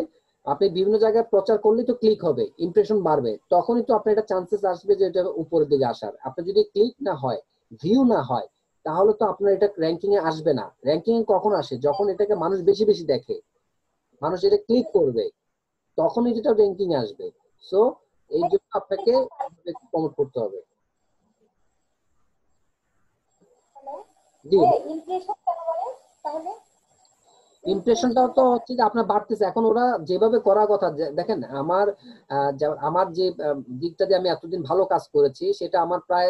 আপনি বিভিন্ন জায়গায় প্রচার করলেই তো ক্লিক হবে, ইমপ্রেশন বাড়বে, তখনই তো আপনার একটা চান্সেস আসবে যে এটা উপরের দিকে আসার। আপনি যদি ক্লিক না হয়, ভিউ না হয়, তাহলে তো আপনার এটা র্যাঙ্কিং এ আসবে না। র্যাঙ্কিং এ কখন আসে? যখন এটাকে মানুষ বেশি বেশি দেখে, মানুষ এটা ক্লিক করবে, তখনই যেটা র্যাঙ্কিং এ আসবে। সো এই জন্য আপনাকে প্রমোট করতে হবে। জি, ইমপ্রেশন কেন বলে তাহলে? ইমপ্রেশনটাও তো হচ্ছে যে আপনার বাড়তেছে। এখন ওরা যেভাবে করার কথা, দেখেন আমার আমার যে দিকটা দিয়ে আমি এতদিন ভালো কাজ করেছি সেটা আমার প্রায়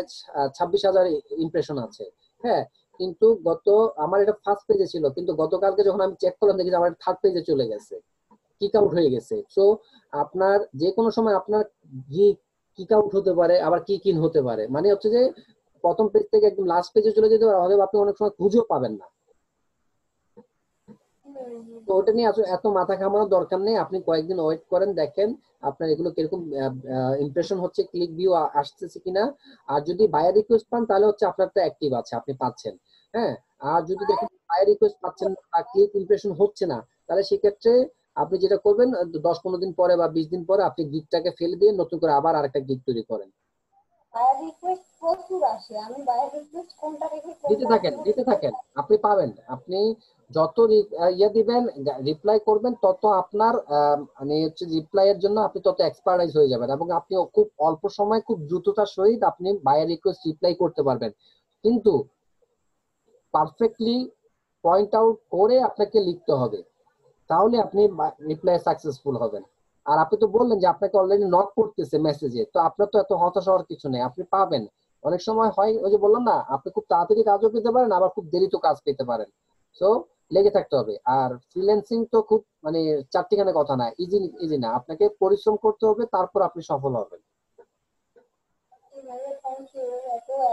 26,000 ইমপ্রেশন আছে। হ্যাঁ, কিন্তু আমার এটা ফার্স্ট পেজে ছিল, কিন্তু গতকালকে যখন আমি চেক করলাম দেখি যে আমার থার্ড পেজে চলে গেছে, কিক আউট হয়ে গেছে। সো আপনার যে কোনো সময় আপনার কিক আউট হতে পারে, আবার কিক ইন হতে পারে। মানে হচ্ছে যে প্রথম পেজ থেকে একদম লাস্ট পেজে চলে যেতে পারে, অথবা আপনি অনেক সময় খুঁজেও পাবেন না। তো ওটা নিয়ে আসলে এত মাথা ঘামানোর দরকার নেই। আপনি কয়েকদিন ওয়েট করেন, দেখেন আপনার এগুলো কিরকম ইমপ্রেশন হচ্ছে, ক্লিক ভিউ আসতেছে কিনা। আর যদি বায়ার রিকোয়েস্ট পান তাহলে হচ্ছে আপনারটা অ্যাক্টিভ আছে, আপনি পাচ্ছেন। হ্যাঁ, আর যদি দেখেন বায়ার রিকোয়েস্ট পাচ্ছেন না বা ক্লিক ইমপ্রেশন হচ্ছে না, তাহলে সেক্ষেত্রে আপনি যেটা করবেন 10-15 দিন পরে বা 20 দিন পরে আপনি গিগটাকে ফেলে দিয়ে নতুন করে আবার আরেকটা গিগ তৈরি করেন। বায়ার রিকোয়েস্ট প্রচুর আসে, আমি বায়ার রিকোয়েস্ট কোনটা রেখে দিতে থাকেন, আপনি পাবেন। আপনি যত ইয়ে দিবেন, রিপ্লাই করবেন, তত আপনার মানে হচ্ছে রিপ্লাই এর জন্য আপনি তত এক্সপার্টাইজ হয়ে যাবেন, এবং আপনি খুব অল্প সময় খুব দ্রুততার সহিত আপনি বায়ার রিকোয়েস্ট রিপ্লাই করতে পারবেন। কিন্তু পারফেক্টলি পয়েন্ট আউট করে আপনাকে লিখতে হবে, তাহলে আপনি রিপ্লাই সাকসেসফুল হবেন। আর আপনি তো বললেন যে আপনাকে অলরেডি নক করতেছে মেসেজে, তো আপনার তো এত হতাশ হওয়ার কিছু নেই, আপনি পাবেন। অনেক সময় হয় ওই যে বললাম না, আপনি খুব তাড়াতাড়ি কাজও পেতে পারেন, আবার খুব দেরিতে কাজ পেতে পারেন। সো লেগে থাকতে হবে। আর ফ্রিল্যান্সিং তো খুব মানে চারটিখানে কথা না, ইজি ইজি না, আপনাকে পরিশ্রম করতে হবে, তারপর আপনি সফল হবেন।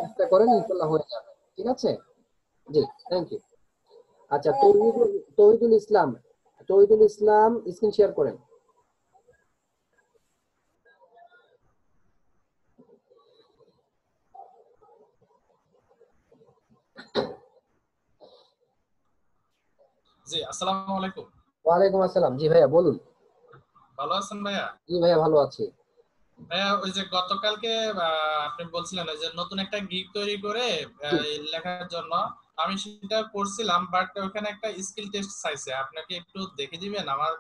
চেষ্টা করেন, ইনশাল্লাহ হয়ে যাবে। ঠিক আছে, জি, থ্যাংক ইউ। আচ্ছা, তৌহিদুল ইসলাম, স্ক্রিন শেয়ার করেন। জি, আসসালামু আলাইকুম। ওয়ালাইকুম আসসালাম। জি ভাইয়া বলুন। ভালো আছেন ভাইয়া? জি ভাইয়া ভালো আছি। ভাইয়া ওই যে গতকালকে আপনি বলছিলেন ওই যে নতুন একটা গিগ তৈরি করে লেখার জন্য, আমি সেটা করছিলাম, বাট ওখানে একটা স্কিল টেস্ট চাইছে। আপনাকে একটু দেখে দিবেন আমার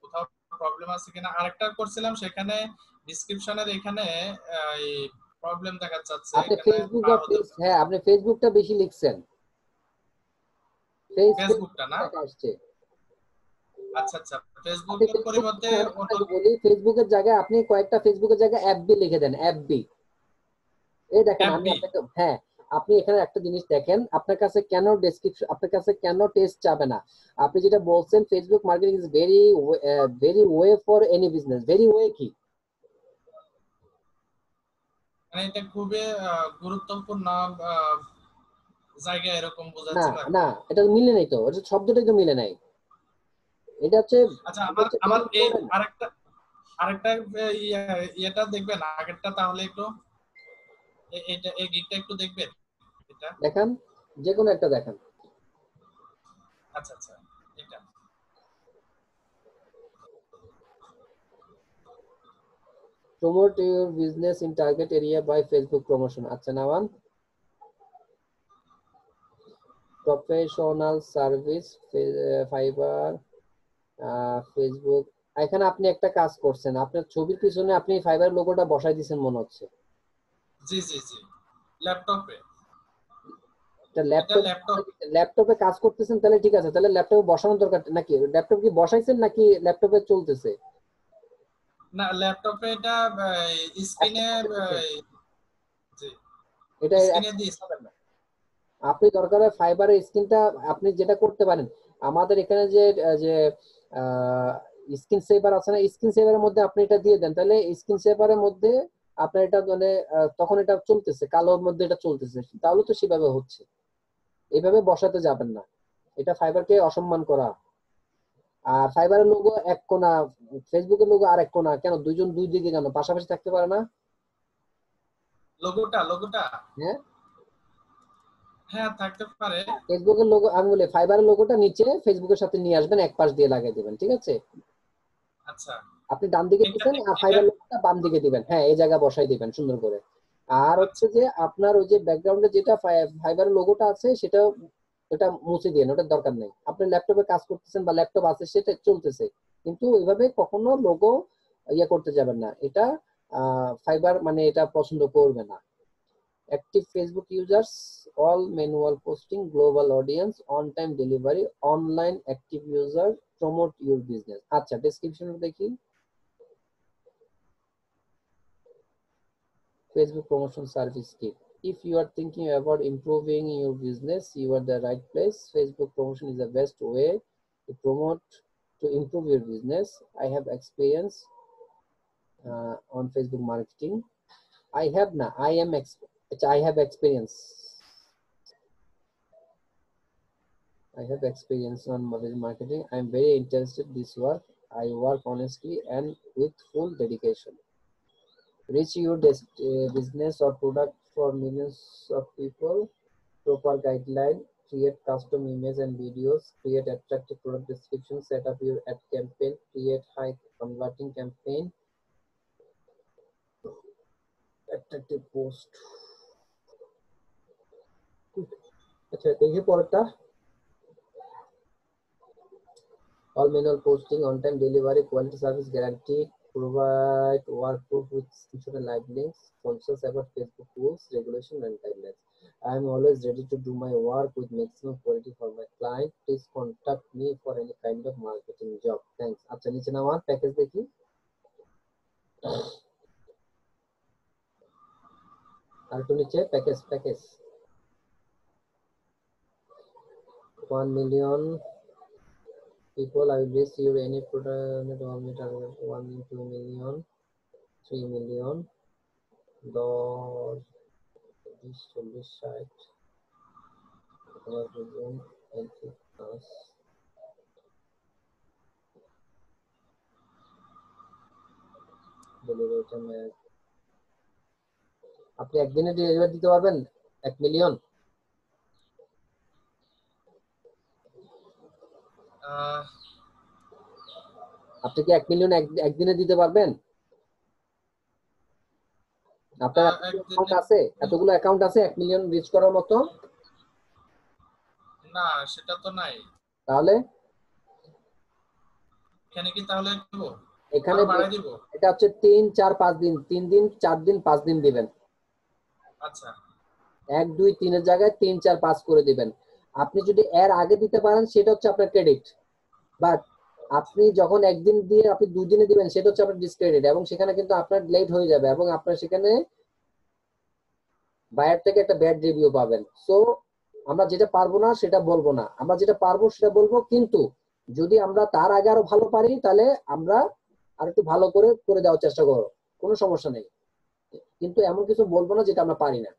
কোথাও প্রবলেম আছে কিনা। আরেকটা করছিলাম, সেখানে ডেসক্রিপশনের এখানে এই প্রবলেম দেখা যাচ্ছে, আপনি এখানে ফেসবুক বা পার হতে পারে। হ্যাঁ, আপনি ফেসবুকটা বেশি লিখছেন, ফেসবুকটা না? আসছে। আচ্ছা আচ্ছা, আপনি ফেসবুকের পরিবর্তে আমি অন্য আপনাকে বলি, ফেসবুকের জায়গায় আপনি কয়েকটা ফেসবুকের জায়গায় এফবি লিখে দেন, এফবি। এই দেখেন আমি এফবি। আপনাকে, হ্যাঁ, আপনি এখানে একটা জিনিস দেখেন, আপনার কাছে কেন ডেসক্রিপশন, আপনার কাছে কেন টেস্ট যাবে না। আপনি যেটা বলছেন Facebook marketing is very very way for any business. Very way কি? মানে এটা খুবই গুরুত্বপূর্ণ জায়গা, এরকম না বোঝাচ্ছেন আর না, কি। এটা মিলে নাই তো, এটা শব্দটাই তো মিলে নাই। এটা হচ্ছে আচ্ছা, আমার আমার very এই important। আরেকটা আরেকটা ইয়েটা দেখবেন আগেরটা, তাহলে একটু এইটা এই গিকটা একটু দেখবেন এটা। দেখান, যে কোনো একটা দেখান। আচ্ছা আচ্ছা, এটা Promote your business in target area by Facebook promotion. আচ্ছা, নামান প্রফেশনাল সার্ভিস, ফাইবার, ফেসবুক। এখানে আপনি একটা কাজ করছেন, আপনার ছবির পিছনে আপনি ফাইবার লোগোটা বসাই দিয়েছেন মনে হচ্ছে। জি জি জি, ল্যাপটপে। এটা এটা ল্যাপটপ। ল্যাপটপে কাজ করতেছেন, তাহলে ঠিক আছে, তাহলে ল্যাপটপে বসানোর দরকার নাকি? ল্যাপটপ কি বসাইছেন নাকি ল্যাপটপে চলতেছে? না, ল্যাপটপে এটা স্ক্রিনে। জি, এটা স্ক্রিনে দিয়েছি। আপনি দরকার হয় ফাইবারের স্ক্রিনটা, আপনি যেটা করতে পারেন, আমাদের এখানে যে যে স্ক্রিন সেভার আছে না, স্ক্রিন সেভারের মধ্যে আপনি এটা দিয়ে দেন, তাহলে স্ক্রিন সেভারের মধ্যে আপনার এটা মানে তখন এটা চলতেছে, কালোর মধ্যে এটা চলতেছে, তাহলে তো সেভাবে হচ্ছে। এইভাবে বসাতে যাবেন না, এটা ফাইবারকে অসম্মান করা। আর ফাইবারের লোগো এক কোণা, ফেসবুকের লোগো আর এক কোণা, কেন দুইজন দুই দিকে কেন পাশাপাশি থাকতে পারে না? লোগোটা হ্যাঁ, হ্যাঁ থাকতে পারে। ফেসবুকের লোগো, আমি বলি ফাইবারের লোগোটা নিচে ফেসবুকের সাথে নিয়ে আসবেন, এক পাশ দিয়ে লাগিয়ে দিবেন, ঠিক আছে? আচ্ছা, আপনি ডান দিকে এটা দিবেন আর এটা ফাইবার লোগোটা বাম দিকে দিবেন, হ্যাঁ, এই জায়গা বসাই দিবেন সুন্দর করে। আর হচ্ছে আচ্ছা যে আপনার ওই যে ব্যাকগ্রাউন্ডে যেটা ফাইবারের লোগোটা আছে সেটা ওটা মুছে দিন, ওটার দরকার নেই। আপনি ল্যাপটপে কাজ করতেছেন বা ল্যাপটপ আছে সেটা চলতেছে, কিন্তু ওইভাবে কখনো লোগো ইয়ে করতে যাবেন না, এটা ফাইবার মানে এটা পছন্দ করবে না। active Facebook users, all manual posting, global audience, on-time delivery, online active user, promote your business. আচ্ছা ডেসক্রিপশন দেখি। Facebook promotion service kit. If you are thinking about improving your business, you are the right place. Facebook promotion is the best way to improve your business. I have experience on Facebook marketing. I have experience. I have experience on mobile marketing. I am very interested in this work. I work honestly and with full dedication. Reach your business or product for millions of people. Proper guideline. Create custom images and videos. Create attractive product description. Set up your ad campaign. Create high converting campaign. Attractive post. আচ্ছা দেখি পরেরটা। All manual posting, on-time delivery, quality service guarantee, provide workproof with screenshot and live links, conscious about Facebook rules, regulation and guidelines. I am always ready to do my work with maximum quality for my client. Please contact me for any kind of marketing job. Thanks. আচ্ছা নিচে নামার package দেখি। আর একটু নিচে package 1 million people, I will reach you any product 1 2 million 3 million 10 40 60 আপনি একদিনে delivery দিতে পারবেন 1 মিলিয়ন? আপনি কি 1 মিলিয়ন একদিনে দিতে পারবেন? আপনার অ্যাকাউন্ট আছে, এতগুলো অ্যাকাউন্ট আছে 1 মিলিয়ন রিচ করার মতো? না সেটা তো নাই। তাহলে এখানে কি তাহলে দেব? এখানে বাড়াই দিব? এটা হচ্ছে 3 4 5 দিন, 3 দিন 4 দিন 5 দিন দিবেন। আচ্ছা 1 2 3 এর জায়গায় 3 4 5 করে দিবেন। আপনি যদি এর আগে দিতে পারেন সেটা হচ্ছে আপনার ক্রেডিট, বাট আপনি যখন একদিন দিয়ে আপনি 2 দিনে দিবেন সেটা হচ্ছে আপনার ডিসক্রেডিট, এবং সেখানে কিন্তু আপনার লেট হয়ে যাবে এবং আপনার সেখানে বায়ার থেকে একটা ব্যাড রিভিউ পাবেন। সো আমরা যেটা পারবো না সেটা বলবো না, আমরা যেটা পারবো সেটা বলবো, কিন্তু যদি আমরা তার আগে আরো ভালো পারি তাহলে আমরা আর একটু ভালো করে দেওয়ার চেষ্টা করবো, কোনো সমস্যা নেই, কিন্তু এমন কিছু বলবো না যেটা আমরা পারি না।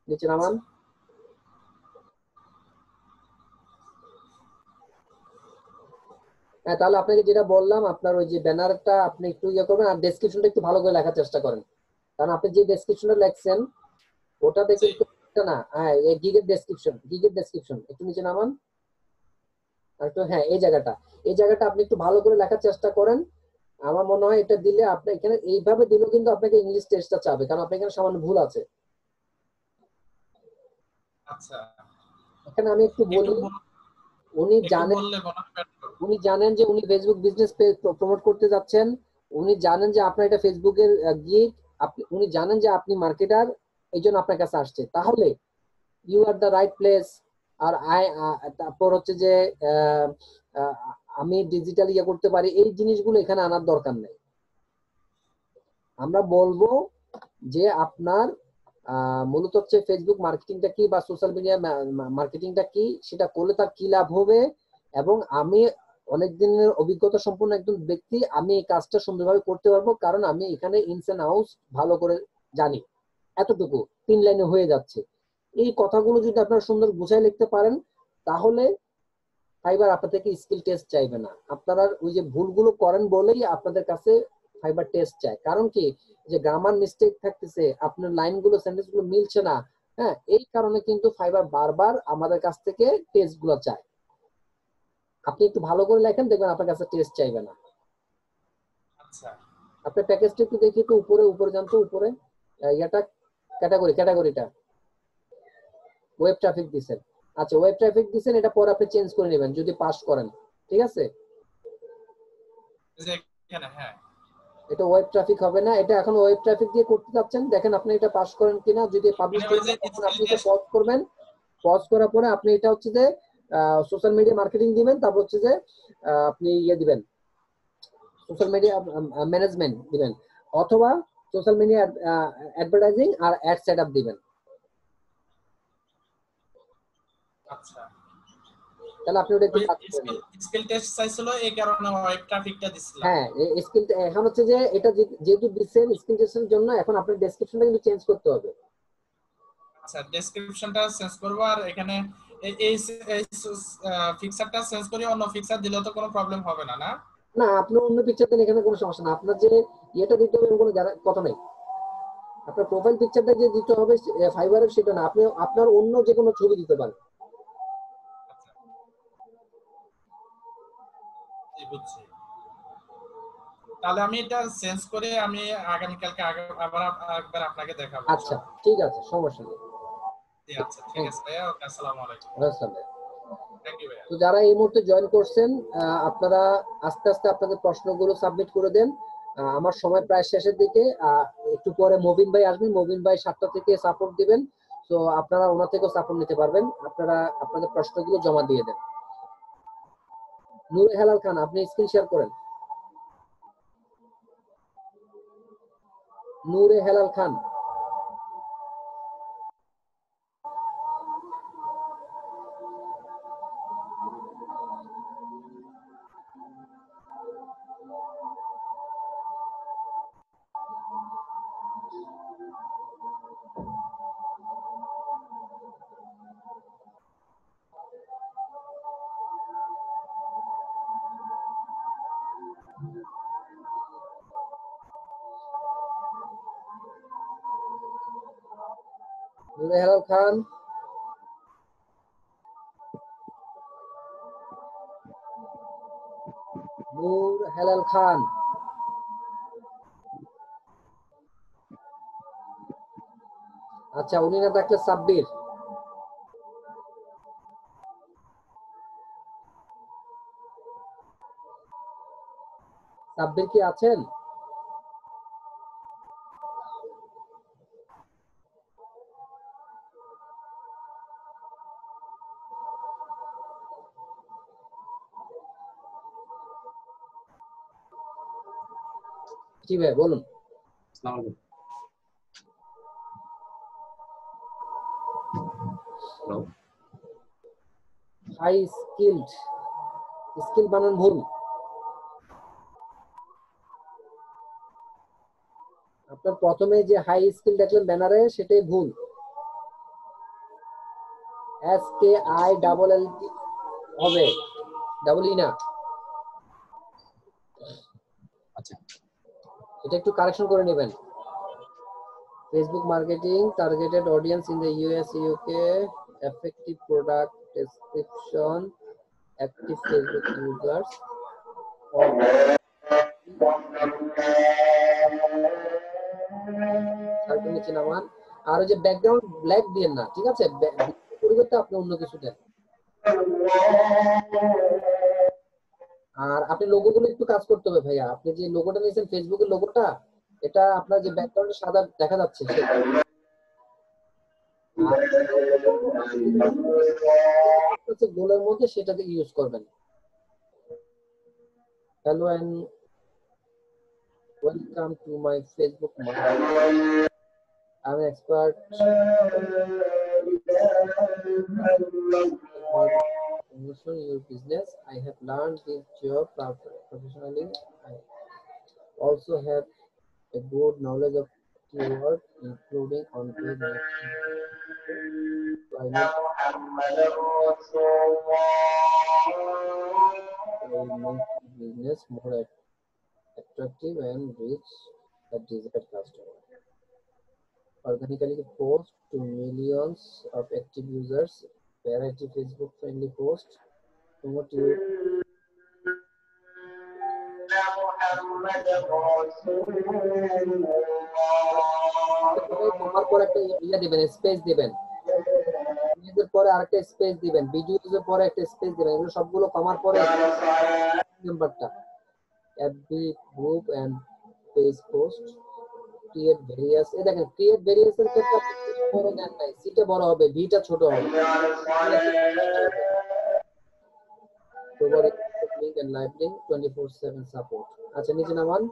নিচে নামান। হ্যাঁ তাহলে আপনাকে যেটা বললাম, আপনার ওই যে ব্যানারটা আপনি একটু ইয়ে করবেন আর ডেসক্রিপশনটা একটু ভালো করে লেখার চেষ্টা করেন, কারণ আপনি যে ডেসক্রিপশনটা লেখছেন ওটা দেখে না, হ্যাঁ এই গিগের ডেসক্রিপশন একটু নিচে নামান আর একটু, হ্যাঁ এই জায়গাটা আপনি একটু ভালো করে লেখার চেষ্টা করেন। আমার মনে হয় এটা দিলে আপনি এখানে এইভাবে দিলেও কিন্তু আপনাকে ইংলিশ টেস্টটা চাবে, কারণ আপনার এখানে সামান্য ভুল আছে। আচ্ছা এখানে আমি একটু বলি, উনি জানেন যে উনি ফেসবুক বিজনেস পেজ প্রমোট করতে যাচ্ছেন, উনি জানেন যে আপনার এটা ফেসবুকের গিগ, উনি জানেন যে আপনি মার্কেটার, এই জন্য আপনার কাছে আসছে, তাহলে you are the right place. আর তারপর হচ্ছে যে আমি ডিজিটাল ইয়ে করতে পারি, এই জিনিসগুলো এখানে আনার দরকার নেই। আমরা বলবো যে আপনার মূলত হচ্ছে ফেসবুক মার্কেটিংটা কি বা সোশ্যাল মিডিয়া মার্কেটিংটা কি, সেটা করলে তার কি লাভ হবে, এবং আমি অনেক দিনের অভিজ্ঞতা সম্পন্ন একজন ব্যক্তি, আমি এই কাজটা সুন্দরভাবে করতে পারবো, কারণ আমি এখানে ইনস এন্ড আউটস ভালো করে জানি। এতটুকু 3 লাইনে হয়ে যাচ্ছে। এই কথাগুলো যদি আপনারা সুন্দর গুছায় লিখতে পারেন তাহলে ফাইবার আপনার থেকে স্কিল টেস্ট চাইবে না। আপনারা ওই যে ভুলগুলো করেন বলেই আপনাদের কাছে ফাইবার টেস্ট চায়, কারণ কি যে গ্রামার মিস্টেক থাকতেছে, আপনার লাইনগুলো সেন্টেন্সগুলো মিলছে না, হ্যাঁ এই কারণে কিন্তু ফাইবার বারবার আমাদের কাছ থেকে টেস্ট গুলো চায়। আপনি একটু ভালো করে লেখেন, দেখবেন আপনার কাছে টেস্ট চাইবে না। আচ্ছা আপনার প্যাকেজটা একটু দেখি, একটু উপরে যান তো, উপরে এটা ক্যাটাগরিটা ওয়েব ট্রাফিক দিছেন। আচ্ছা ওয়েব ট্রাফিক দিছেন, এটা পরে আপনি চেঞ্জ করে নেবেন যদি পাস করেন, ঠিক আছে? এটা ওয়েব ট্রাফিক হবে না, এটা এখন ওয়েব ট্রাফিক দিয়ে করতে যাচ্ছেন, দেখেন আপনি এটা পাস করেন কিনা। যদি পাবলিশ মানে ওই যে করেন তখন আপনি skill এটা test পজ করবেন, পজ করার পরে আপনি এটা হচ্ছে যে সোশ্যাল মিডিয়া মার্কেটিং দিবেন, তারপর হচ্ছে যে আপনি ইয়ে দিবেন, সোশ্যাল মিডিয়া ম্যানেজমেন্ট দিবেন, অথবা সোশ্যাল মিডিয়া অ্যাডভার্টাইজিং আর অ্যাড সেটআপ দিবেন। আচ্ছা, তাহলে আপনি ওটা একটু ওই কাজ করে নেন। স্কিল টেস্ট চাইছিল এই কারণে ওয়েব ট্রাফিকটা দিছিলাম। হ্যাঁ, স্কিল এখন হচ্ছে যে এটা যেহেতু দিচ্ছেন স্কিল টেস্টের জন্য, এখন আপনার ডেসক্রিপশনটা কিন্তু চেঞ্জ করতে হবে। আচ্ছা, ডেসক্রিপশনটা চেঞ্জ করব, আর এখানে এই ফিক্সারটা চেঞ্জ করি, অন্য ফিক্সার দিলে তো কোনো প্রবলেম হবে না, না? না, আপনি অন্য পিকচার দেন, এখানে কোনো সমস্যা না। আপনার যে ইয়েটা দিতে হবে কোনো কথা নেই। আপনার প্রোফাইল পিকচারটা যে দিতে হবে ফাইবারের সেটা না, আপনি আপনার অন্য যে কোনো ছবি দিতে পারেন। জি, বুঝছি। তাহলে আমি এটা চেঞ্জ করে আমি আগামীকালকে আবার একবার আপনাকে দেখাবো। আচ্ছা, ঠিক আছে, সমস্যা নেই। জি, আচ্ছা, ঠিক আছে ভাইয়া, ওকে, আসসালামু আলাইকুম। আসসালাম। থ্যাংক ইউ ভাইয়া। তো যারা এই মুহূর্তে জয়েন করছেন, আপনারা আস্তে আস্তে আপনাদের প্রশ্নগুলো সাবমিট করে দেন। আমার সময় প্রায় শেষের দিকে, একটু পরে মবিন ভাই আসবেন, মবিন ভাই 7টা থেকে সাপোর্ট দিবেন। তো আপনারা ওনার থেকেও সাপোর্ট নিতে পারবেন, আপনারা আপনাদের প্রশ্নগুলো জমা দিয়ে দেন। নূরে হেলাল খান, আপনি স্ক্রিন শেয়ার করেন। নূরে হেলাল খান। নূরে হেলাল খান। নূর হেলাল খান। আচ্ছা, উনি না থাকলে সাব্বির। সাব্বির কি আছেন? জি ভাই, বলুন। আসসালামু আলাইকুম। হ্যালো, হাই স্কিলড, স্কিল বানান ভুল। আপনার প্রথমে যে হাই স্কিল দেখলেন ব্যানারে, সেটাই ভুল। SKILL হবে, ডাবল ই না। আচ্ছা, এটা একটু কারেকশন করে নেবেন। Facebook marketing, targeted audience in the US UK, effective product description, active Facebook users, তারপর নিচে নামান। আর ওই যে ব্যাকগ্রাউন্ড ব্ল্যাক দিয়েন না, ঠিক আছে? পরিবর্তে আপনি অন্য কিছু দেন। আর আপনি লোগোগুলো একটু কাজ করতে হবে ভাইয়া। আপনি যে লোগোটা নিয়েছেন ফেসবুকের লোগোটা, এটা আপনার যে ব্যাকগ্রাউন্ডে সাদা দেখা যাচ্ছে সেটা। গোলের মধ্যে সেটাতে ইউজ করবেন। Hello and welcome to my Facebook marketing. I'm an expert promotion your business. I have learned this job professionally. I also have a good knowledge of keywords, including on-page marketing. So I need will make business more attractive and reach the desired customer. Organically post to millions of active users, variety Facebook friendly posts, promote your কমার পর একটা ইয়ে দিবেন, space দিবেন, ইমেজের পরে আরেকটা space দিবেন, ভিডিওজের পরে একটা স্পেস দিবেন। এগুলো সবগুলো কমার পরে নাম্বারটা FB group and page post, create various. এই দেখেন ক্রিয়েট ভেরিয়াস এর ক্ষেত্রে আপনি সিটা বড় দেন নাই, সিটা বড় হবে, ভিটা ছোট হবে। Provide link and live link 24/7 support. আচ্ছা নিচে নামান।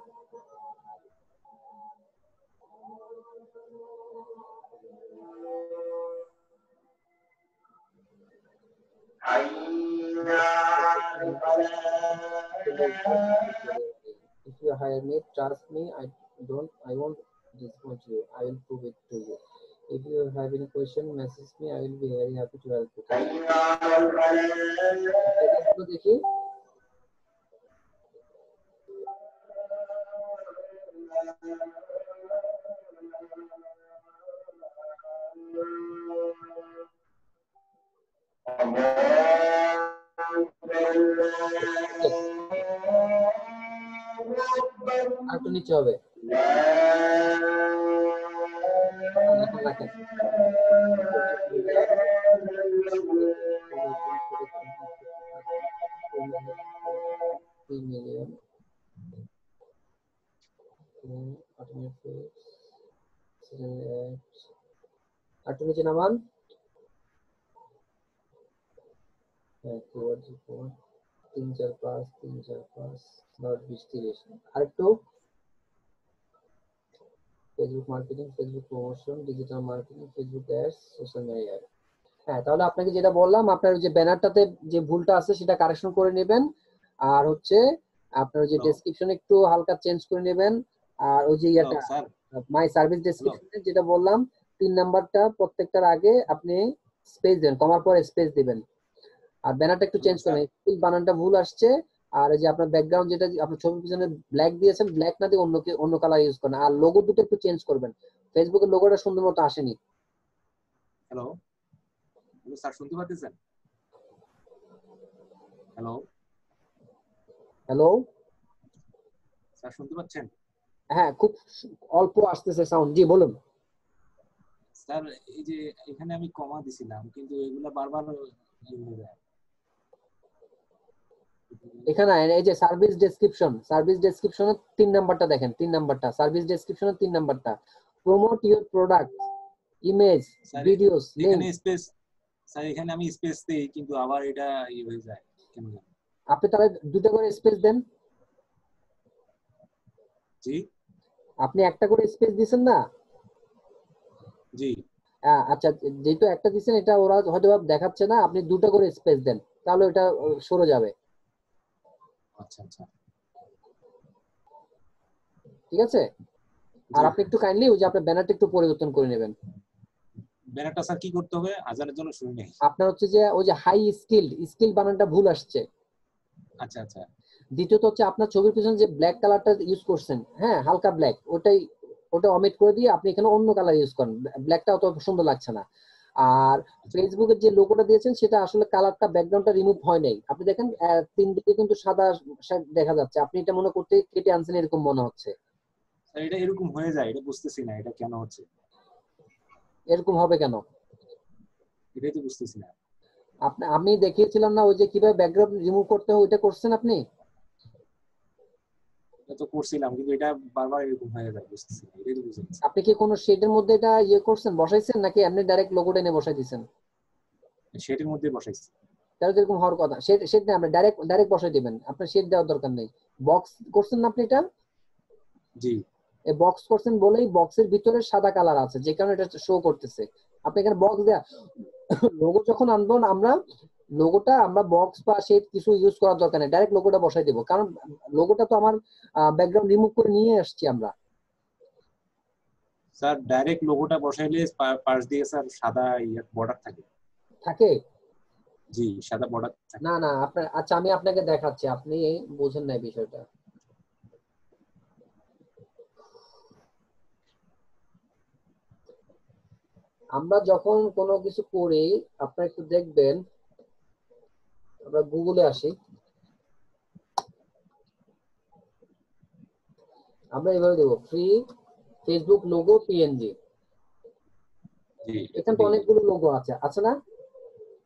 If you hire me, trust me, I won't disappoint you. I will prove it to you. If you have any question, message me. I will be very happy to help you. দেখি একটু নিচে হবে। রাখেন। একটু নিচে নামান। towards report 3 4 5 3 4 5 not 20 30 আরেকটু Facebook marketing, Facebook promotion, digital marketing, Facebook ads, social media. হ্যাঁ, তাহলে আপনাকে যেটা বললাম, আপনার যে ব্যানারটাতে যে ভুলটা আছে সেটা কারেকশন করে নেবেন, আর হচ্ছে আপনার যে ডেসক্রিপশন একটু হালকা চেঞ্জ করে নেবেন, আর ওই যে ইয়াটা মাই সার্ভিস ডেসক্রিপশনে যেটা বললাম 3 নাম্বারটা প্রত্যেকটার আগে আপনি স্পেস দেন, কমার পর স্পেস দিবেন। আর ব্যানারটা একটু চেঞ্জ করেন, স্কুল বানানটা ভুল আসছে। আর এই যে আপনার ব্যাকগ্রাউন্ড যেটা আপনার ছবির পিছনে ব্ল্যাক দিয়েছেন, ব্ল্যাক না দিয়ে অন্য কালার ইউজ করেন। আর লোগো দুটো একটু চেঞ্জ করবেন, ফেসবুকের লোগোটা সুন্দর মতো আসেনি। হ্যালো স্যার, শুনতে পাচ্ছেন? হ্যালো হ্যালো স্যার, শুনতে পাচ্ছেন? হ্যাঁ, খুব অল্প আসতেছে সাউন্ড। জি বলুন স্যার। এই যে এখানে আমি কমা দিছিলাম, কিন্তু এগুলা বারবার হয়ে যায়। এখানে এই যে সার্ভিস ডেসক্রিপশনের 3 নাম্বারটা দেখেন, 3 নাম্বারটা সার্ভিস ডেসক্রিপশনের 3 নাম্বারটা promote your product, image, videos, link. এখানে স্পেস স্যার, এখানে আমি স্পেস দেই, কিন্তু আবার এটা হয়ে যায় কেন? আপনি তাহলে দুটো করে স্পেস দেন। জি, আপনি একটা করে স্পেস দিবেন না? জি আচ্ছা, যেহেতু একটা দিবেন, এটা ওরা হয়তো দেখাচ্ছে না, আপনি দুটো করে স্পেস দেন, তাহলে এটা সরে যাবে। আচ্ছা আচ্ছা, ঠিক আছে। আর আপনি একটু কাইন্ডলি ওই যে আপনার ব্যানারটা একটু পরিবর্তন করে নেবেন। ব্যানারটা স্যার কি করতে হবে? আজানের জন্য শুনি নাই। আপনার হচ্ছে যে ওই যে হাই স্কিল বানানটা ভুল আসছে। আচ্ছা আচ্ছা। দ্বিতীয়ত হচ্ছে আপনার ছবির পিছনে যে ব্ল্যাক কালারটা ইউজ করছেন, হ্যাঁ হালকা ব্ল্যাক, ওটা অমিট করে দিয়ে আপনি এখানে অন্য কালার ইউজ করেন, ব্ল্যাকটা অত সুন্দর লাগছে না। আর ফেসবুকের যে লোগোটা দিয়েছেন সেটা আসলে কালারটা, ব্যাকগ্রাউন্ডটা রিমুভ হয় নাই। আপনি দেখেন 3 দিকে কিন্তু সাদা দেখা যাচ্ছে, আপনি এটা মনে করতে কেটে আনছেন এরকম মনে হচ্ছে। স্যার এটা এরকম হয়ে যায়, এটা বুঝতেছি না এটা কেন হচ্ছে। এরকম হবে কেন এটাই তো বুঝতেছি না। আমি দেখিয়েছিলাম না ওই যে কিভাবে ব্যাকগ্রাউন্ড রিমুভ করতে হয়, ওইটা করছেন আপনি? এটা তো করছিলাম, কিন্তু এটা বারবার এরকম হয়ে যায়, বুঝতেছি না, এটাই তো বুঝতেছি না। আপনি কি কোনো শেডের মধ্যে এটা করছেন, বসাইছেন, নাকি এমনি ডাইরেক্ট লোগোটা এনে বসাই দিয়েছেন? শেডের মধ্যে বসাইছি। তাহলে এরকম হওয়ার কথা। শেড না, আপনি ডাইরেক্ট বসাই দিবেন, আপনার শেড দেওয়ার দরকার নেই। বক্স করছেন না আপনি এটা? জি, এই বক্স করছেন বলেই বক্সের ভিতরে সাদা কালার আছে, যে কারণে এটা শো করতেছে। আপনি এখানে বক্স দেয়া লোগো যখন আনবো আমরা, লোগোটা আমরা বক্স বা শেড কিছু ইউজ করার দরকার নেই, ডাইরেক্ট লোগোটা বসাই দেব, কারণ লোগোটা তো আমার ব্যাকগ্রাউন্ড রিমুভ করে নিয়ে আসছি আমরা। স্যার ডাইরেক্ট লোগোটা বসাইলে পাশ দিয়ে স্যার সাদা বর্ডার থাকে। জি, সাদা বর্ডার থাকে। না না, আপনার আচ্ছা আমি আপনাকে দেখাচ্ছি, আপনি বোঝেন না বিষয়টা। আমরা যখন কোনো কিছু করি, আপনারা একটু দেখবেন, আমরা গুগলে আসি, আমরা এভাবে দেবো ফ্রি ফেসবুক লোগো পিএনজি। এখানে তো অনেকগুলো লোগো আছে না?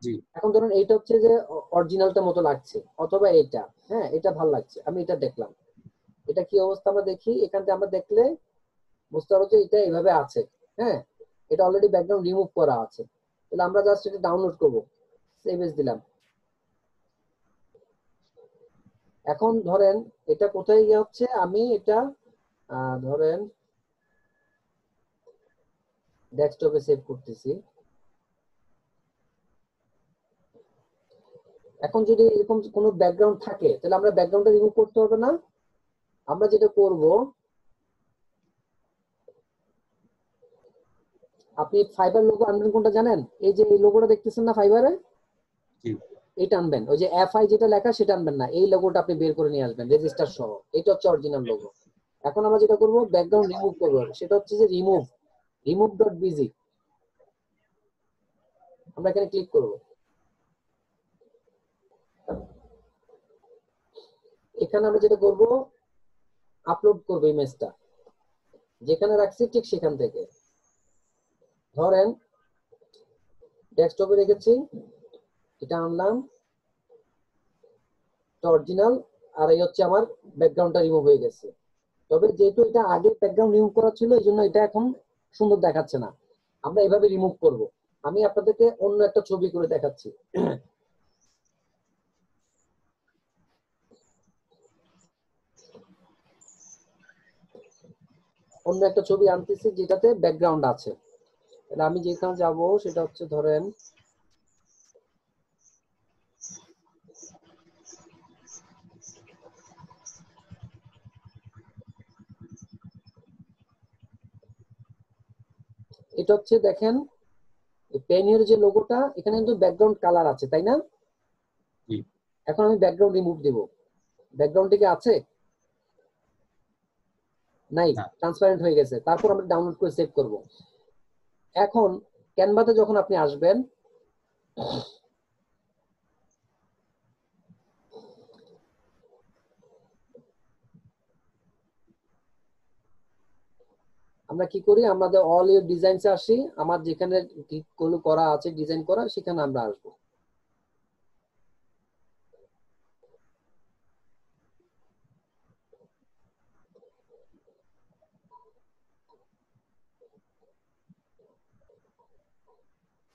জি। এখন ধরুন এইটা হচ্ছে যে অরিজিনালটা মতো লাগছে, অথবা এটা, হ্যাঁ এটা ভালো লাগছে, আমি এটা দেখলাম। এটা কি অবস্থা আমরা দেখি। এখান থেকে আমরা দেখলে বুঝতে পারবো যে এটা এইভাবে আছে। হ্যাঁ, এটা অলরেডি ব্যাকগ্রাউন্ড রিমুভ করা আছে। তাহলে আমরা জাস্ট এটা ডাউনলোড করব, সেভ এজ দিলাম। এখন ধরেন এটা কোথায় গিয়ে হচ্ছে, আমি এটা ধরেন ডেস্কটপে সেভ করতেছি। এখন যদি এরকম কোনো ব্যাকগ্রাউন্ড থাকে তাহলে আমরা ব্যাকগ্রাউন্ডটা রিমুভ করতে হবে না। আমরা যেটা করব, আপনি ফাইবার লোগো আনবেন কোনটা জানেন? এই যে এই লোগোটা দেখতেছেন না ফাইবারে, এটা আনবেন। ওই যে এফআই যেটা লেখা সেটা আনবেন না, এই লোগোটা আপনি বের করে নিয়ে আসবেন রেজিস্টার সহ। এটা হচ্ছে অরিজিনাল লোগো। এখন আমরা যেটা করব, ব্যাকগ্রাউন্ড রিমুভ করব, সেটা হচ্ছে যে remove.bg। আমরা এখানে ক্লিক করব। এখানে আমরা যেটা করব, আপলোড করব ইমেজটা, যেখানে রাখছি ঠিক সেখান থেকে। ধরেন ডেস্কটপে রেখেছি, এটা আনলাম, এটা অরিজিনাল, আর এই হচ্ছে আমার ব্যাকগ্রাউন্ডটা রিমুভ হয়ে গেছে। তবে যেহেতু এটা আগে ব্যাকগ্রাউন্ড রিমুভ করা ছিল, এই জন্য এটা এখন সুন্দর দেখাচ্ছে না। আমরা এভাবে রিমুভ করব। আমি আপনাদেরকে অন্য একটা ছবি করে দেখাচ্ছি। অন্য একটা ছবি আনতেছি যেটাতে ব্যাকগ্রাউন্ড আছে। তাহলে আমি যেখানে যাব সেটা হচ্ছে ধরেন এটা হচ্ছে, দেখেন পেনের যে লোগোটা, এখানে কিন্তু ব্যাকগ্রাউন্ড কালার আছে, তাই না? এখন আমি ব্যাকগ্রাউন্ড রিমুভ দেব। ব্যাকগ্রাউন্ডে কি আছে? নাই, ট্রান্সপারেন্ট হয়ে গেছে। তারপর আমরা ডাউনলোড করে সেভ করব। এখন ক্যানভাতে যখন আপনি আসবেন, আমরা কি করি, আমাদের অল ইউর ডিজাইনসে আসি, আমার যেখানে ক্লিকগুলো করা আছে ডিজাইন করা, সেখানে আমরা আসবো।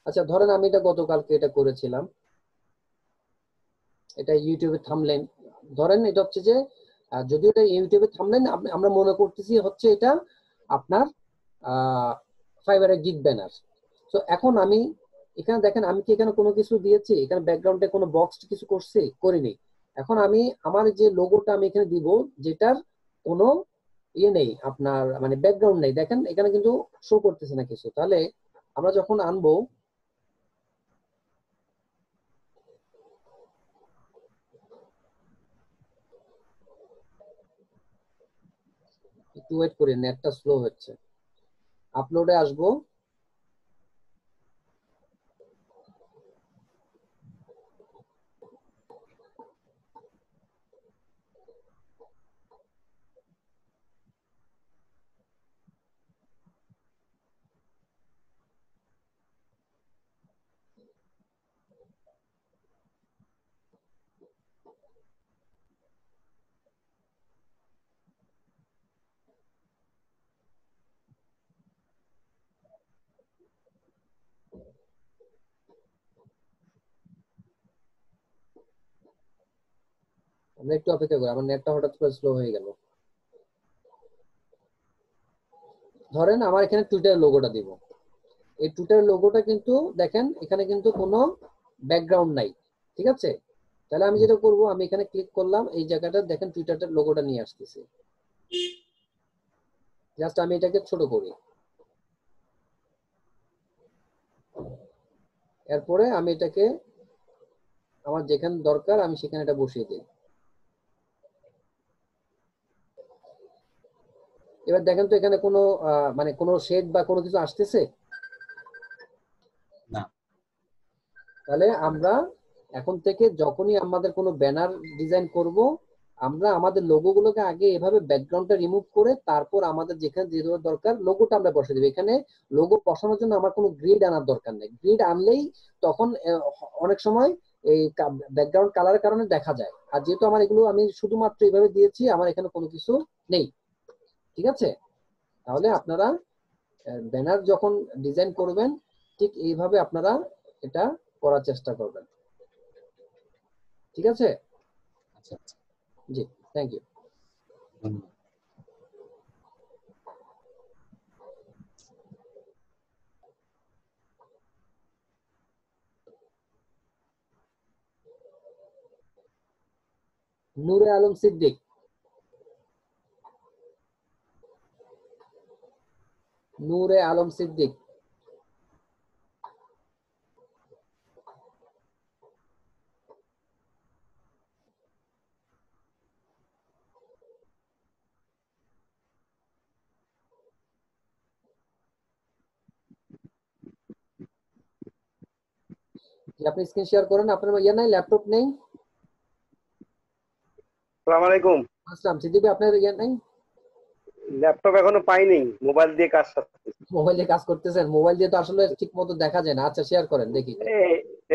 আচ্ছা ধরেন আমি এটা গতকালকে এটা করেছিলাম, এটা ইউটিউবে থাম্বনেইল। ধরেন এটা হচ্ছে যে যদিও এটা ইউটিউবে থাম্বনেইল, আমরা মনে করতেছি হচ্ছে এটা আপনার ফাইবারে গিগ ব্যানার। তো এখন আমি এখানে দেখেন, আমি কি এখানে কোনো কিছু দিয়েছি? এখানে ব্যাকগ্রাউন্ডে কোনো বক্স কিছু করছি? করিনি। এখন আমি আমার যে লোগোটা আমি এখানে দিব, যেটার কোনো ইয়ে নেই, আপনার মানে ব্যাকগ্রাউন্ড নেই, দেখেন এখানে কিন্তু শো করতেছে না কিছু। তাহলে আমরা যখন আনবো, একটু ওয়েট করি, নেটটা স্লো হচ্ছে। আপলোডে আসবো, আমরা একটু অপেক্ষা করি, আমার নেটটা হঠাৎ করে স্লো হয়ে গেল। ধরেন আমার এখানে টুইটার লোগোটা দিব। এই টুইটার লোগোটা কিন্তু দেখেন এখানে কিন্তু কোনো ব্যাকগ্রাউন্ড নাই, ঠিক আছে? তাহলে আমি যেটা করব, আমি এখানে ক্লিক করলাম, এই জায়গাটা দেখেন টুইটারটার লোগোটা নিয়ে আসতেছে। জাস্ট আমি এটাকে ছোট করি, এরপরে আমি এটাকে আমার যেখানে দরকার আমি সেখানে এটা বসিয়ে দিই। এবার দেখেন তো এখানে কোনো মানে কোনো শেড বা কোনো কিছু আসতেছে না। তাহলে আমরা এখন থেকে যখনই আমাদের কোনো ব্যানার ডিজাইন করব, আমরা আমাদের লোগোগুলোকে আগে এভাবে ব্যাকগ্রাউন্ডটা রিমুভ করে তারপর আমাদের যেখানে যে দরকার লোগোটা আমরা বসে দেব। এখানে লোগো বসানোর জন্য আমার কোনো গ্রিড আনার দরকার নেই। গ্রিড আনলেই তখন অনেক সময় এই ব্যাকগ্রাউন্ড কালারের কারণে দেখা যায়। আর যেহেতু আমার এগুলো আমি শুধুমাত্র এইভাবে দিয়েছি, আমার এখানে কোনো কিছু নেই, ঠিক আছে? তাহলে আপনারা ব্যানার যখন ডিজাইন করবেন ঠিক এইভাবে আপনারা এটা করার চেষ্টা করবেন, ঠিক আছে? আচ্ছা আচ্ছা, জি, থ্যাংক ইউ। ধন্যবাদ। নূরে আলম সিদ্দিক। নূরে আলম সিদ্দিক। আপনি স্ক্রিন শেয়ার করেন। আপনার ইয়ে নাই, ল্যাপটপ নেই? আসসালামু আলাইকুম। আসসালাম। সিদ্দিক ভাই, আপনার ইয়ে নাই? ল্যাপটপ এখনো পাইনি, মোবাইল দিয়ে কাজ করতেছি। মোবাইলে কাজ করতেছেন? মোবাইল দিয়ে তো আসলে ঠিক মতো দেখা যায় না। আচ্ছা, শেয়ার করেন দেখি।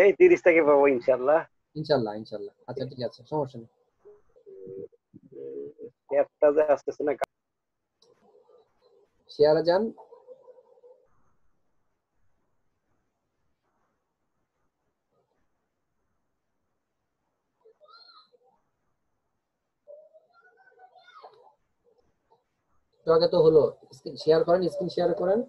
এই 30 থেকে পাবো ইনশাআল্লাহ। ইনশাআল্লাহ ইনশাআল্লাহ। আচ্ছা ঠিক আছে, সমস্যা নেই। অ্যাপটা যে আসতেছে না। শেয়ারে যান। তো আগে তো হলো, স্ক্রিন শেয়ার করেন, স্ক্রিন শেয়ার করেন।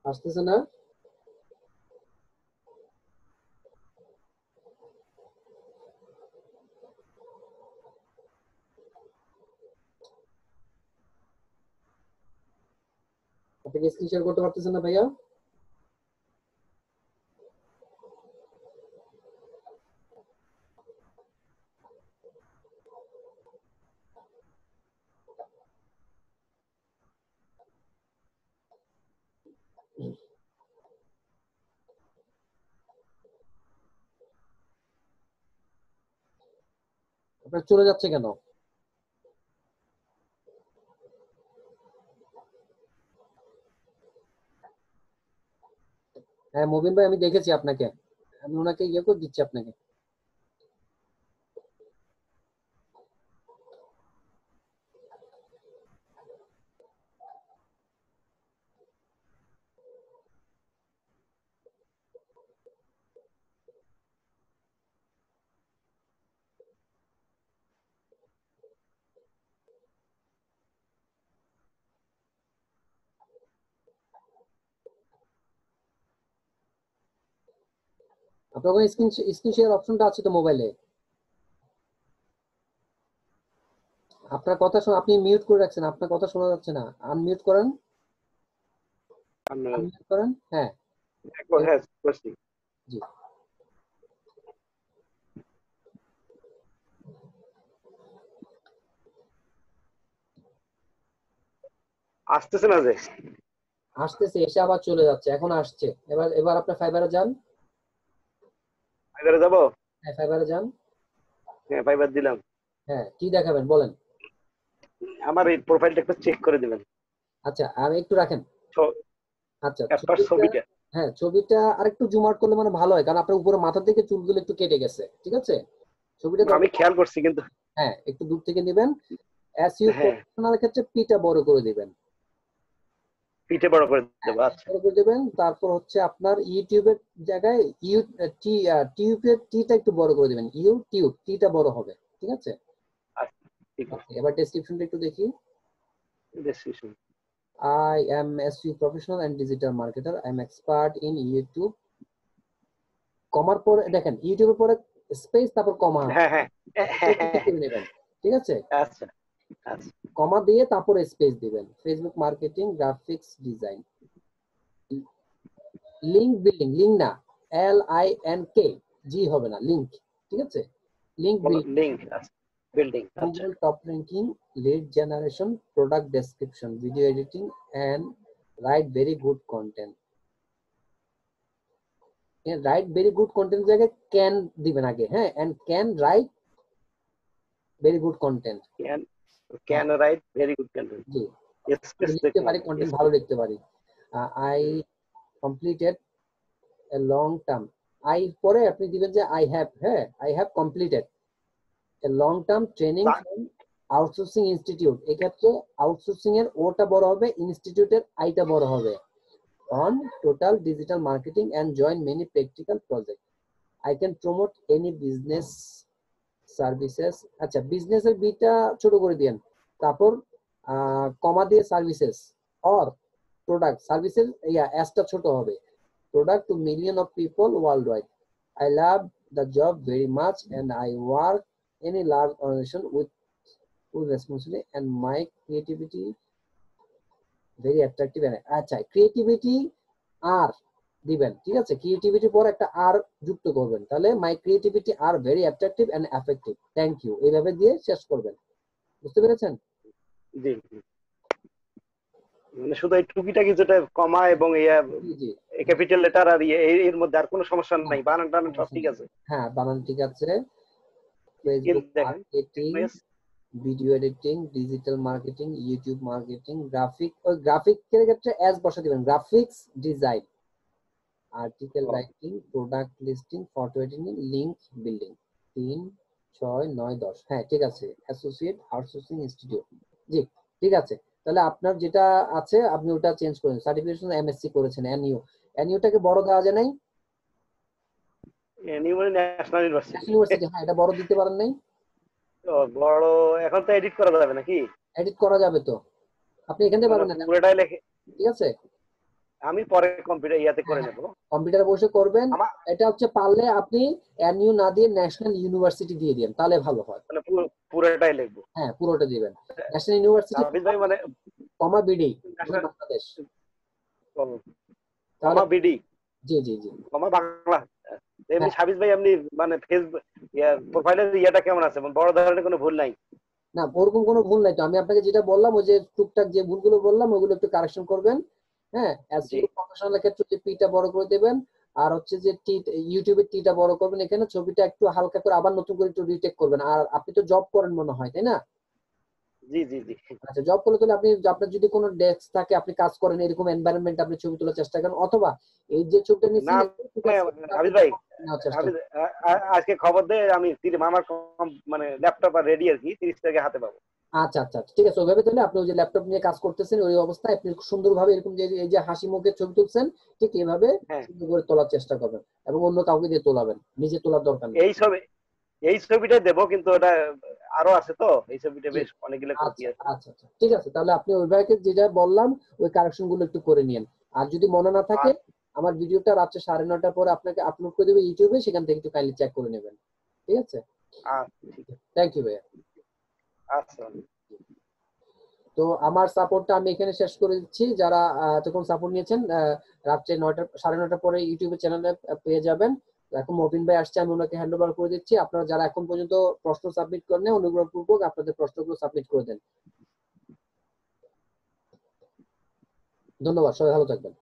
আসতেছে না? আপনি কি স্ক্রিন শেয়ার করতে পারতেছেন না ভাইয়া? আপনার চলে যাচ্ছে কেন? হ্যাঁ মুবিন ভাই, আমি দেখেছি আপনাকে, আমি ওনাকে ইয়ে করে দিচ্ছি আপনাকে। আপনার ওখানে স্ক্রিন শেয়ার অপশনটা আছে তো মোবাইলে? আপনার কথা শোনা, আপনি মিউট করে রাখছেন, আপনার কথা শোনা যাচ্ছে না। আনমিউট করেন, আনমিউট করেন। হ্যাঁ হ্যাঁ করছি। জি। আসতেছে না যে? আসতেছে, এসে আবার চলে যাচ্ছে, এখন আসছে। এবার এবার আপনার ফাইবারে যান। ফাইবারে যাব? হ্যাঁ ফাইবারে যান। হ্যাঁ ফাইবার দিলাম। হ্যাঁ কি দেখাবেন বলেন? আমার এই প্রোফাইলটা একটু চেক করে দিবেন। আচ্ছা আর একটু রাখেন। আচ্ছা ছবিটা। হ্যাঁ ছবিটা আরেকটু জুম আউট করলে মানে ভালো হয়, কারণ আপনার উপরে মাথা থেকে চুলগুলো একটু কেটে গেছে, ঠিক আছে? ছবিটা আমি খেয়াল করছি কিন্তু। হ্যাঁ একটু দূর থেকে নেবেন। এসইউ প্রফেশনাল ক্ষেত্রে পিটা বড় করে দিবেন। পিঠে বড় করে দেবো। আচ্ছা বড় করে দেবেন। তারপর হচ্ছে আপনার ইউটিউবের জায়গায় টিউবের টিটা একটু বড় করে দেবেন, ইউটিউব টিটা বড় হবে, ঠিক আছে? আচ্ছা ঠিক আছে। এবার ডেসক্রিপশনটা একটু দেখি। Description I am SEO professional and digital marketer. I am expert in YouTube. কমার পরে দেখেন ইউটিউবের পরে স্পেস তারপর কমা হ্যাঁ হ্যাঁ নেবেন, ঠিক আছে? আচ্ছা আচ্ছা কমা দিয়ে তারপর স্পেস দিবেন। Facebook marketing, graphics design, link building, link না LINK, জি হবে না, লিংক, ঠিক আছে? লিংক বিল্ডিং, লিংক আচ্ছা বিল্ডিং আচ্ছা Google top ranking, lead generation, product description, video editing and write very good content. Write very good content জায়গায় can দিবেন আগে, হ্যাঁ, and can write very good content, can write very good content, জি space লিখতে দেখতে পারি, content ভালো লিখতে পারি। I completed a long term, I পরে আপনি দিবেন যে আই হ্যাভ, হ্যাঁ I have completed a long term training from outsourcing institute. এক্ষেত্রে আউটসোর্সিং এর ওটা বড় হবে, ইনস্টিটিউটের আইটা বড় হবে। On total digital marketing and join many practical projects. I can promote any business services. আচ্ছা বিজনেসের বিটা ছোট করে দিয়েন, তারপর কমা দিয়ে সার্ভিসেস অর প্রোডাক্ট, সার্ভিসের এসটা ছোট হবে, product to million of people world wide. I love the job very much and I work in a large organization with full responsibility and my creativity very attractive. আচ্ছা creativity আর দিবেন, ঠিক আছে? Creativity পর একটা আর যুক্ত করবেন, তাহলে my creativity are very attractive and effective, thank you, এইভাবে দিয়ে শেষ করবেন। বুঝতে পেরেছেন? জি মানে শুধু এই টুকিটাকি যেটা কমা এবং জি ক্যাপিটাল লেটার আর এর মধ্যে আর কোনো সমস্যা নাই, বানান টানান সব ঠিক আছে? হ্যাঁ বানান ঠিক আছে। Facebook marketing, video editing, digital marketing, YouTube marketing, গ্রাফিকের ক্ষেত্রে অ্যাজ বসা দিবেন, graphics design, article writing, product listing, photo editing, link building, 3, 6, 9, 10, হ্যাঁ ঠিক আছে। অ্যাসোসিয়েট আউটসোর্সিং ইনস্টিটিউট, জি ঠিক আছে। তাহলে আপনার যেটা আছে আপনি ওটা চেঞ্জ করেন। সার্টিফিকেশন এমএসসি করেছেন, এনইউটাকে বড় দেওয়া যায় নাই? ন্যাশনাল ইউনিভার্সিটি, হ্যাঁ এটা বড় দিতে পারেন নাই? বড় এখন তো এডিট করা যাবে নাকি? এডিট করা যাবে তো, আপনি এখান থেকে পারবেন না, পুরোটাই লেখে, ঠিক আছে? আমি পরে কম্পিউটার ইয়াতে করে নেব, কম্পিউটারে বসে করবেন। এটা হচ্ছে পারলে আপনি এনইউ না দিয়ে ন্যাশনাল ইউনিভার্সিটি দিয়ে দিন, তাহলে ভালো হয়। মানে পুরোটাই লিখবো? হ্যাঁ পুরোটা দিবেন, ন্যাশনাল ইউনিভার্সিটি মানে কমা বিডি বাংলাদেশ, কমা বিডি, জি জি জি কমা বাংলা। এমনি সাবিজ ভাই আপনি মানে ফেসবুক প্রোফাইলের ইয়াটা কেমন আছে? বড় ধরনের কোনো ভুল নাই? না ওরকম কোনো ভুল নাই তো, আমি আপনাকে যেটা বললাম ওই যে টুকটাক যে ভুলগুলো বললাম ওগুলো একটু কারেকশন করবেন, হ্যাঁ। এসইও প্রফেশনাল ক্ষেত্রে যে পিটা বড় করে দেবেন, আর হচ্ছে যে টি ইউটিউবের টিটা বড় করবেন, এখানে ছবিটা একটু হালকা করে আবার নতুন করে একটু রিটেক করবেন। আর আপনি তো জব করেন মনে হয়, তাই না? জি জি জি। আচ্ছা জব করলে তাহলে আপনি আপনার যদি কোনো ডেস্ক থাকে, আপনি কাজ করেন এরকম এনভায়রনমেন্ট আপনি ছবি তোলার চেষ্টা করেন, অথবা এই যে ছবিটা নিচ্ছেন হাবিব ভাই, আজকে খবর দে আমি মামার মানে ল্যাপটপ আর রেডি আর কি 30 তারিখে হাতে পাবো। আচ্ছা আচ্ছা ঠিক আছে, ওইভাবে তাহলে আপনি ওই যে ল্যাপটপ নিয়ে কাজ করতেছেন ওই অবস্থায় আপনি সুন্দরভাবে এরকম যে এই যে হাসি মুখে ছবি তুলছেন ঠিক এভাবে সুন্দর করে তোলার চেষ্টা করবেন, এবং অন্য কাউকে দিয়ে তোলাবেন, নিজে তোলার দরকার নেই। এই ছবিটা দেবো, কিন্তু ওটা আরো আছে তো, এই ছবিটা বেশ অনেকগুলো কপি আছে। আচ্ছা আচ্ছা ঠিক আছে, তাহলে আপনি ওইভাবে যেটা বললাম ওই কারেকশন গুলো একটু করে নিন। আর যদি মনে না থাকে আমার ভিডিওটা রাত্রে 9:30টার পরে আপনাকে আপলোড করে দেবো ইউটিউবে, সেখান থেকে একটু কাইন্ডলি চেক করে নেবেন, ঠিক আছে? থ্যাংক ইউ ভাইয়া। আচ্ছা তো আমার সাপোর্টটা আমি এখানে শেষ করে দিচ্ছি। যারা এতক্ষণ সাপোর্ট নিয়েছেন রাত্রে 9:30 পরে ইউটিউবে চ্যানেলে পেয়ে যাবেন। এখন মবিন ভাই আসছে, আমি ওনাকে হ্যান্ড ওভার করে দিচ্ছি। আপনারা যারা এখন পর্যন্ত প্রশ্ন সাবমিট করেন অনুগ্রহপূর্বক আপনাদের প্রশ্নগুলো সাবমিট করে দেন। ধন্যবাদ, সবাই ভালো থাকবেন।